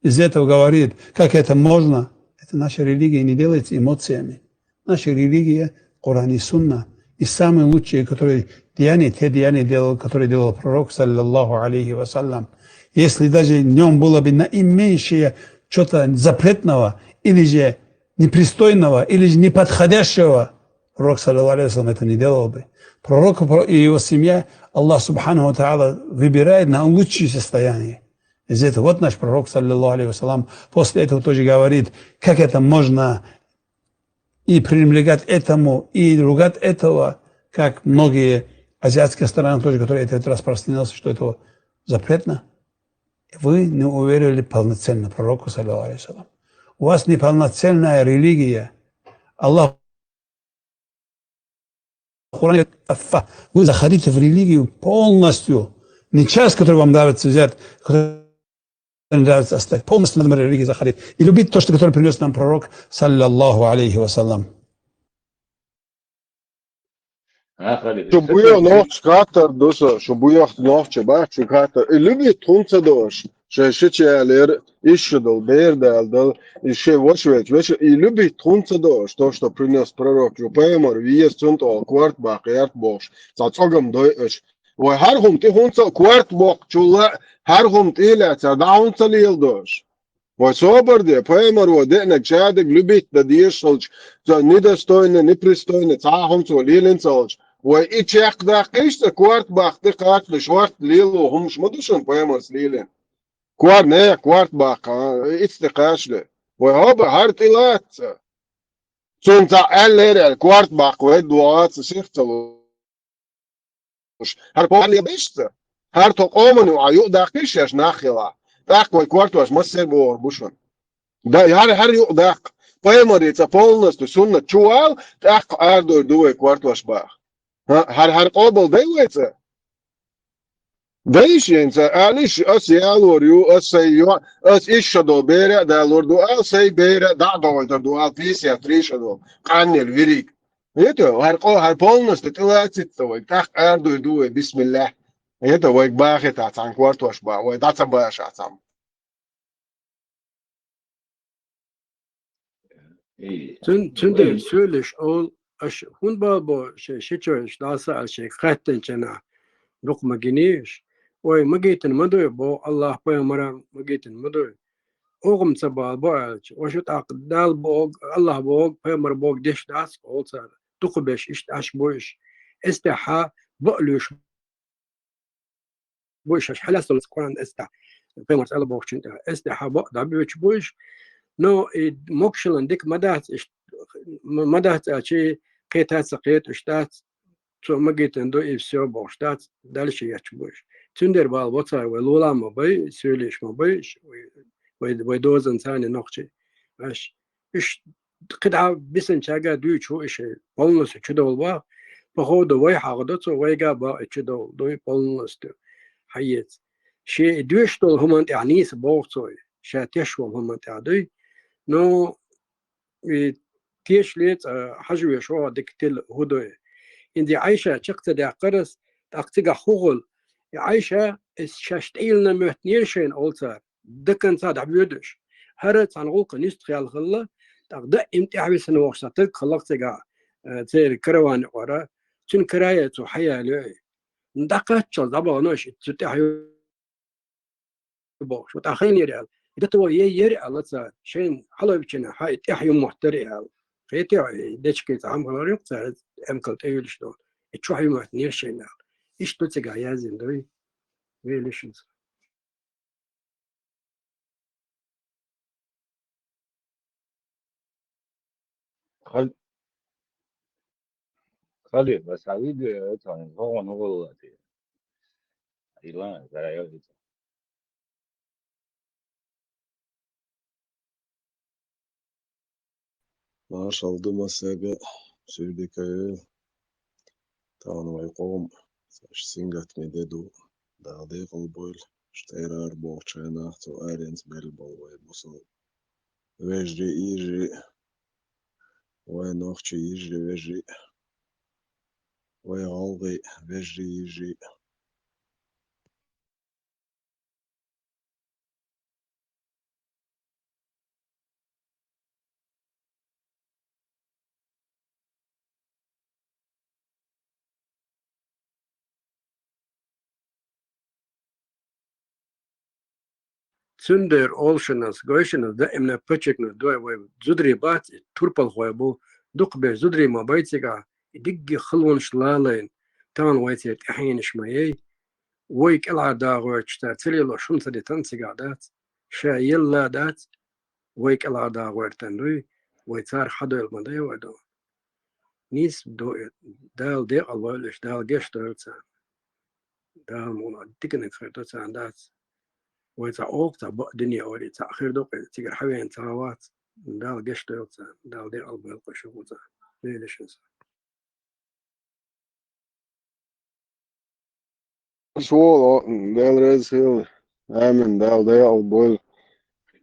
Из этого говорит, как это можно. Это наша религия не делается эмоциями. Наша религия, Коран и Сунна. И самые лучшие, которые те деяния делал, которые делал пророк, саллаллаху алейхи вассалям. Если даже в нем было бы наименьшее что-то запретного, или же непристойного, или же неподходящего, пророк, саллаллаху алейхи вассалям, это не делал бы. Пророк и его семья, Аллах Субханаху ва Тааля выбирает на лучшее состояние. Из этого вот наш пророк, саллаллаху алейхи вассалям, после этого тоже говорит, как это можно и пренебрегать этому, и ругать этого, как многие азиатские страны тоже, которые это распространился, что это запретно. Вы не уверили полноценно пророку, саллаллаху алейхи вассалям. У вас неполноценная религия. Аллах вы заходите в религию полностью. Не часть, которую вам нравится взять, которую нравится оставить. Полностью надо в религию заходить. И любить то, что принес нам пророк, саллаллаху алейхи вассалям. Şu bu yıl noh çıkartır dosa, şu bu yıl noh çıkar çıkartır. Lübi tunca doş. Şeyler işidil, berdel, şey voşvet, lübi tunca doş. To, što принес пророк, jo pēmar vies tunto kvart bak ert boş. Satsogam doyş. Ve her hum ti hunca kvart bok çula her hum ti la da hunca lil doş. Ve sober de pēmar ve de nek çadik lübit da diyeşolç. Nedostojne, nepristojne, ca hunca lilinsolç. وإيش ده إيش كوارت باختقات لشوارت ليلو هم مش مدوشن بيمرس ليلين كوار نه كوارت باق استقاش له وهو بهارت إلات سنتا ألير كوارت باق ودوات سيختلوش هر بوالي بيشت هر تقومن وعيو داقيش يش ناخلا داق وكوارت واش مسير بور بوشن ده هر يو داق بيمرس полностью سنة чуал داق أردو دوي كوارت واش باق هر قابل دیویته دیشینه آلیش از یالوریو از سیو از ایش شدو بیره دالور دو آل سی بیره دادوی در دو آل پیسیا تریش دو قانیل ویریک یهته هر پولنس تطلعت توی تاخ اردو دوی بسم الله یهته وی باخی تاچان کوارتوش با وی داچا باش آچام Çünkü söyleş ol hun baba şeçöş dasa şey khatten çana lokma geniş oy magitin madoy bo Allah peygamber magitin madoy oğum sabah bo o şu taqdal bo Allah bo peygamber bo deş das olsa tuqbeş işte aş bo iş istaha ba'luş bo iş halas Kur'an ista peygamber Allah bo çünkü istaha bo da bir bo iş no mokşlan dik madat şey قيتات سقيت وشتات تو مجيت عنده إفسيو بوشتات دالش يشبوش تندر بالبطة ولولا ما بي سوليش ما بيش ويدوز إنسان نقشة إيش قد عب بسن شاقة دوي شو إيش بالنس شدول با بخود وي حاقدته وي جابا شدول دوي بالنس تو حيات شيء دويش دول هم أنت عنيس بوقتوي شاتيشوا هم أنت عدوي نو تيش ليت حجوي شو دكتل هدوي إندي عايشة شقت دا قرص تقتجع خغل عايشة الشاشتيلنا مهتنيرشين أولتار دكان صاد عبيدش هرت عن غوق نستخيال خلا تقدر امتحان سنة وقتك خلقت جا تير كروان ورا تن كراية وحياة لي ندقت شل دبا نوش تتحي بوش وتأخين يريال إذا تو يري الله صار شين حلو بتشنا هاي تحي محتري فيتي دش كيت عم غلاري صار أمكن تقول شلون تشوفي مهتنيرشين إيش تتجا يازن دوي ويلشنز خل خلي بس عيد يعني هو نقول إيران ترى يوجد مارشال مساجة شركة تاون ويقوم سينجات ميدادو دقيق البويل اشتير أربو تشينا تو أرينز بيلبو ويبوسو ويجري يجري وين أختي يجري ويجري ويغلغي ويجري يجري Zunder olşanas goyşanas da emne pöçekne doy ve zudri bat turpal khoybu dukbe zudri ma baytiga diggi khulwan shlalayn tan waytet ahin shmayay ويك العدا غوشتا تلي لو شمسة دي تنسيقا دات شا يلا دات ويك العدا غوشتن دوي ويتار حدو المدى ودو نيس دو دال دي الوالش دال جيش دوتان دال مونا ديكنك خيرتوتان دات ويتا اوقتا بق دنيا ولي تأخير دوقي تيجر حوين تاوات دال جيش دوتان دال دي البلقو شغوتان ليش انسان شو دال رز هيل آمن دال دي البويل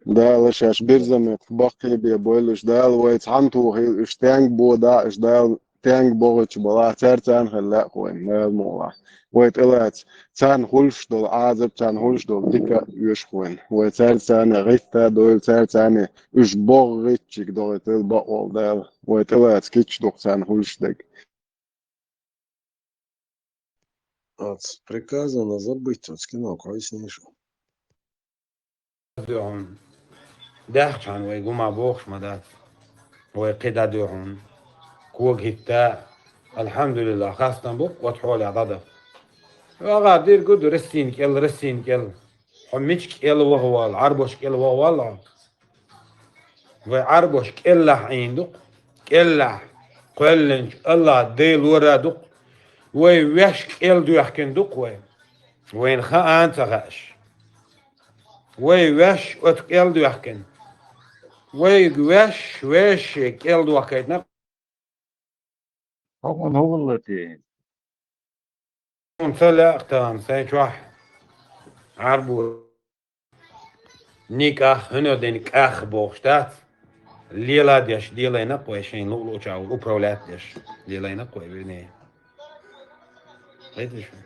دال شاش بيرزم بقي بي بويلش دال ويتعنتو هيل اشتانج بو دا اش دال تانج بوغتش بلا ترتان خلا خوين دال مولا ويتقلات تان هولش دول عازب تان هولش دول ديكا يوش خوين ويترتان غيثا دول ترتان اش بوغتشك دول تل بقول دال ويتقلات كيتش دول تان هولش دك приказано забыть, вот скинул, кориснейший. دعون دهشان ويقوم أبوخش مدات ويقيد دعون كوك هتا الحمد لله خاصة بوك وتحول عضده وغادير قدو رسين كل حميش كل وهو العربوش كل وهو الله وعربوش كل عندك كل قلنج الله ديل ورا دق ويش كل دو يحكن دق وين خا أنت غاش ويش وتكل دو يحكن ويش كل دو يحكن هو التي مثلا اختام سيجوح عربو نيكاخ هنو دينك اخ بوغشتات ليلا ديش ديلا نقوي شين لولو جاو الأبرولات ديش ديلا نقوي بيني غيت شو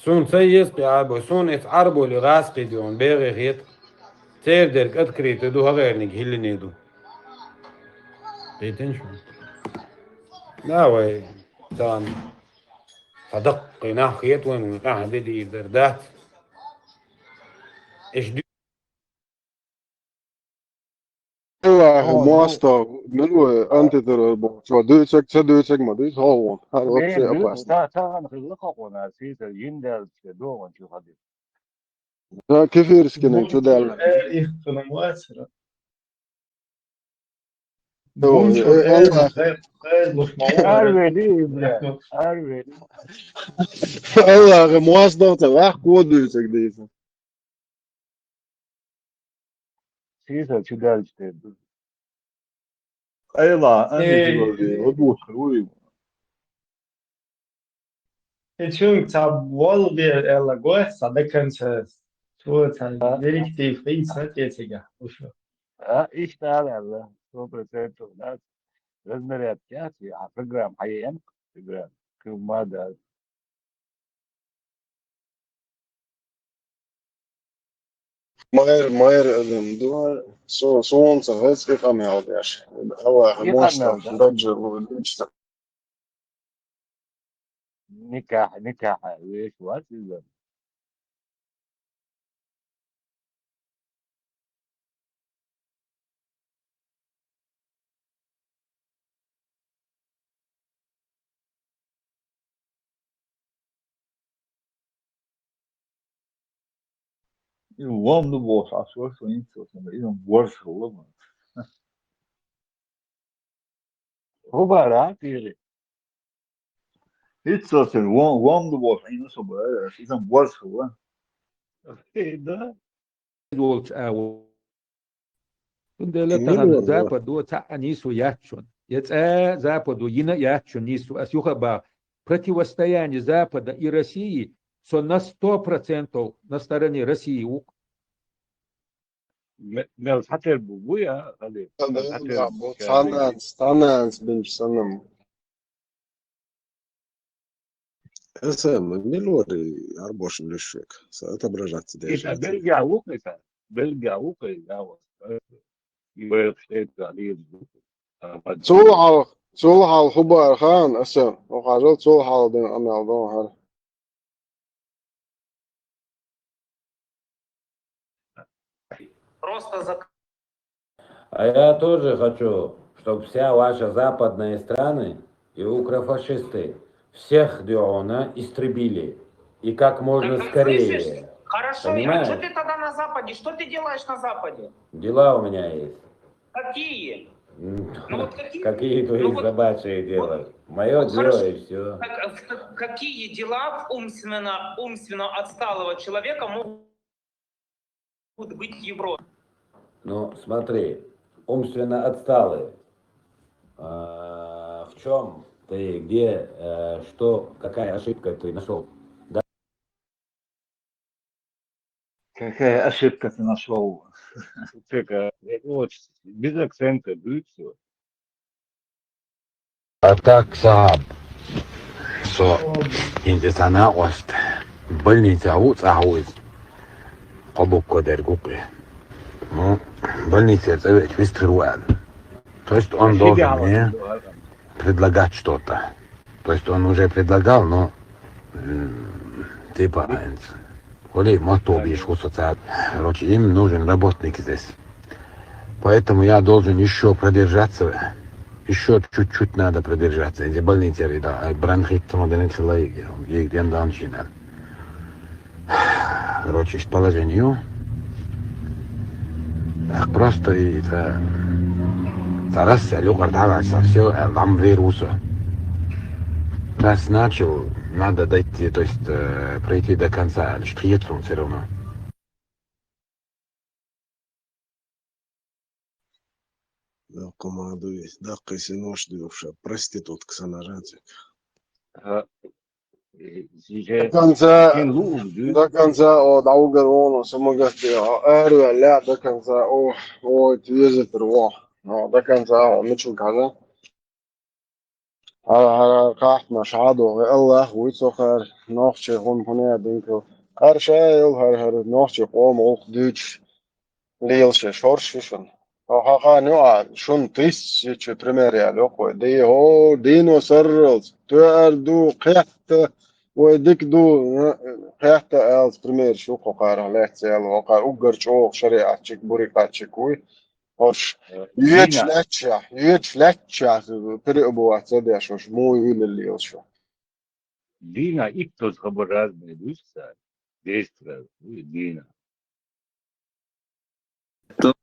سون سيس بيعربو سون ات عربو لغاس قيديون بيغي غيت تير ديرك اتكري تدو غير نيك هيلي نيدو غيتين شو لا وي تان فدق ناخيت وين نقع بدي دردات ايش دي الله ماستر منو أنت ترى شو دوتك ما دوت هو هذا وقت شيء أباس تا نخلقه وناسيت يندل دو ونشوف هذه كيف يرسكن شو ده Ich bin مؤثرة هو بونشور الله غير مش معقول أروي إبراهيم أروي الله ماستر تبع كود دوتك ديسا سيسا شو دالش تبدو أيضا أنا جبل هدوء خلوي Entschuldigung, Tabwolge eller goes, det kanske så det riktigt friset det tycker jag. اشتغل على 100% ناس لازم رياضياتي على فكرة محيين فكرة كل مادة Майер دو солнце هسه قمع داش هو موشتا درجة ودشتا نكاح وإيش وات Warm de boos als soort van iets zoals een wortel. هو بقى كتير Iets zoals een warm de boos in zo bij is een wortel. ده دول Undele Emil tahan var zapadu ta anisu яхчун. Яца западу ина яхчун нису. Асюха ба противостояние Запада и России со на 100% на стороне России. مل حتى البوبويا هذه حتى stanans binge sanam اسام نلوري 24 للشوك سأتبرجت إذا ديجا بلقى وقي يبغى عليه صلح الخبر خان اسام وقاجل صلح الدين امال دون هذا А я тоже хочу, чтобы вся ваша западные страны и укрофашисты всех Диона истребили. И как можно скорее. Хорошо, Понимаешь? а что ты тогда на Западе? Что ты делаешь на Западе? Дела у меня есть. Какие? Какие твои собачьи дела? Мое дело и все. Какие дела умственно отсталого человека могут быть в Европе? Ну, смотри, умственно отсталые. В чем ты, где, что, какая ошибка ты нашел? Да? Какая ошибка ты нашел? Вот, без акцента будет все. А так, صعب. انت تناقشت больница عاوز قبوك قدر قوقي больница это фестиваль. То есть он должен мне предлагать что-то. То есть он уже предлагал, но типа коли мотобишь короче, им нужен работник здесь. Поэтому я должен еще продержаться. Еще чуть-чуть надо продержаться. Эти больницы, да, бронхит, короче, к положению. Просто это раз люкар даваться, все, там вируса. Раз начал, надо дойти, то есть пройти до конца, штрицун все равно. Да, командуй, да, косинуш дюша, проститутка санажатик. ده كان او دعوجر وانا سمجت ارو لا ده كان او تيزت روح ده كان مش كذا على قاح مش عادو الله ويتسخر نوخش هون هنا بينكو هر هر نوخش قوم او دوتش ليلش شورش فيشن ها نوع شون تيس يتش بريميريا لوكو دي هو دينو سرلز تو قحت وديك دو قحت الز بريمير شو قار لاتسيل وقار اوغرچو شريعتك بوريقاتشكوي Hoş. Yüç fletcha перебывать задачу, мой вылили еще. Дина и кто разные душа, действия, Дина.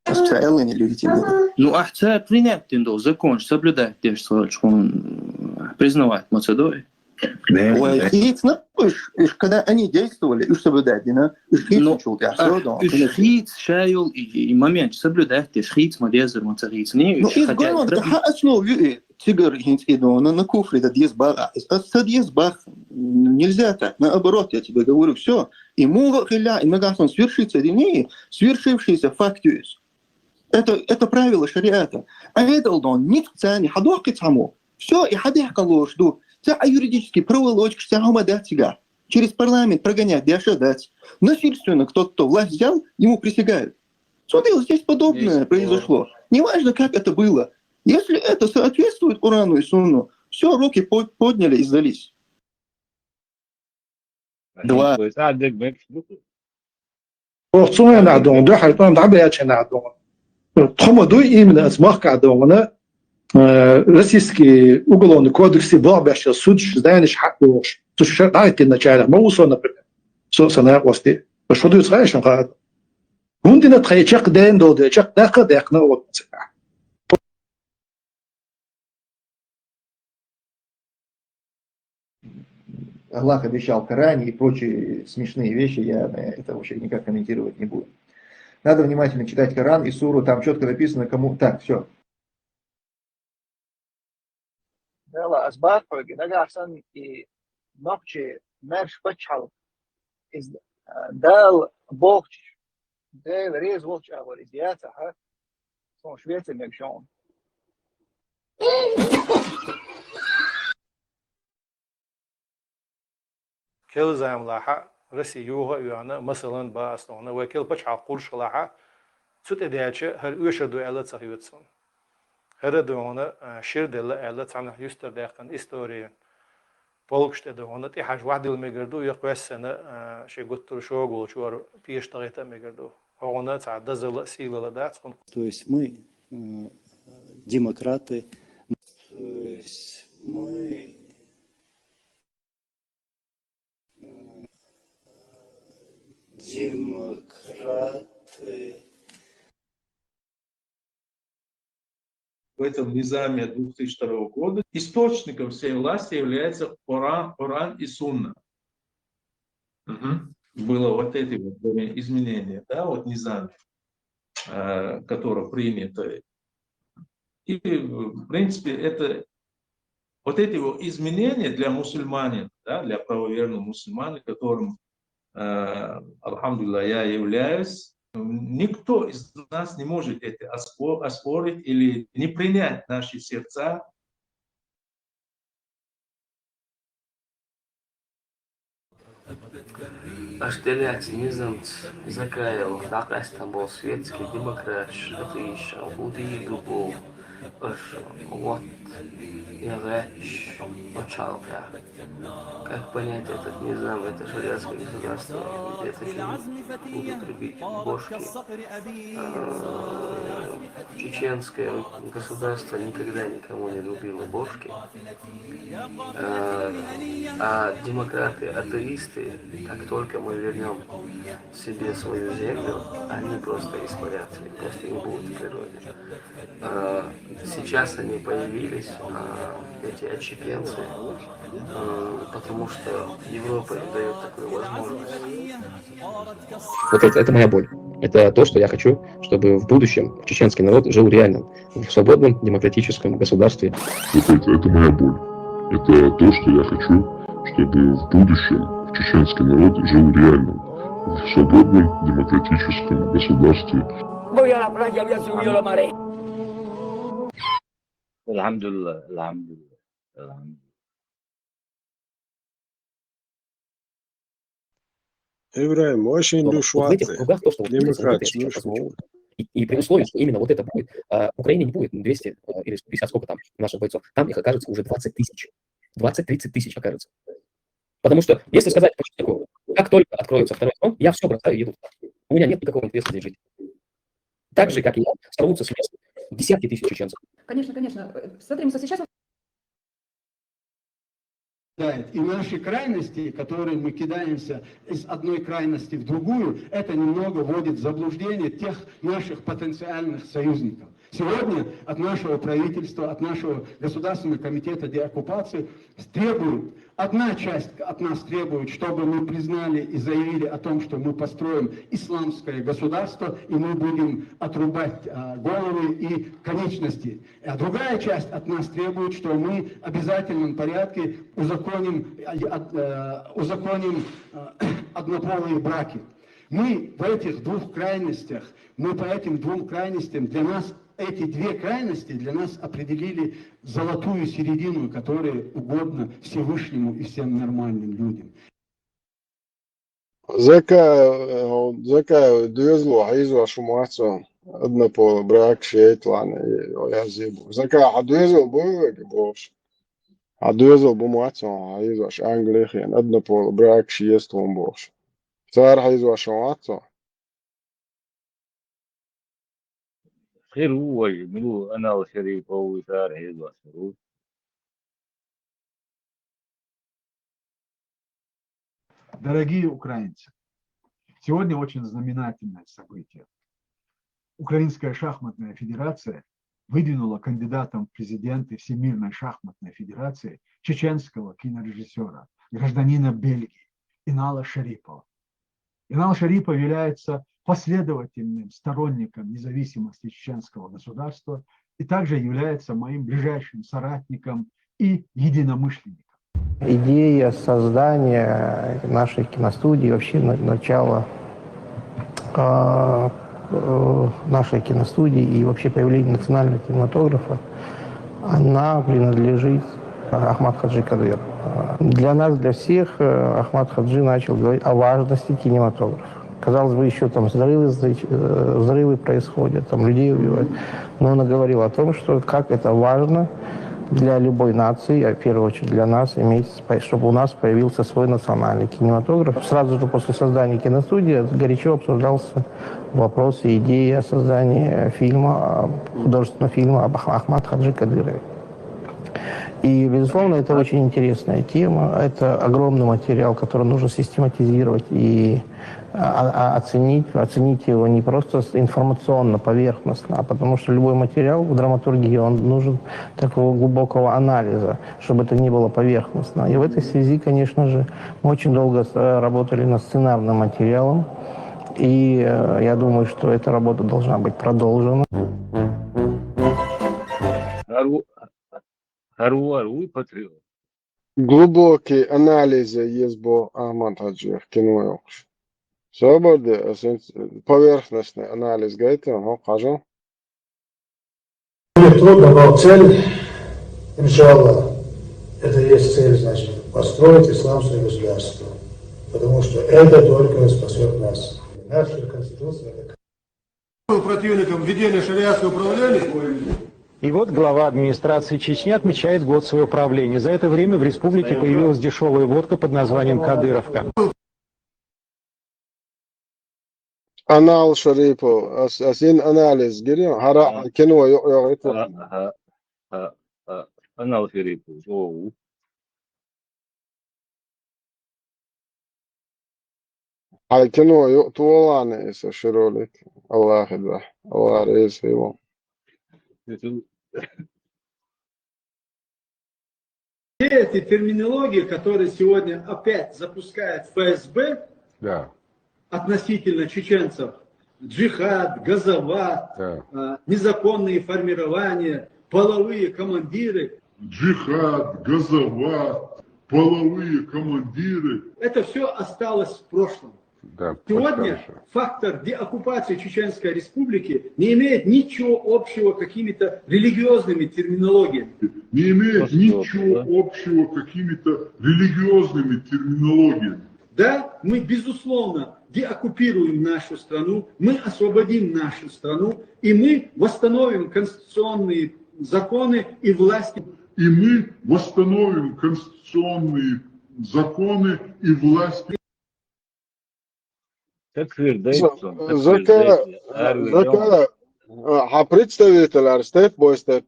Специально нелегитимно. Ну, а це прийняти до закон, соблюдати, що признавать Macedонию. Когда они действовали, и соблюдать, шхиц шайл и момент соблюдать, шхиц мадезер мацариц не. Ну, из года основе тигр хинц идона на куфре да диез бара. Это диез бар. Нельзя так. Наоборот, я тебе говорю, все. И муга хиля, и магасон свершится дни, свершившийся факт есть. Это правило шариата. А это он нет цени, хадуахки цаму. Все, и хадих калош ду. Це юридический проволочка, це гомадатига. через парламент прогонять, дошадать. Насильственно кто власть взял, ему присягают. Смотри, здесь подобное произошло. Неважно, как это было. Если это соответствует Корану и Сунну, все, руки подняли и сдались. 2. Ortsumaya nacdoon, doo xaritoon dacbayaasha nacdoon. Тхомадуй именно смах кадона российский уголовный кодекс бабящий суд знаешь хакуш. То что дайте начало, мы усона сона гости. Что ты знаешь, что гундина тхайчак ден доде, чак даха дахна вот. Аллах обещал в Коране и прочие смешные вещи, я это вообще никак комментировать не буду. Надо внимательно читать Коран и суру, там четко написано, кому... Так, все. Dela asbaab nagaxsan i nokche mersh pachal is dal boch del rez boch awal idiata ha so shwete megshon كل زعم لاحة رسي يوها يوانا مثلا باستونا وكل بچ عقول شلاحة سوت ادياتش هر يوشر دو ألا تصحيوتسون هر دونا شير دلا ألا تعمل يستر داخل إستوريا بولكشت دونا تي حاج واحد المجردو يقوس سنة شيء قلت شغل شو فيش طريقة مجردو هونا تعدى زل سيل لدات. То есть мы демократы. То есть мы демократы. В этом низаме 2002 года источником всей власти является Коран и Сунна. Было вот эти вот изменения, да, вот низаме, которое принято. И, в принципе, это вот эти вот изменения для мусульманин, да, для правоверных мусульман, которым, алхамдулилlah, я являюсь, никто из нас не может это оспорить или не принять наши сердца. Ашделяц низамц закаял, дакас там был светский демократ, атеист, ауди дубов, вот я рэч, очалка. Как понять этот низам, это шариатское государство, где такие будут любить бошки. Чеченское государство никогда никому не любило бошки. А демократы, атеисты, как только мы вернем себе свою землю, они просто испарятся, просто не будут в природе. Сейчас они появились, эти отщепенцы, потому что Европа им дает такую возможность. Вот это моя боль. Это то, что я хочу, чтобы в будущем чеченский народ жил реально в свободном демократическом государстве. Это моя боль. Это то, что я хочу, чтобы в будущем чеченский народ жил реально в свободном демократическом государстве. Alhamdulillah. Ибраим, очень Вот в этих душеватый. кругах то, что вот Демократ, я сейчас ну, озвучил. И при условии, что именно вот это будет, в Украине не будет 200 или 50, сколько там наших бойцов, там их окажется уже 20 тысяч. 20-30 тысяч окажется. Потому что, если сказать по человеку, как только откроется второй фронт, я все бросаю и еду. У меня нет никакого интереса здесь жить. Так же, как и я, сорвутся с мест десятки тысяч чеченцев. Конечно. Смотрим, что сейчас... И наши крайности, которые мы кидаемся из одной крайности в другую, это немного вводит в заблуждение тех наших потенциальных союзников. Сегодня от нашего правительства, от нашего Государственного комитета деоккупации требуют, одна часть от нас требует, чтобы мы признали и заявили о том, что мы построим исламское государство, и мы будем отрубать головы и конечности. А другая часть от нас требует, что мы в обязательном порядке узаконим однополые браки. Мы в этих двух крайностях, по этим двум крайностям, для нас эти две крайности для нас определили золотую середину, которая угодна Всевышнему и всем нормальным людям. زكاة دوزلو حيزو شو معصم أدنى بول براك شيت لانه يزيبو زكاة حدوزل بوش حدوزل بمعصم حيزو ش أنجليخيان أدنى بول براك شيستون بوش صار حيزو شو معصم خير هو يعملوه أنا وشريف هو صار هيزو شروط. Дорогие украинцы, сегодня очень знаменательное событие. Украинская шахматная федерация выдвинула кандидатом в президенты Всемирной шахматной федерации чеченского кинорежиссера, гражданина Бельгии Инала Шарипова. Инал Шарипов является последовательным сторонником независимости чеченского государства и также является моим ближайшим соратником и единомышленником. Идея создания нашей киностудии, вообще начало нашей киностудии и вообще появления национального кинематографа, она принадлежит Ахмаду Хаджи Кадырову. Для нас, для всех, Ахмад Хаджи начал говорить о важности кинематографа. Казалось бы, еще там взрывы происходят, там людей убивают. Но он говорил о том, что как это важно для любой нации, а в первую очередь для нас, чтобы у нас появился свой национальный кинематограф. Сразу же после создания киностудии горячо обсуждался вопрос и идея создания фильма, художественного фильма об Ахмаде Хаджи Кадырове. И, безусловно, это очень интересная тема. Это огромный материал, который нужно систематизировать и оценить его не просто информационно, поверхностно, а потому что любой материал в драматургии, он нужен такого глубокого анализа, чтобы это не было поверхностно. И в этой связи, конечно же, мы очень долго работали над сценарным материалом, и я думаю, что эта работа должна быть продолжена. Глубокий анализ есть был Ахмад Хаджи кино. Свобода, поверхностный анализ гайта, кажется. Трудно, но цель, иншаллах, это есть цель, значит, построить исламское государство. Потому что это только спасет нас. Наша конституция. Противником введения шариатского управления. И вот глава администрации Чечни отмечает год своего правления. За это время в республике появилась дешевая водка под названием «Кадыровка». Анал Шарипов, асин анализ гиря, хара кино йогайта. Анал Шарипов, هاي كانوا طولان يسشروا لك الله يخليه الله رئيس فيهم Все эти терминологии, которые сегодня опять запускает ФСБ относительно чеченцев, джихад, газоват, незаконные формирования, половые командиры. Джихад, газоват, половые командиры. Это все осталось в прошлом. Сегодня фактор деоккупации Чеченской Республики не имеет ничего общего с какими-то религиозными терминологиями. Не имеет ничего общего с какими-то религиозными терминологиями. Да, мы, безусловно, деоккупируем нашу страну, мы освободим нашу страну, и мы восстановим конституционные законы и власти. И мы восстановим конституционные законы и власти. представитель степ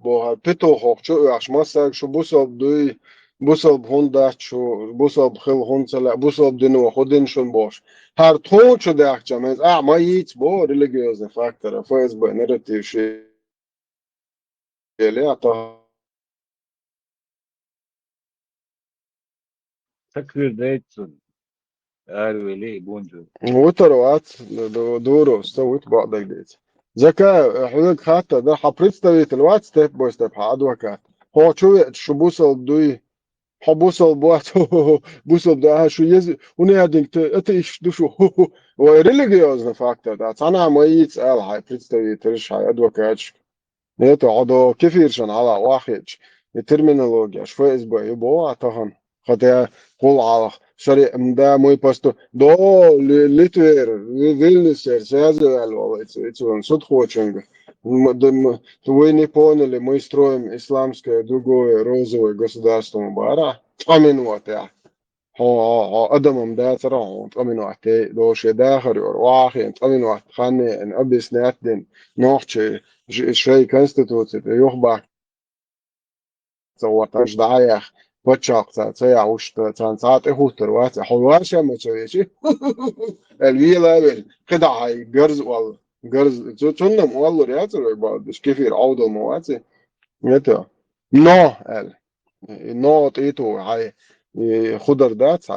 бо пито хохчу яш масак шу бусоб дуй бусоб хундачу бусоб хил хунцала бусоб дину ходин шун бош har тончу дахча мез маит бо религиозный фактор ФСБ нарратив ши ата وتروات دورو استوت بعض جديد ذكاء حضرتك حتى ده представитель الوات ستيب باي ستيب ادفوكات هو شو بوصل دوي حبوصل بوات بوصل ده شو يز ونادين اتيش دو شو وريليجيوزنا فاكتور ده انا ما يتسال هاي представитель هاي ادفوكات نيتو عضو كيفيرشن على واحد الترمينولوجيا شو اس بي يبو اتهن خاطر قول على شري مدا موي باستو دو ليتوير فيلنسر سازوال والله صد خوچنگ وين поняли мы строим исламское другое розовое государство мубара аминуатя أدمم ده ترى أمين وقتي دوش داخل واقع أمين وقت خانة إن أبيس ناتدين نوعش شيء كونستيتوتي يخبع صوتش دعايح بتشاق تاعي وش تانسات إخوتر وات حواش ما تشويشي الويلا كده هاي جرز والله جرز تونم والله رياتر بعد إيش كيف يعودوا مواتي يتا نو نو تيتو هاي خضر دات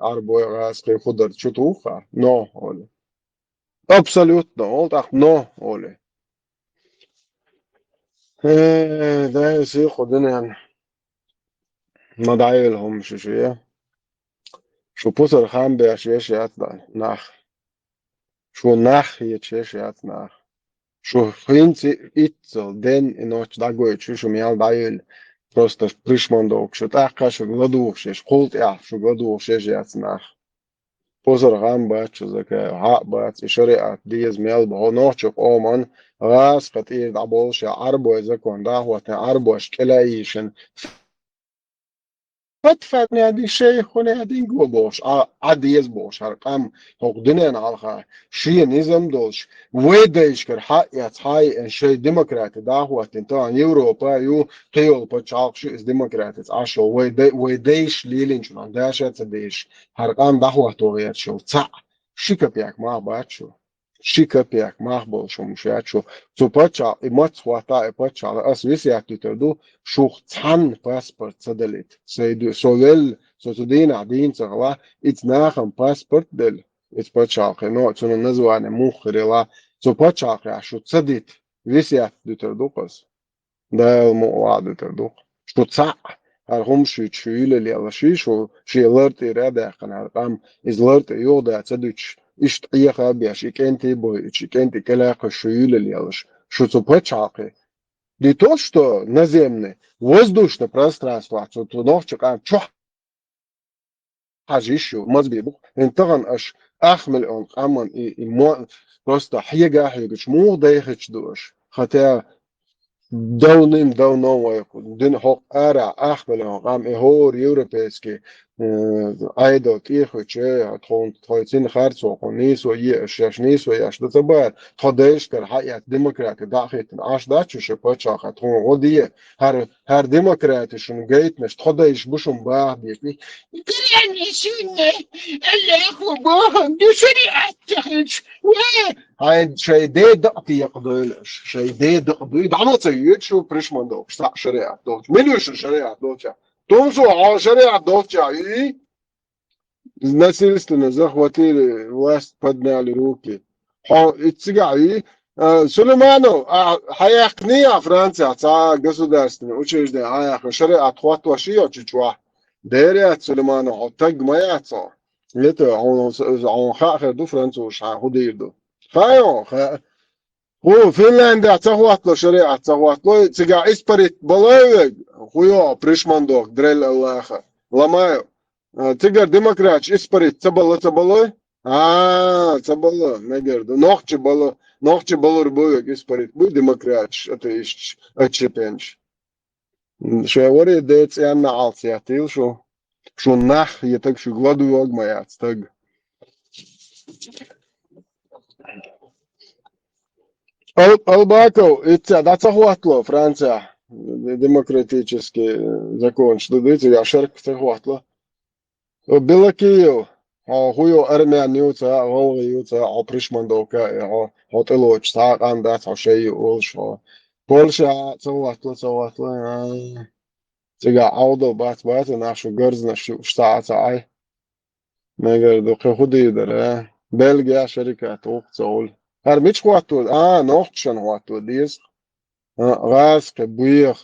عربو غاسقي خضر شتوخا نو اولي ابسولوتно олтах نو اولي ده يصير خدنا يعني ما داعي لهم شوية شو بوصل خام بأشياء يطلع ناخ شو ناخ يتشيش ناخ شو خينتي إتل دين إنوش داغوي شو ميال دايل просто пришмандок شو تاقا شو غلدوخ شيش قولت شو غلدوخ شيش ناخ بوزر غام باتش زكا ها بات شريعة ديز ميل بهو نوچق اومن غاس قطير دعبولش عربو زكون دا هو عربو اشكلايشن فتفت نادي شيخ ونادي بوش عديز بوش هرقام هقدنين على شي نظام دوش ويدايش كر حق يتحاي ان شي ديمقراطي دا هو تنتان يوروبا يو قيول بتشاق شي از ديمقراطي عشو ويدايش ليلين شنان داشا تديش هرقام دا هو توغير شو تسع شيكا بيك ما باتشو شيكا بيك ما بولشو مشاتشو تو بتشا امات وطا بتشا اس ويسياتو تردو شو تحن باسبورت صدلت سيدو سولل سوتودين عدين صغلا اتناخم باسبورت دل اتبتشاقي نوع تنو نزواني موخرلا تبتشاقي شو تصدت ويسياتو تردو قس ده الموعد تردو شو تصع هرهم شو تشويل اللي على شو لرت إرادة قناع قام إز لرت يوضع تدوش إشت قيقة بيش إكنتي بوي إكنتي كلاق شويل اللي على شو تبتشاقي Не то, что наземное, воздушное пространство, то ночью чё حاجيشو مزبيبو انتغن اش احمل ان قامن مو просто حيجا شمو دايخش دوش خاطر دونين دونو دين حق ارا احمل ان قام هور يوروبيسكي ايدو تيخو تشي تخون تخوتين خارصو قنيسو يشنيسو ياش دتبار تخديش كر حيات ديمقراطي داخل عاش داتشو شباتشا خطون غدي هر ديمقراطي شنو جيت مش تخديش بوشم باه بيكي كريان يسوني اللي يخو بوهم دي شريعة تخيش هاي شي دي دقتي يقضيلش شي دي دقضي دعنا تسيد شو بريشمان دوش تاع شريعة دوش مليوش شريعة دوش تومسو على شريعة دوش اي نسيلستنا زخوتي واست بدنا لروكي اتسقعي سليمانو حيقنية فرنسا تا государственный учреждение حيق شريعة خوات وشيو تشوا ديريا سليمانو تق ما يعصا يتو عون خاخر دو فرنسوش هوديردو خايو هو فنلندا تخوات له شريعة تخوات له تسقع اسبريت بلاوج خويا بريشماندوك دريل الله لمايو تقدر ديمقراط اسبريت تبلا تبلا نقدر نوخش بالور بويك اسبريت بو ديمقراط اتيش اتشبنش شو وري ديتس يعني عالسياتيل شو نخ يتك شو غلادو يوغ ما ياتستق Албако, да захватло Франция демократический закон, что дайте я шерк захватло. Белакиев, хуё армия ньюца, голый ньюца, пришмандовка, хотелоч, андат, шеи улшо. Польша захватло. Сега аудо бат нашу герзна штата ай. Мегер до худи дара. Бельгия шерика توقцول. هر مش خواتو نوختشن خواتو ديز غاز كبير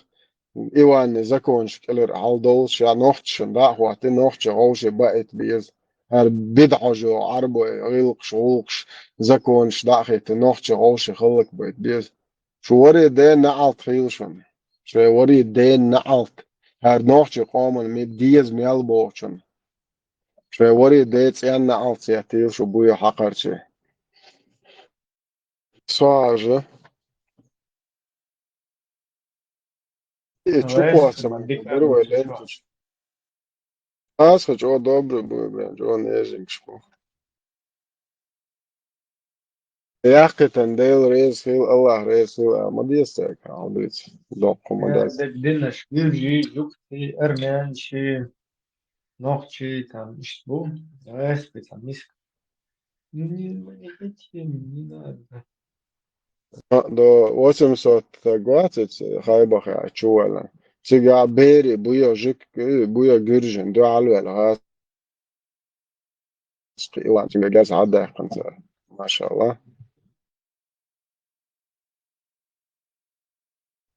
إيوان زكونش كلر عالدولش يا نوختشن دا خواتي نوختش غوش بقت بيز هر بدعجو عربو غلقش زكونش دا خيت نوختش غوش خلق بقت بيز شو وري دين نعالت خيلشن شو وري دين نعالت Her nochtje komen met dies melbochen. Twee worden dit en na altijd heel zo boeien hakkertje. Zwaar чупаться, здорово, ленточка. Хочу добре буде, блядь, о нежимшко. Яхке тендел рейсил, Аллах рейсил, мадестек, аудиц, доку мадес. Dinnisch, Gilgi, Jukti, Ermenci, Nochi, там, Иштбу, Респи, там, Миск. Не хотим, не надо. До 820 хайбах чувала. Сега бери, буя жик, буя гиржин, до алвел, ها إيوان تيجي جالس عدى خمسة ما شاء الله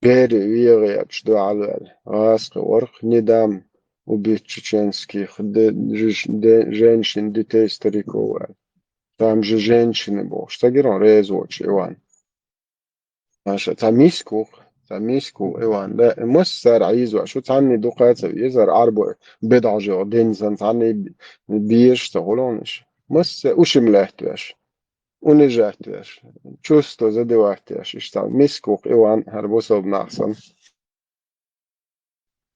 بيري ويغي أبشدو على غاسق ورق ندام وبيتشينسكي خد женщин детей стариков там же женщины был что герой резоч Иван ماشي تميسكو Иван ده مصر عايزه شو تعني دقات يزر عربو بضع جودين زن تعني بيش تقولونش مصر وش ملهتش ونجحتش чувство задеваhtеш işte miskuk Иван herbosob nachsan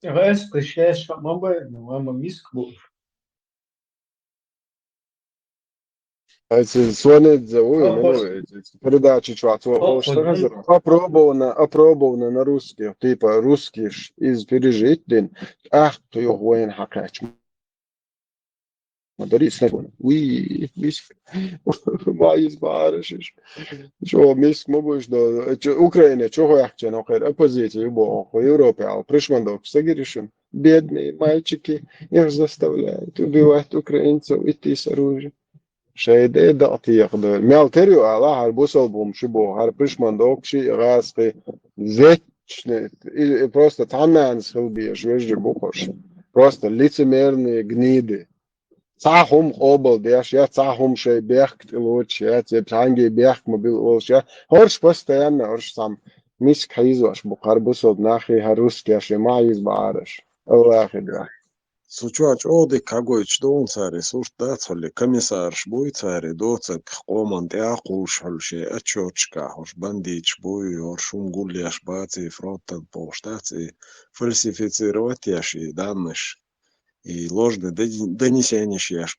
Респи, шеш, мама Миск был. это звонит за передачи чего что разер опробовано на русский типа русский из пережить день ах ты его воин хакач مدري سنة وي ميسك ما يزبارش شو ميسك مو بوش до Украины чего я хочу на оппозиции бо по Европе а пришмандок сагиришин бедные мальчики их заставляют убивать украинцев идти с оружием شيء ده يقدر مالتريو على هالبوصل بومشبو هالبرشمندوك شيء غاسقي زيت просто تعمل سلبية شوية بوخش просто лицемерные гниды Цахум обл деш, я цахум шей бехт луч, я цепчанги бехт мобил луч, я хорш постоянно, хорш сам миск хайзош, бухарбусод нахи харусски, аши маиз баараш. Аллах идра. Сучач оди кагойч дон цари, суш дацоли, комиссарш буй цари, доцак команд яқуш холше, ачочка, хош бандич буй, оршум гулляш баци, фронтан поштаци, фальсифицировать яши данныш. И ложное донесение шьяш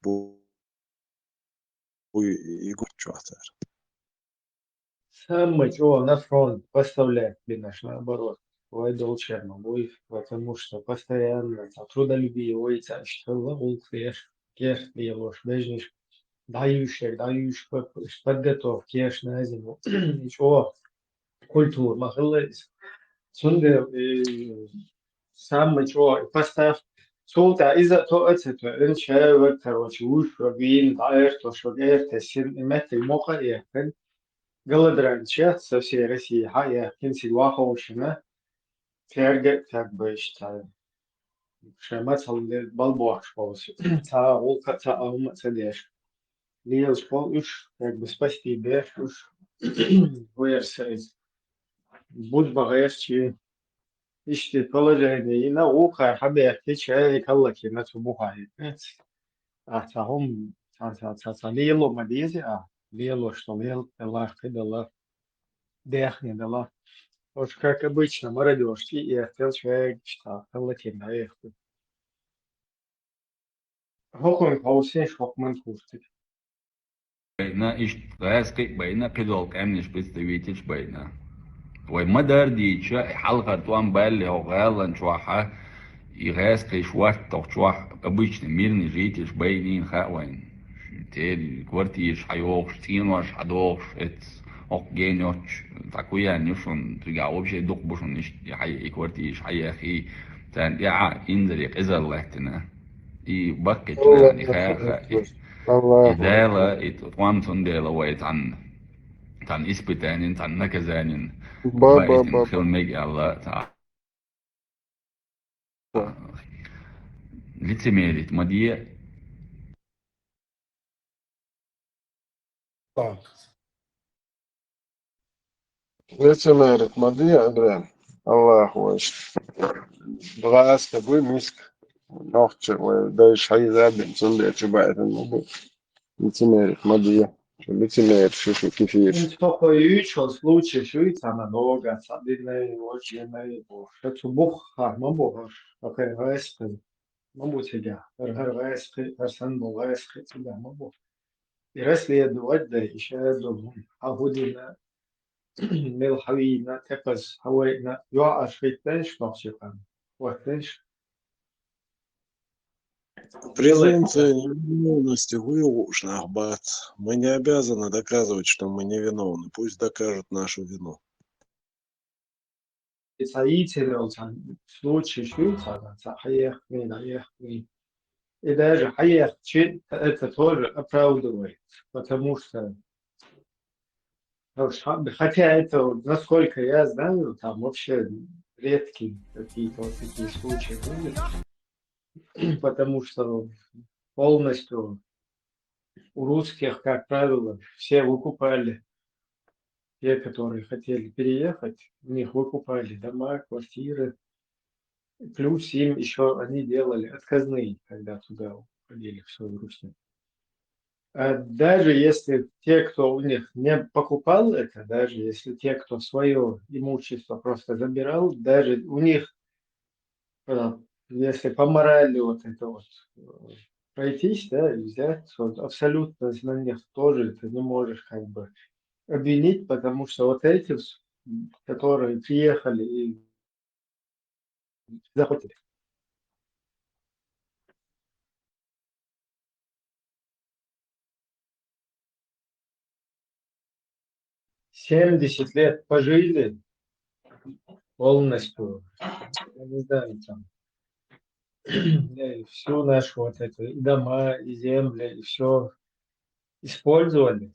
и гурчуатер. Самый чего на фронт поставляет, блин, аж наоборот. Войдол Чернобыль, потому что постоянно трудолюбие ойца, что ловул кеш, левош, бежниш, дающих подготовки, кеш на зиму. Ничего, культура, махалес. Сунде, самый чего, поставь. Солта إذا تؤتت إن شاء короче уж вин дает то что это симметрия мока яхен голодран со всей России хая кинси вахошина ферге как бы считаю шаматал балбош полос та волка та аум цедеш лиел шпол уж как бы спасти беш уж версия будь багаешь İşte положение наука حبيت شيء كلا كنا تبوها أتهم ليلو مديزي ليلو что лел الله كده الله دехни الله уж как обычно молодежь и хотел человек что كلا كنا их هوكم паусе шокман куртик Бейна ишт غاسقي بينا كدول كامنش представитель بينا ومدار دي شا حلقة توان بالي هو غالن شوحة يغاسقي شوات toch شوح обычный мирный житель бейнин хауэн تيل كوارتيش حيوخ تينوش حدوخ auch geniotch такуя нюшун трига вообще дух бушун ниш حي كوارتيش حي أخي تان يا إنزل إزر لهتنا и بكت يعني خا إدالة إتوان سندالة ويتعن تان إسبتانين تان نكزانين بقيت خل ميجي الله تعالى лицемерить мадье лицемерить мадье Андрей الله وش بغاس كبوي مسك نوخش ودايش حي زاد نصلي أشبعت النبو نتمر مدية نتمر شو كيفير Успокоючий случай шуйца много, садильный, очень что бух, мабугаш, какая веска, мабу тебя, веска, арсан веска тебя, мабу. И расследовать, да, еще думаю, а година, мелхавина, текас, хавайна, я ашвитеш, махшикан, вахтеш. Презумпция невиновности выложена, Ахбат. Мы не обязаны доказывать, что мы невиновны. Пусть докажут нашу вину. Соитие, случай шуйца, хаехни. И даже хаех, это тоже оправдывает, потому что хотя это, насколько я знаю, там вообще редкие какие-то вот такие случаи были, потому что полностью у русских, как правило, все выкупали, те, которые хотели переехать, у них выкупали дома, квартиры, плюс им еще они делали отказные, когда туда уходили в свою Русь. А даже если те, кто у них не покупал это, даже если те, кто свое имущество просто забирал, даже у них, если по морали вот это вот пройтись, да, и взять, вот абсолютно на них тоже ты не можешь как бы обвинить, потому что вот эти, которые приехали и захотели. «70 лет пожили полностью, я не знаю, там, всю нашу вот эту, и дома, и земли, и все использовали.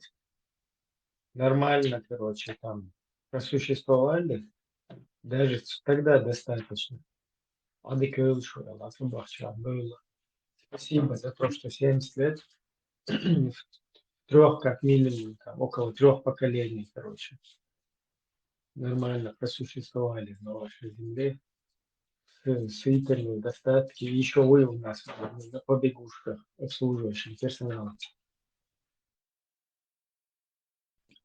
Нормально, короче, там просуществовали. Даже тогда достаточно. Было. Спасибо за то, что 70 лет в трех, как минимум, там, около 3 поколений, короче, нормально просуществовали на вашей земле. Сытыми, достатки. Еще вы у нас на побегушках обслуживающим персоналом.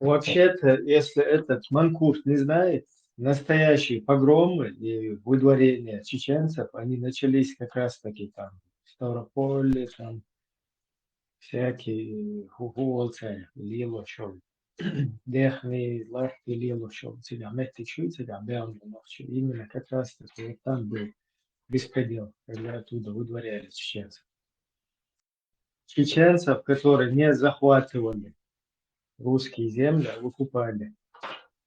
Вообще-то, если этот Манкурт не знает, настоящие погромы и выдворения чеченцев, они начались как раз-таки там в Ставрополе, там всякие гуголцы, лилошов, дехни, лахти, лилошов, тебя метичу, тебя беамбуловчу. Именно как раз-таки вот там был беспредел, когда оттуда выдворяли чеченцев. Чеченцев, которые не захватывали русские земли, выкупали.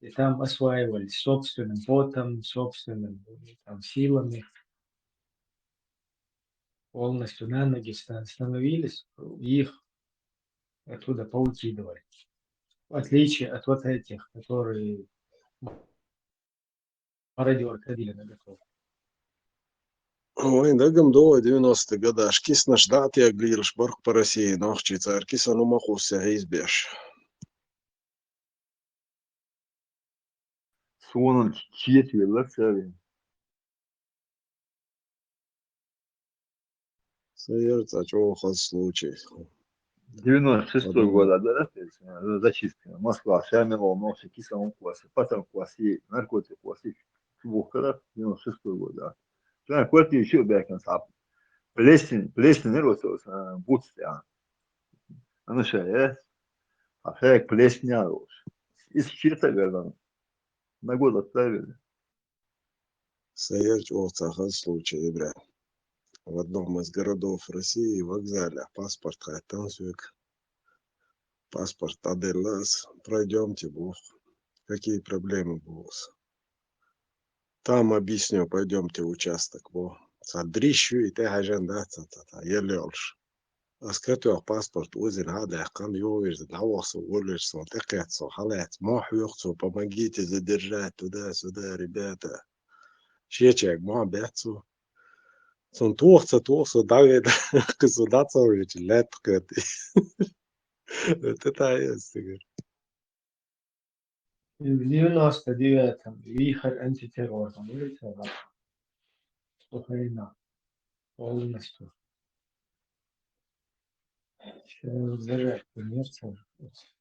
И там осваивались собственным потом, собственными там, силами. Полностью на ноги становились, их оттуда поукидывали. В отличие от вот этих, которые мародеры ходили на готовку. Ой, да гамдо 90-й года. Шкис наш дат я глирш барк по России, нох чицар киса ну махуся избеш. Суонун чиет веллар сави. Соерца, чего ход случай. 96-й год, да, зачистка. Москва, Шамилова, Мовча, Кисовом классе, потом классе, наркотик классе. Чубухкара, 96-й год, да. Sonra kuvvetli yaşıyor belki sahip. Plestin ne olsa boots ya. Onu şöyle. Afek plestin ya olur. İskirte verdim. На год отправили. Соерч овцаха случай, бля. В одном из городов России вокзале паспорт хайтансвик. Паспорт Аделас. Пройдемте, бог. Какие проблемы будут? Там объясню, пойдемте в участок, бо. Садрищу и те аженда, еле олш. Аскатуах паспорт узин хада кан ювиш, дауахсу, улишсу, текетсу, халет, махуюхсу, помогите задержать туда-сюда, ребята. Щечек, махбятсу. Сон тухса, давид, государствович, леткет. Это есть, В 99-м Вихрь антитеррора, видите, Украина полностью. Сейчас заряд коммерция,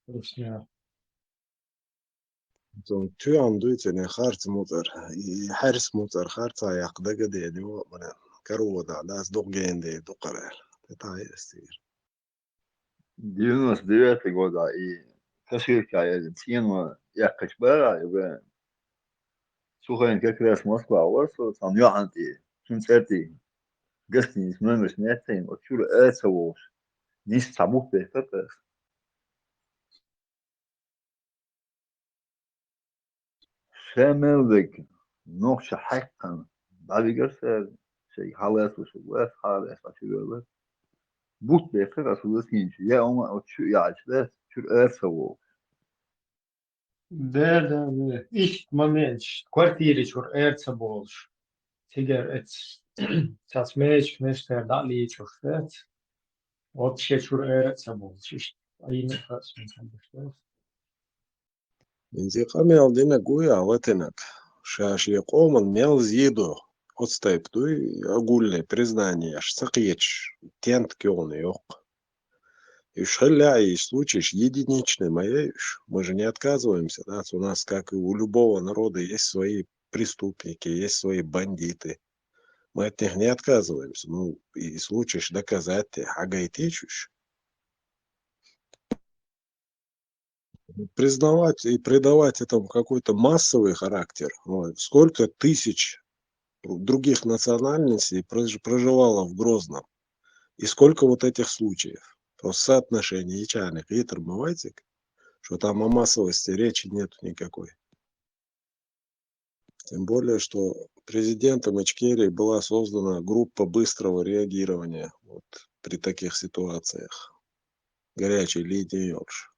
русня. Тюам дуйте харц мутер и харц мутер харца яқда где дио мана каруда дас дугенде дукарел. Это есть. 99 года и каширка тема я качбара и сухайн как раз Москва ورسو там яанти концерти гостиниц номер снятый вот чур это вот не саму это شامل نقش حقا بعد جرس شيء حالات وشوات حالات وشوات بوت بيفر أصلين شيء يا أما أو شو يعجبه شو أرسوه Да. Ich момент, квартире чур эрца больше. Тигер эц цацмеч, мистер дали чур эц. Вообще чур эрца больше. Они хотят. Интиқами алдина гуя алатинак. Шаш якоман мел зидо. Отстайп туй агульне признание аж сакьеч тент кён ёк. И шаля и случаешь единичный моеешь. Мы же не отказываемся, да? У нас, как и у любого народа, есть свои преступники, есть свои бандиты. Мы от них не отказываемся. Ну, и случаешь доказать ты, агайтечешь. Признавать и придавать этому какой-то массовый характер. Вот. Сколько тысяч других национальностей проживало в Грозном. И сколько вот этих случаев. Просто соотношение ячальных и термовайтик, что там о массовости речи нет никакой. Тем более, что президентом Ичкерии была создана группа быстрого реагирования вот, при таких ситуациях. Горячей линии Йорш.